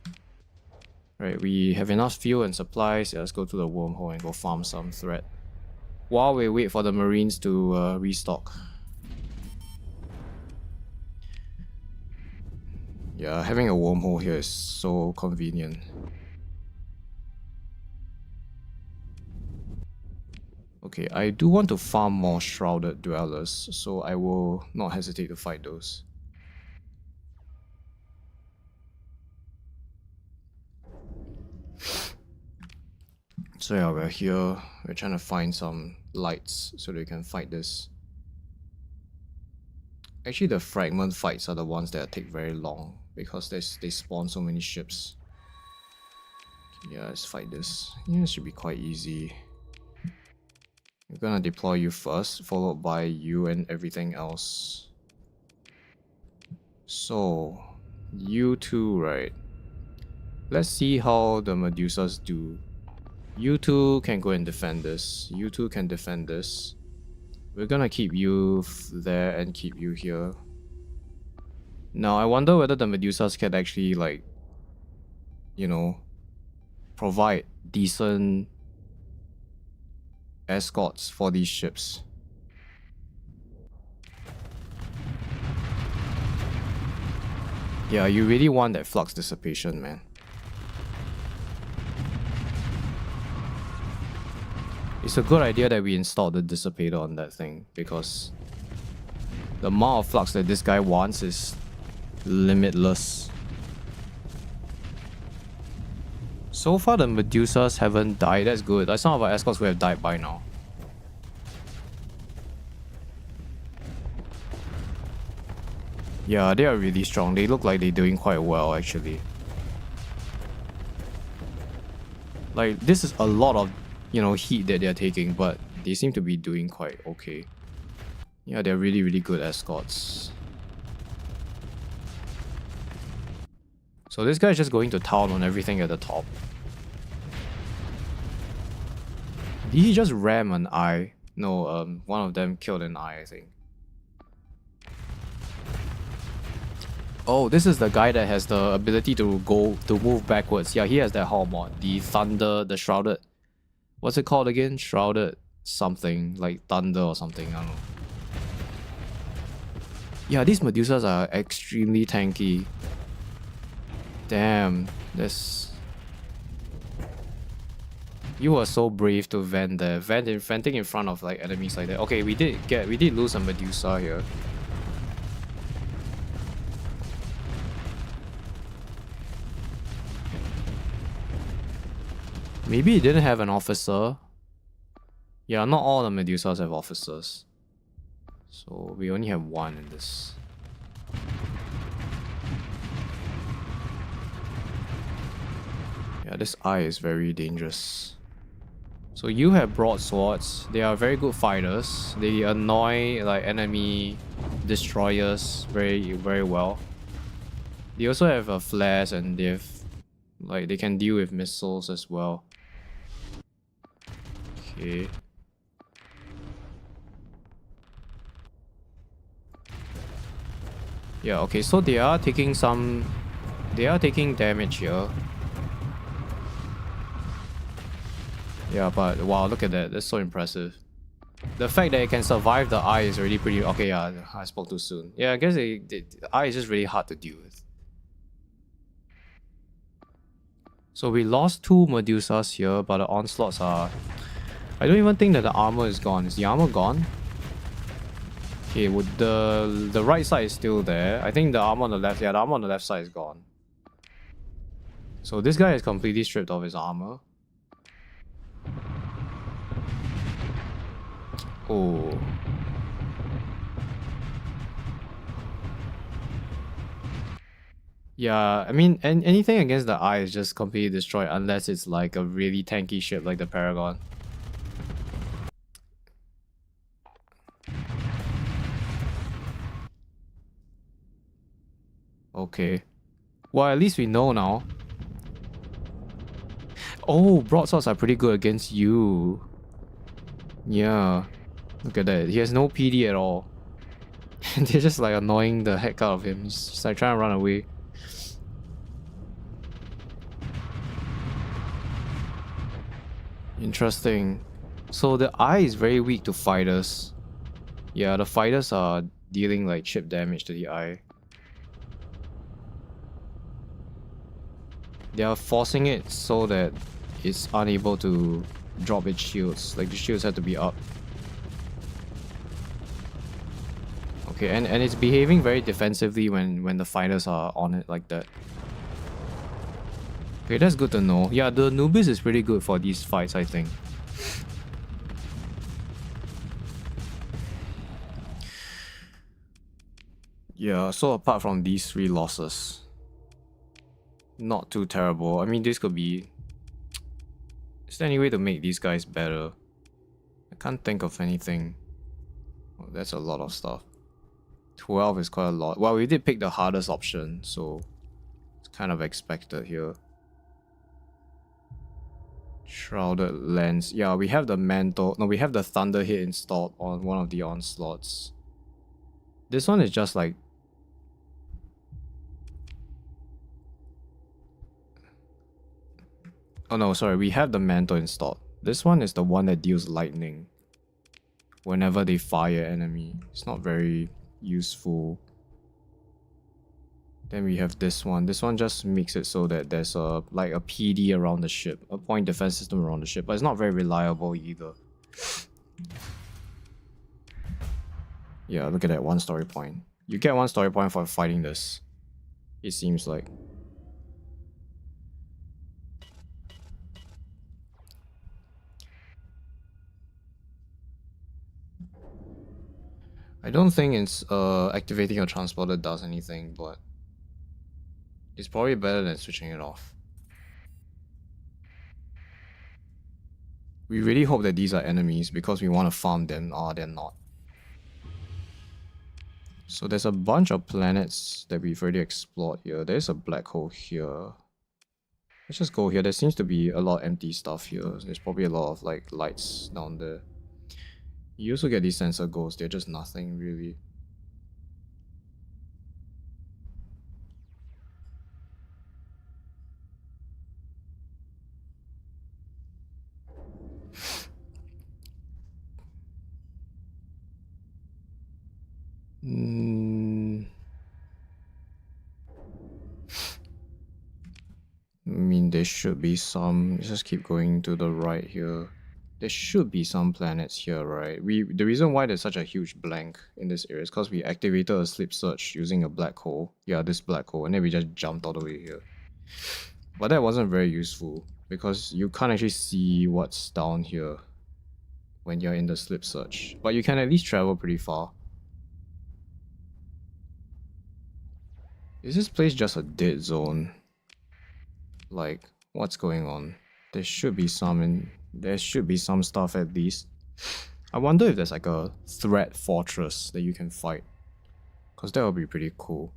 Right, we have enough fuel and supplies. Yeah, let's go to the wormhole and go farm some thread. While we wait for the Marines to restock. Yeah, having a wormhole here is so convenient. Okay, I do want to farm more shrouded dwellers, so I will not hesitate to fight those. So yeah, we're here. We're trying to find some lights so that we can fight this. Actually, the fragment fights are the ones that take very long because they spawn so many ships. Yeah, let's fight this. Yeah, it should be quite easy. I'm gonna deploy you first, followed by you and everything else. So, you two, right? Let's see how the Medusas do. You two can go and defend this. You two can defend this. We're gonna keep you there and keep you here. Now, I wonder whether the Medusas can actually, like, you know, provide decent escorts for these ships. Yeah, you really want that flux dissipation, man. It's a good idea that we installed the dissipator on that thing, because the amount of flux that this guy wants is limitless. So far the Medusas haven't died, that's good. Like some of our escorts would have died by now. Yeah, they are really strong. They look like they're doing quite well actually. Like this is a lot of, you know, heat that they're taking, but they seem to be doing quite okay. Yeah, they're really, really good escorts. So this guy's just going to town on everything at the top. Did he just ram an eye? No, one of them killed an eye, I think. Oh, this is the guy that has the ability to move backwards. Yeah, he has that hull mod. The thunder, the shrouded. What's it called again? Shrouded something, like thunder or something, I don't know. Yeah, these Medusas are extremely tanky. Damn, this... You were so brave to vent there. Venting in front of like enemies like that. Okay, we did lose a Medusa here. Maybe it didn't have an officer. Yeah, not all the Medusas have officers. So we only have one in this. Yeah, this eye is very dangerous. So you have broadswords. They are very good fighters. They annoy like enemy destroyers very, very well. They also have flares and they have like they can deal with missiles as well. Okay. Yeah, okay, so they are taking damage here. Yeah, but wow, look at that. That's so impressive. The fact that it can survive the eye is already pretty... Okay, yeah, I spoke too soon. Yeah, I guess the eye is just really hard to deal with. So we lost 2 Medusas here, but the onslaughts are... I don't even think that the armor is gone. Is the armor gone? Okay, would the right side is still there. I think the armor on the left... Yeah, the armor on the left side is gone. So this guy is completely stripped of his armor. Oh. Yeah, I mean, anything against the eye is just completely destroyed unless it's like a really tanky ship like the Paragon. Okay. Well, at least we know now. Oh, broadswords are pretty good against you. Yeah. Look at that. He has no PD at all. And they're just like annoying the heck out of him. He's just like trying to run away. Interesting. So the eye is very weak to fighters. Yeah, the fighters are dealing like chip damage to the eye. They are forcing it so that it's unable to drop its shields. Like the shields have to be up. Okay, and it's behaving very defensively when the fighters are on it like that. Okay, that's good to know. Yeah, the Nubis is pretty good for these fights, I think. Yeah, so apart from these 3 losses, not too terrible. I mean, this could be... Is there any way to make these guys better? I can't think of anything. Oh, that's a lot of stuff. 12 is quite a lot. Well, we did pick the hardest option, so it's kind of expected here. Shrouded Lens. Yeah, we have the Mantle. No, we have the Thunder Hit installed on one of the onslaughts. This one is just like... Oh no, sorry, we have the Mantle installed. This one is the one that deals lightning whenever they fire enemy. It's not very useful. Then we have this one. This one just makes it so that there's a like a PD around the ship, a point defense system around the ship, but it's not very reliable either. Yeah, look at that, 1 story point. You get 1 story point for fighting this, it seems like. I don't think it's activating a transporter does anything, but it's probably better than switching it off. We really hope that these are enemies because we want to farm them. Ah, they're not. So there's a bunch of planets that we've already explored here. There's a black hole here. Let's just go here. There seems to be a lot of empty stuff here. There's probably a lot of like lights down there. You also get these sensor ghosts. They're just nothing really. I mean, there should be some. Let's just keep going to the right here. There should be some planets here, right? The reason why there's such a huge blank in this area is because we activated a sleep search using a black hole. Yeah, this black hole, and then we just jumped all the way here. But that wasn't very useful because you can't actually see what's down here when you're in the sleep search. But you can at least travel pretty far. Is this place just a dead zone? Like, what's going on? There should be some stuff at least. I wonder if there's like a threat fortress that you can fight. Cause that would be pretty cool.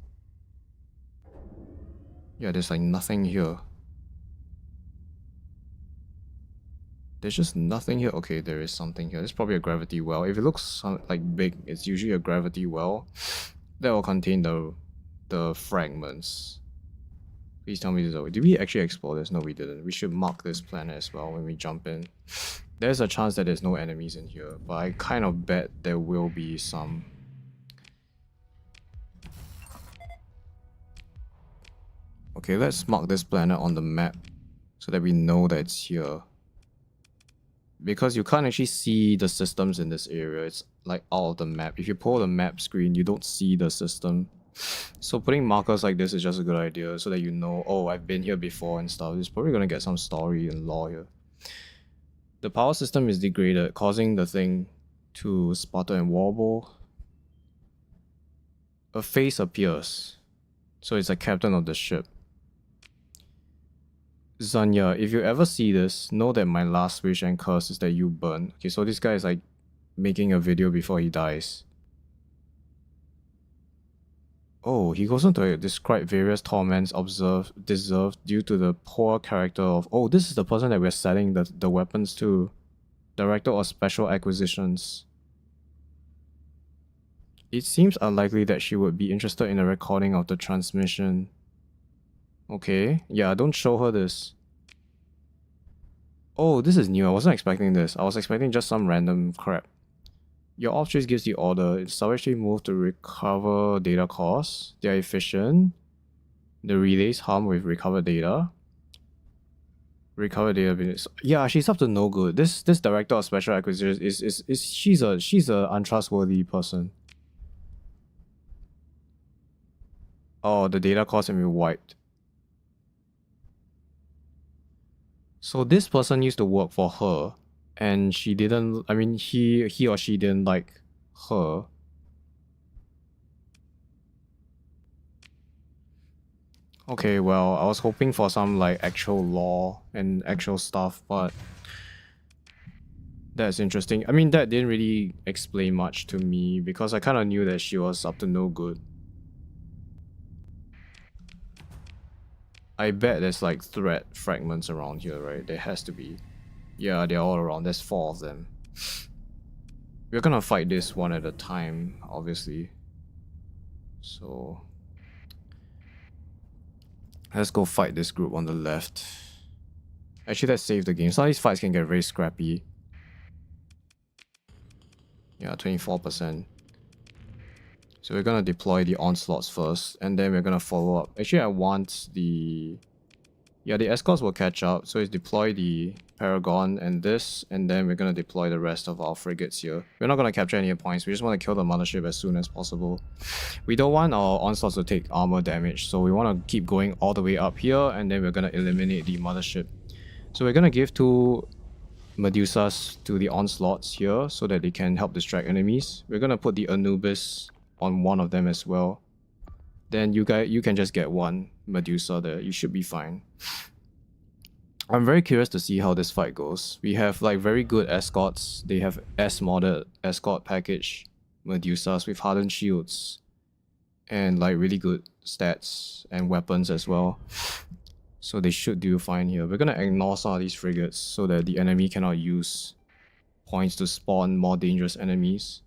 Yeah, there's like nothing here. There's just nothing here. Okay, there is something here. It's probably a gravity well. If it looks like big, it's usually a gravity well that will contain the fragments. Please tell me this over. Did we actually explore this? No, we didn't. We should mark this planet as well when we jump in. There's a chance that there's no enemies in here, but I kind of bet there will be some. Okay, let's mark this planet on the map so that we know that it's here. Because you can't actually see the systems in this area. It's like out of the map. If you pull the map screen, you don't see the system. So putting markers like this is just a good idea so that you know, oh, I've been here before and stuff. It's probably gonna get some story and lore here. The power system is degraded, causing the thing to sputter and wobble. A face appears. So it's a captain of the ship. Zanya, if you ever see this, know that my last wish and curse is that you burn. Okay, so this guy is like making a video before he dies. Oh, he goes on to describe various torments deserved due to the poor character of... Oh, this is the person that we're selling the weapons to. Director of Special Acquisitions. It seems unlikely that she would be interested in a recording of the transmission. Okay, yeah, don't show her this. Oh, this is new. I wasn't expecting this. I was expecting just some random crap. Your off choice gives the order. It's savagely moved to recover data costs. They are efficient. The relays harm with recovered data. Recover data minutes. Yeah, she's up to no good. This director of special acquisitions is she's a untrustworthy person. Oh, the data costs can be wiped. So this person used to work for her, and she didn't. I mean, he or she didn't like her. Okay, well, I was hoping for some like actual law and actual stuff, but that's interesting. I mean, that didn't really explain much to me because I kind of knew that she was up to no good. I bet there's like threat fragments around here, right? There has to be. Yeah, they're all around. There's 4 of them. We're gonna fight this one at a time, obviously. So let's go fight this group on the left. Actually, let's save the game. Some of these fights can get very scrappy. Yeah, 24%. So we're gonna deploy the onslaughts first, and then we're gonna follow up. Actually, I want the... Yeah, the escorts will catch up. So it's deploy the Paragon and this, and then we're gonna deploy the rest of our frigates here. We're not gonna capture any points. We just want to kill the mothership as soon as possible. We don't want our onslaughts to take armor damage, so we want to keep going all the way up here, and then we're gonna eliminate the mothership. So we're gonna give 2 Medusas to the onslaughts here so that they can help distract enemies. We're gonna put the Anubis on one of them as well. Then you can just get 1 Medusa there. You should be fine. I'm very curious to see how this fight goes. We have like very good escorts. They have S-modded escort package Medusas with hardened shields and like really good stats and weapons as well. So they should do fine here. We're gonna ignore some of these frigates so that the enemy cannot use points to spawn more dangerous enemies.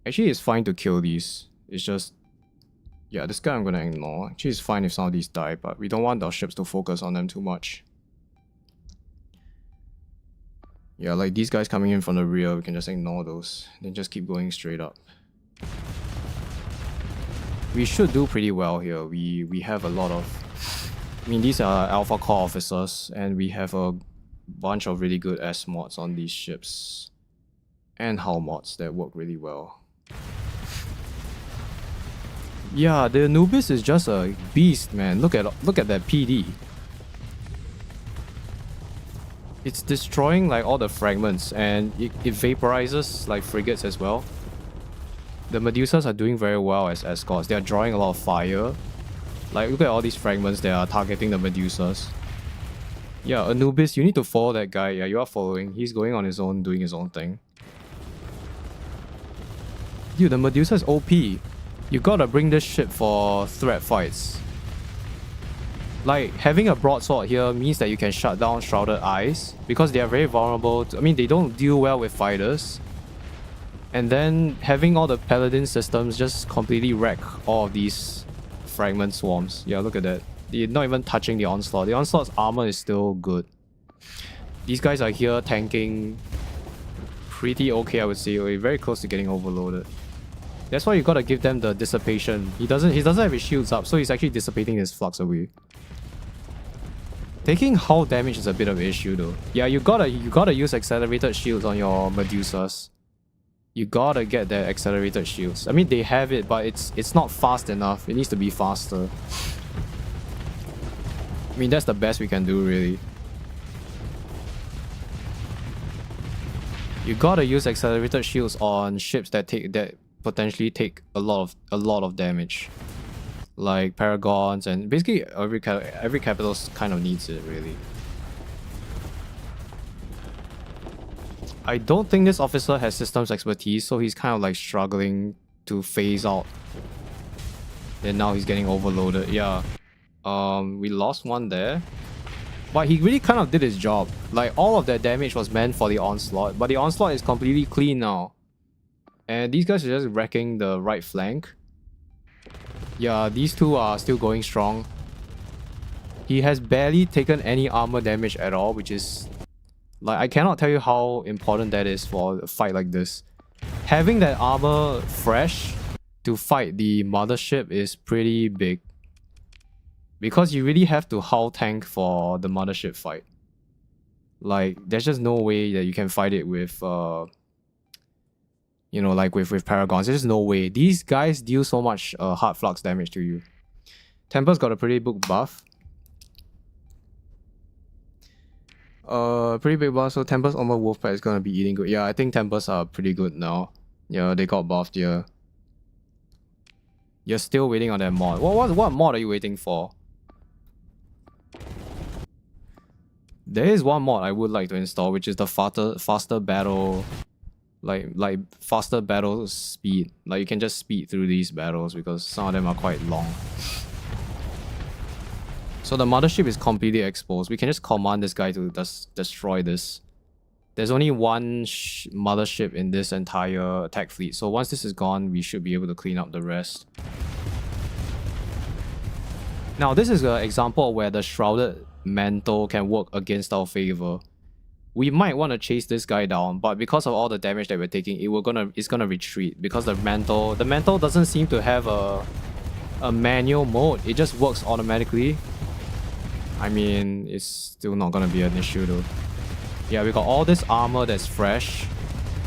Actually, it's fine to kill these. It's just... Yeah, this guy I'm gonna ignore. Actually, it's fine if some of these die, but we don't want our ships to focus on them too much. Yeah, like these guys coming in from the rear, we can just ignore those. Then just keep going straight up. We should do pretty well here. We have a lot of... I mean, these are Alpha Core officers, and we have a bunch of really good S mods on these ships. And hull mods that work really well. Yeah, the Anubis is just a beast, man. Look at that PD. It's destroying like all the fragments, and it vaporizes like frigates as well. The Medusas are doing very well as escorts. They are drawing a lot of fire. Like, look at all these fragments that are targeting the Medusas. Yeah, Anubis, you need to follow that guy. Yeah, you are following. He's going on his own, doing his own thing. Dude, the Medusa is OP. You gotta bring this ship for threat fights. Like, having a broadsword here means that you can shut down Shrouded Eyes, because they are very vulnerable to, I mean, they don't deal well with fighters. And then having all the Paladin systems just completely wreck all of these fragment swarms. Yeah, look at that. They're not even touching the Onslaught. The Onslaught's armor is still good. These guys are here tanking pretty okay, I would say. We're very close to getting overloaded. That's why you gotta give them the dissipation. He doesn't have his shields up, so he's actually dissipating his flux away. Taking hull damage is a bit of an issue though. Yeah, you gotta use accelerated shields on your Medusas. You gotta get their accelerated shields. I mean, they have it, but it's not fast enough. It needs to be faster. I mean, that's the best we can do, really. You gotta use accelerated shields on ships that potentially take a lot of damage, like Paragons, and basically every capital kind of needs it, really. I don't think this officer has systems expertise, so he's kind of like struggling to phase out Then now he's getting overloaded. Yeah. We lost one there. But he really kind of did his job. Like, all of that damage was meant for the onslaught, but the onslaught is completely clean now. And these guys are just wrecking the right flank. Yeah, these two are still going strong. He has barely taken any armor damage at all, which is... like, I cannot tell you how important that is for a fight like this. Having that armor fresh to fight the mothership is pretty big. Because you really have to hull tank for the mothership fight. Like, there's just no way that you can fight it with, you know, like with Paragons. There's just no way. These guys deal so much hard flux damage to you. Tempest got a pretty big buff. Pretty big buff, so Tempest Armor Wolfpack is gonna be eating good. Yeah, I think Tempests are pretty good now. Yeah, they got buffed, yeah. You're still waiting on that mod. What mod are you waiting for? There is one mod I would like to install, which is the faster battle, like faster battle speed. Like, you can just speed through these battles because some of them are quite long. So the mothership is completely exposed. We can just command this guy to destroy this. There's only one mothership in this entire attack fleet. So once this is gone, we should be able to clean up the rest. Now, this is an example where the Shrouded Mantle can work against our favor. We might want to chase this guy down, but because of all the damage that we're taking, it's gonna retreat because the mantle doesn't seem to have a manual mode. It just works automatically. I mean, it's still not gonna be an issue though. Yeah, we got all this armor that's fresh,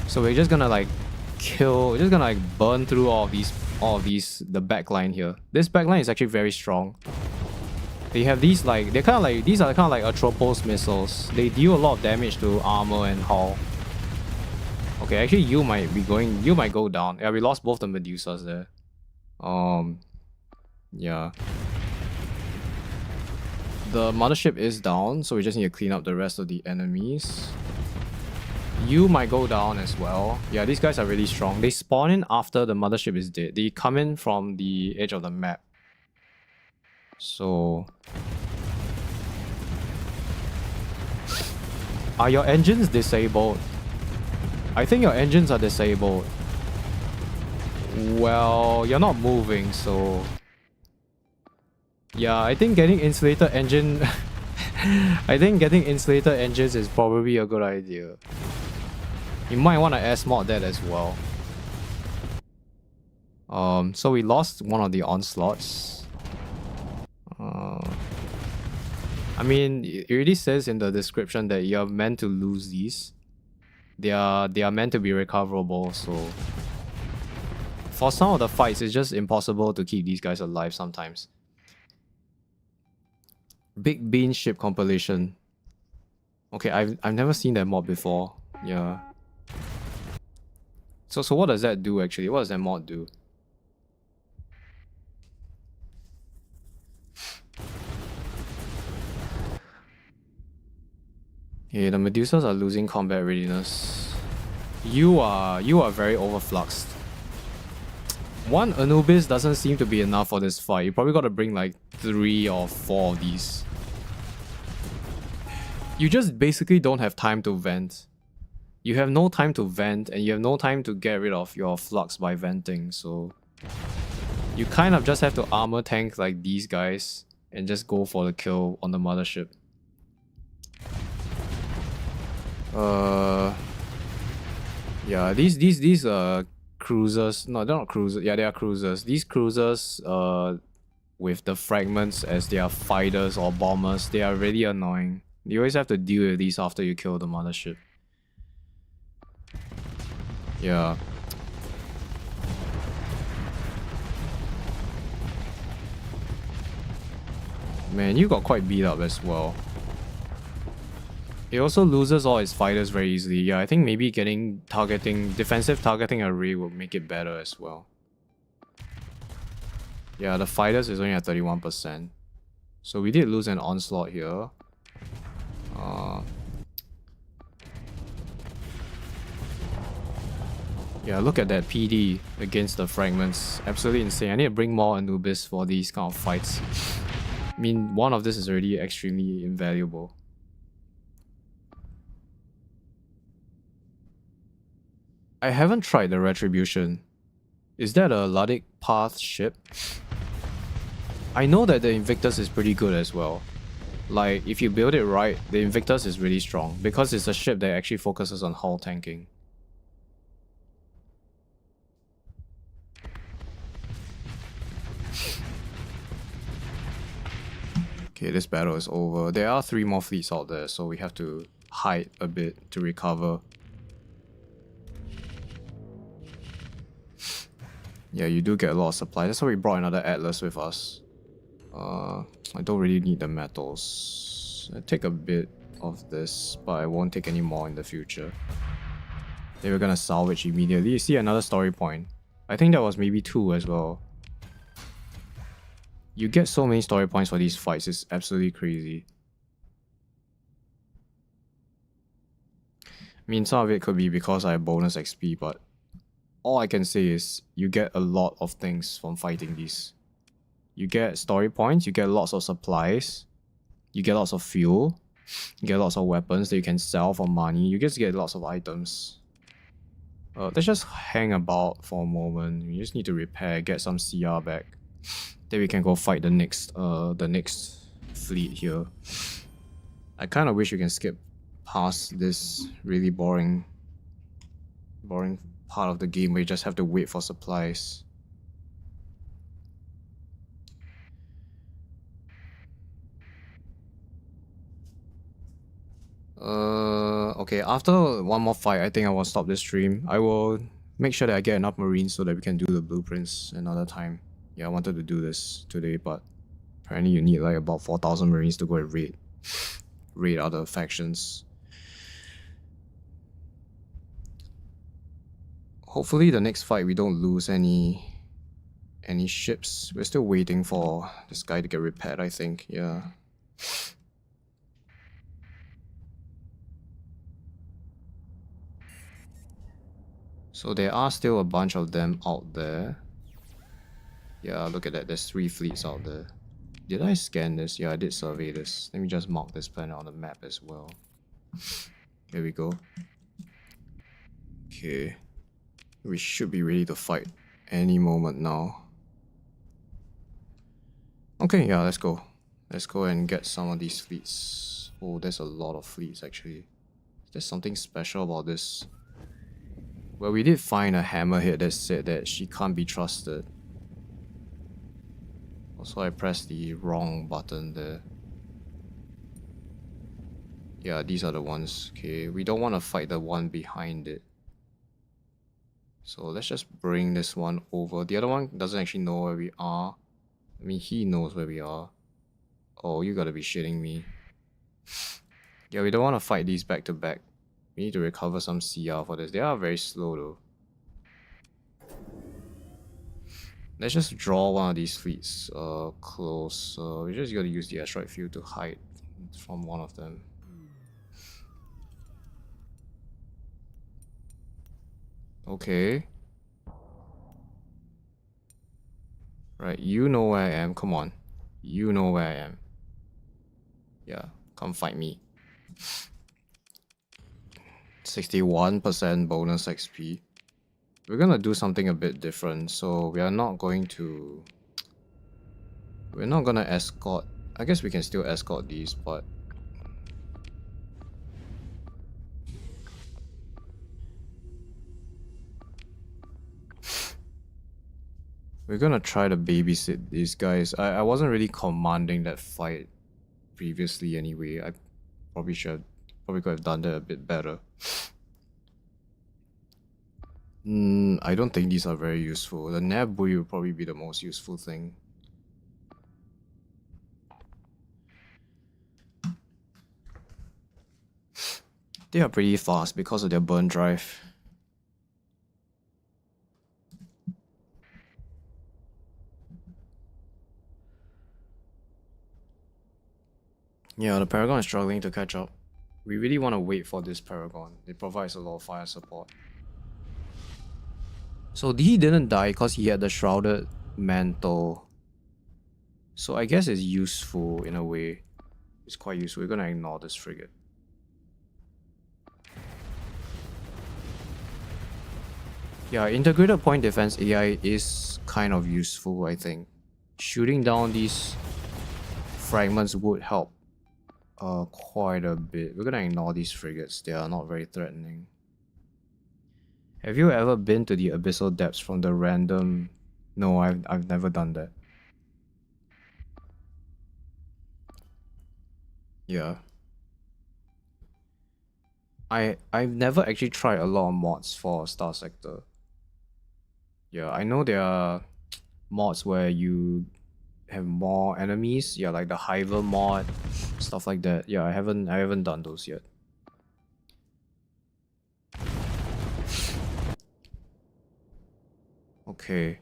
so we're just gonna like we're just gonna like burn through all of these the backline here. This backline is actually very strong. They have these like, these are kind of like Atropos missiles. They deal a lot of damage to armor and hull. Okay, actually you might go down. Yeah, we lost both the Medusas there. Yeah. The mothership is down, so we just need to clean up the rest of the enemies. You might go down as well. Yeah, these guys are really strong. They spawn in after the mothership is dead. They come in from the edge of the map. So... are your engines disabled? I think your engines are disabled. Well, you're not moving, so... yeah, I think getting insulator engine... I think getting insulator engines is probably a good idea. You might want to S-mod that as well. So we lost one of the onslaughts. I mean, it already says in the description that you're meant to lose these. They are meant to be recoverable, so... for some of the fights, it's just impossible to keep these guys alive sometimes. Big Bean Ship compilation. Okay, I've never seen that mod before. Yeah. So what does that do actually? What does that mod do? Okay, the Medusas are losing combat readiness. You are very overfluxed. One Anubis doesn't seem to be enough for this fight. You probably gotta bring like 3 or 4 of these. You just basically don't have time to vent. You have no time to vent, and you have no time to get rid of your flux by venting, so... you kind of just have to armor tank like these guys, and just go for the kill on the mothership. Yeah, these cruisers, no, they're not cruisers, yeah, they are cruisers. These cruisers, with the fragments as their fighters or bombers, they are really annoying. You always have to deal with these after you kill the mothership. Yeah. Man, you got quite beat up as well. It also loses all its fighters very easily. Yeah, I think maybe getting defensive targeting array will make it better as well. Yeah, the fighters is only at 31%. So we did lose an onslaught here. Yeah, look at that PD against the fragments. Absolutely insane. I need to bring more Anubis for these kind of fights. I mean, one of this is already extremely invaluable. I haven't tried the Retribution. Is that a Ludic Path ship? I know that the Invictus is pretty good as well. Like, if you build it right, the Invictus is really strong because it's a ship that actually focuses on hull tanking. Okay, this battle is over. There are 3 more fleets out there, so we have to hide a bit to recover. Yeah, you do get a lot of supply. That's why we brought another Atlas with us. I don't really need the metals. I take a bit of this, but I won't take any more in the future. They were gonna salvage immediately. You see another story point. I think that was maybe 2 as well. You get so many story points for these fights, it's absolutely crazy. I mean, some of it could be because I have bonus XP, but all I can say is you get a lot of things from fighting these. You get story points, you get lots of supplies, you get lots of fuel, you get lots of weapons that you can sell for money, you just get lots of items. Let's just hang about for a moment. We just need to repair, get some CR back. Then we can go fight the next fleet here. I kind of wish we can skip past this really boring part of the game where you just have to wait for supplies. Okay, after one more fight, I think I will stop this stream. I will make sure that I get enough marines so that we can do the blueprints another time. Yeah, I wanted to do this today, but apparently you need like about 4,000 marines to go and raid other factions. Hopefully the next fight we don't lose any ships. We're still waiting for this guy to get repaired, I think. Yeah. So there are still a bunch of them out there. Yeah, look at that. There's 3 fleets out there. Did I scan this? Yeah, I did survey this. Let me just mark this planet on the map as well. There we go. Okay. We should be ready to fight any moment now. Okay, yeah, let's go. Let's go and get some of these fleets. Oh, there's a lot of fleets actually. There's something special about this. Well, we did find a hammerhead that said that she can't be trusted. Also, I pressed the wrong button there. Yeah, these are the ones. Okay, we don't want to fight the one behind it. So let's just bring this one over. The other one doesn't actually know where we are. I mean, he knows where we are. Oh, you gotta be shitting me. Yeah, we don't want to fight these back to back. We need to recover some CR for this. They are very slow though. Let's just draw one of these fleets close. We just gotta use the asteroid field to hide from one of them. Okay. Right, you know where I am. Come on. You know where I am. Yeah, come fight me. 61% bonus XP. We're gonna do something a bit different, so we're not gonna escort. I guess we can still escort these, but we're gonna try to babysit these guys. I wasn't really commanding that fight previously anyway. I probably could have done that a bit better. I don't think these are very useful. The nav buoy will probably be the most useful thing. They are pretty fast because of their burn drive. Yeah, the Paragon is struggling to catch up. We really want to wait for this Paragon. It provides a lot of fire support. So he didn't die because he had the shrouded mantle. So I guess it's useful in a way. It's quite useful. We're gonna ignore this frigate. Yeah, integrated point defense AI is kind of useful, I think. Shooting down these fragments would help quite a bit. We're gonna ignore these frigates. They are not very threatening. Have you ever been to the abyssal depths from the random... No, I've never done that. Yeah. I've never actually tried a lot of mods for Starsector. Yeah, I know there are mods where you have more enemies. Yeah, like the Hiver mod, stuff like that. Yeah, I haven't done those yet. Okay,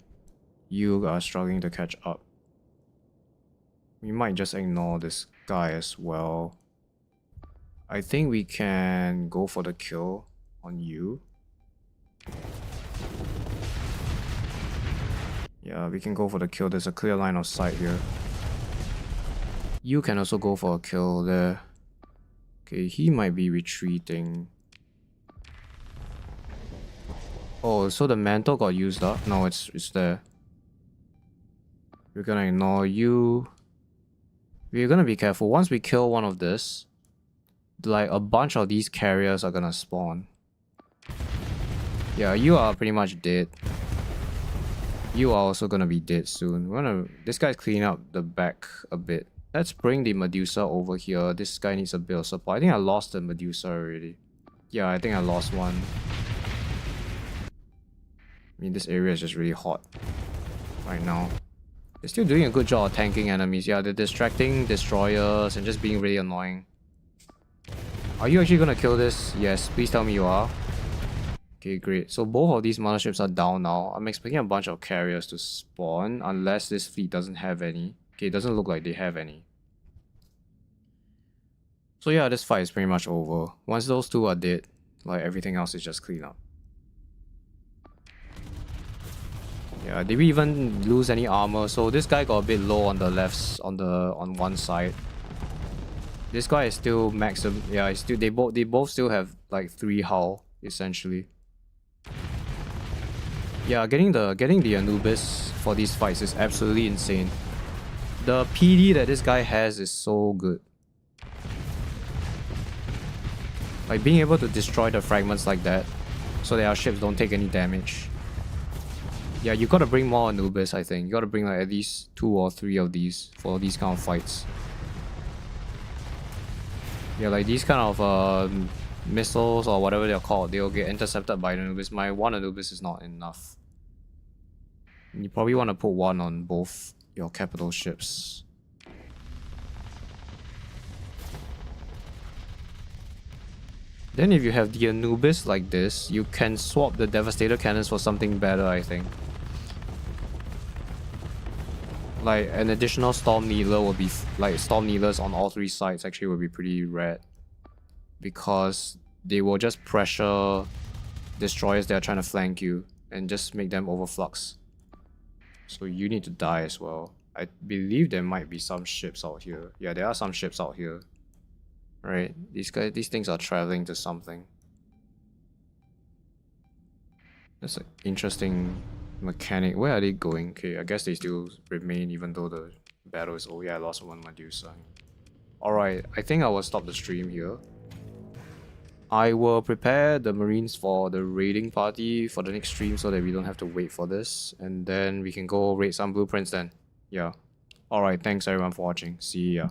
you are struggling to catch up. We might just ignore this guy as well. I think we can go for the kill on you. Yeah, we can go for the kill. There's a clear line of sight here. You can also go for a kill there. Okay, he might be retreating. Oh, so the mantle got used up? No, it's there. We're gonna ignore you. We're gonna be careful. Once we kill one of this, like a bunch of these carriers are gonna spawn. Yeah, you are pretty much dead. You are also gonna be dead soon. This guy's cleaning up the back a bit. Let's bring the Medusa over here. This guy needs a bit of support. I think I lost the Medusa already. Yeah, I think I lost one. I mean, this area is just really hot right now. They're still doing a good job of tanking enemies. Yeah, they're distracting destroyers and just being really annoying. Are you actually gonna kill this? Yes, please tell me you are. Okay, great. So both of these motherships are down now. I'm expecting a bunch of carriers to spawn unless this fleet doesn't have any. Okay, it doesn't look like they have any. So yeah, this fight is pretty much over. Once those two are dead, like everything else is just clean up. Yeah, did we even lose any armor? So this guy got a bit low on the left, on one side. This guy is still maximum. Yeah, they both still have like 3 hull essentially. Yeah, getting the Anubis for these fights is absolutely insane. The PD that this guy has is so good. Like being able to destroy the fragments like that, so that our ships don't take any damage. Yeah, you gotta bring more Anubis, I think. You gotta bring like at least 2 or 3 of these for these kind of fights. Yeah, like these kind of missiles or whatever they're called, they'll get intercepted by the Anubis. My 1 Anubis is not enough. You probably want to put 1 on both your capital ships. Then if you have the Anubis like this, you can swap the Devastator cannons for something better, I think. Like an additional Storm Needler would be like Storm Needlers on all 3 sides actually would be pretty rad. Because they will just pressure destroyers that are trying to flank you and just make them overflux. So you need to die as well. I believe there might be some ships out here. Yeah, there are some ships out here. Right, these things are traveling to something. That's an interesting mechanic. Where are they going? Okay, I guess they still remain even though the battle is over. Yeah, I lost 1 Medusa. Alright, I think I will stop the stream here. I will prepare the Marines for the raiding party for the next stream so that we don't have to wait for this. And then we can go raid some blueprints then. Yeah. Alright, thanks everyone for watching. See ya.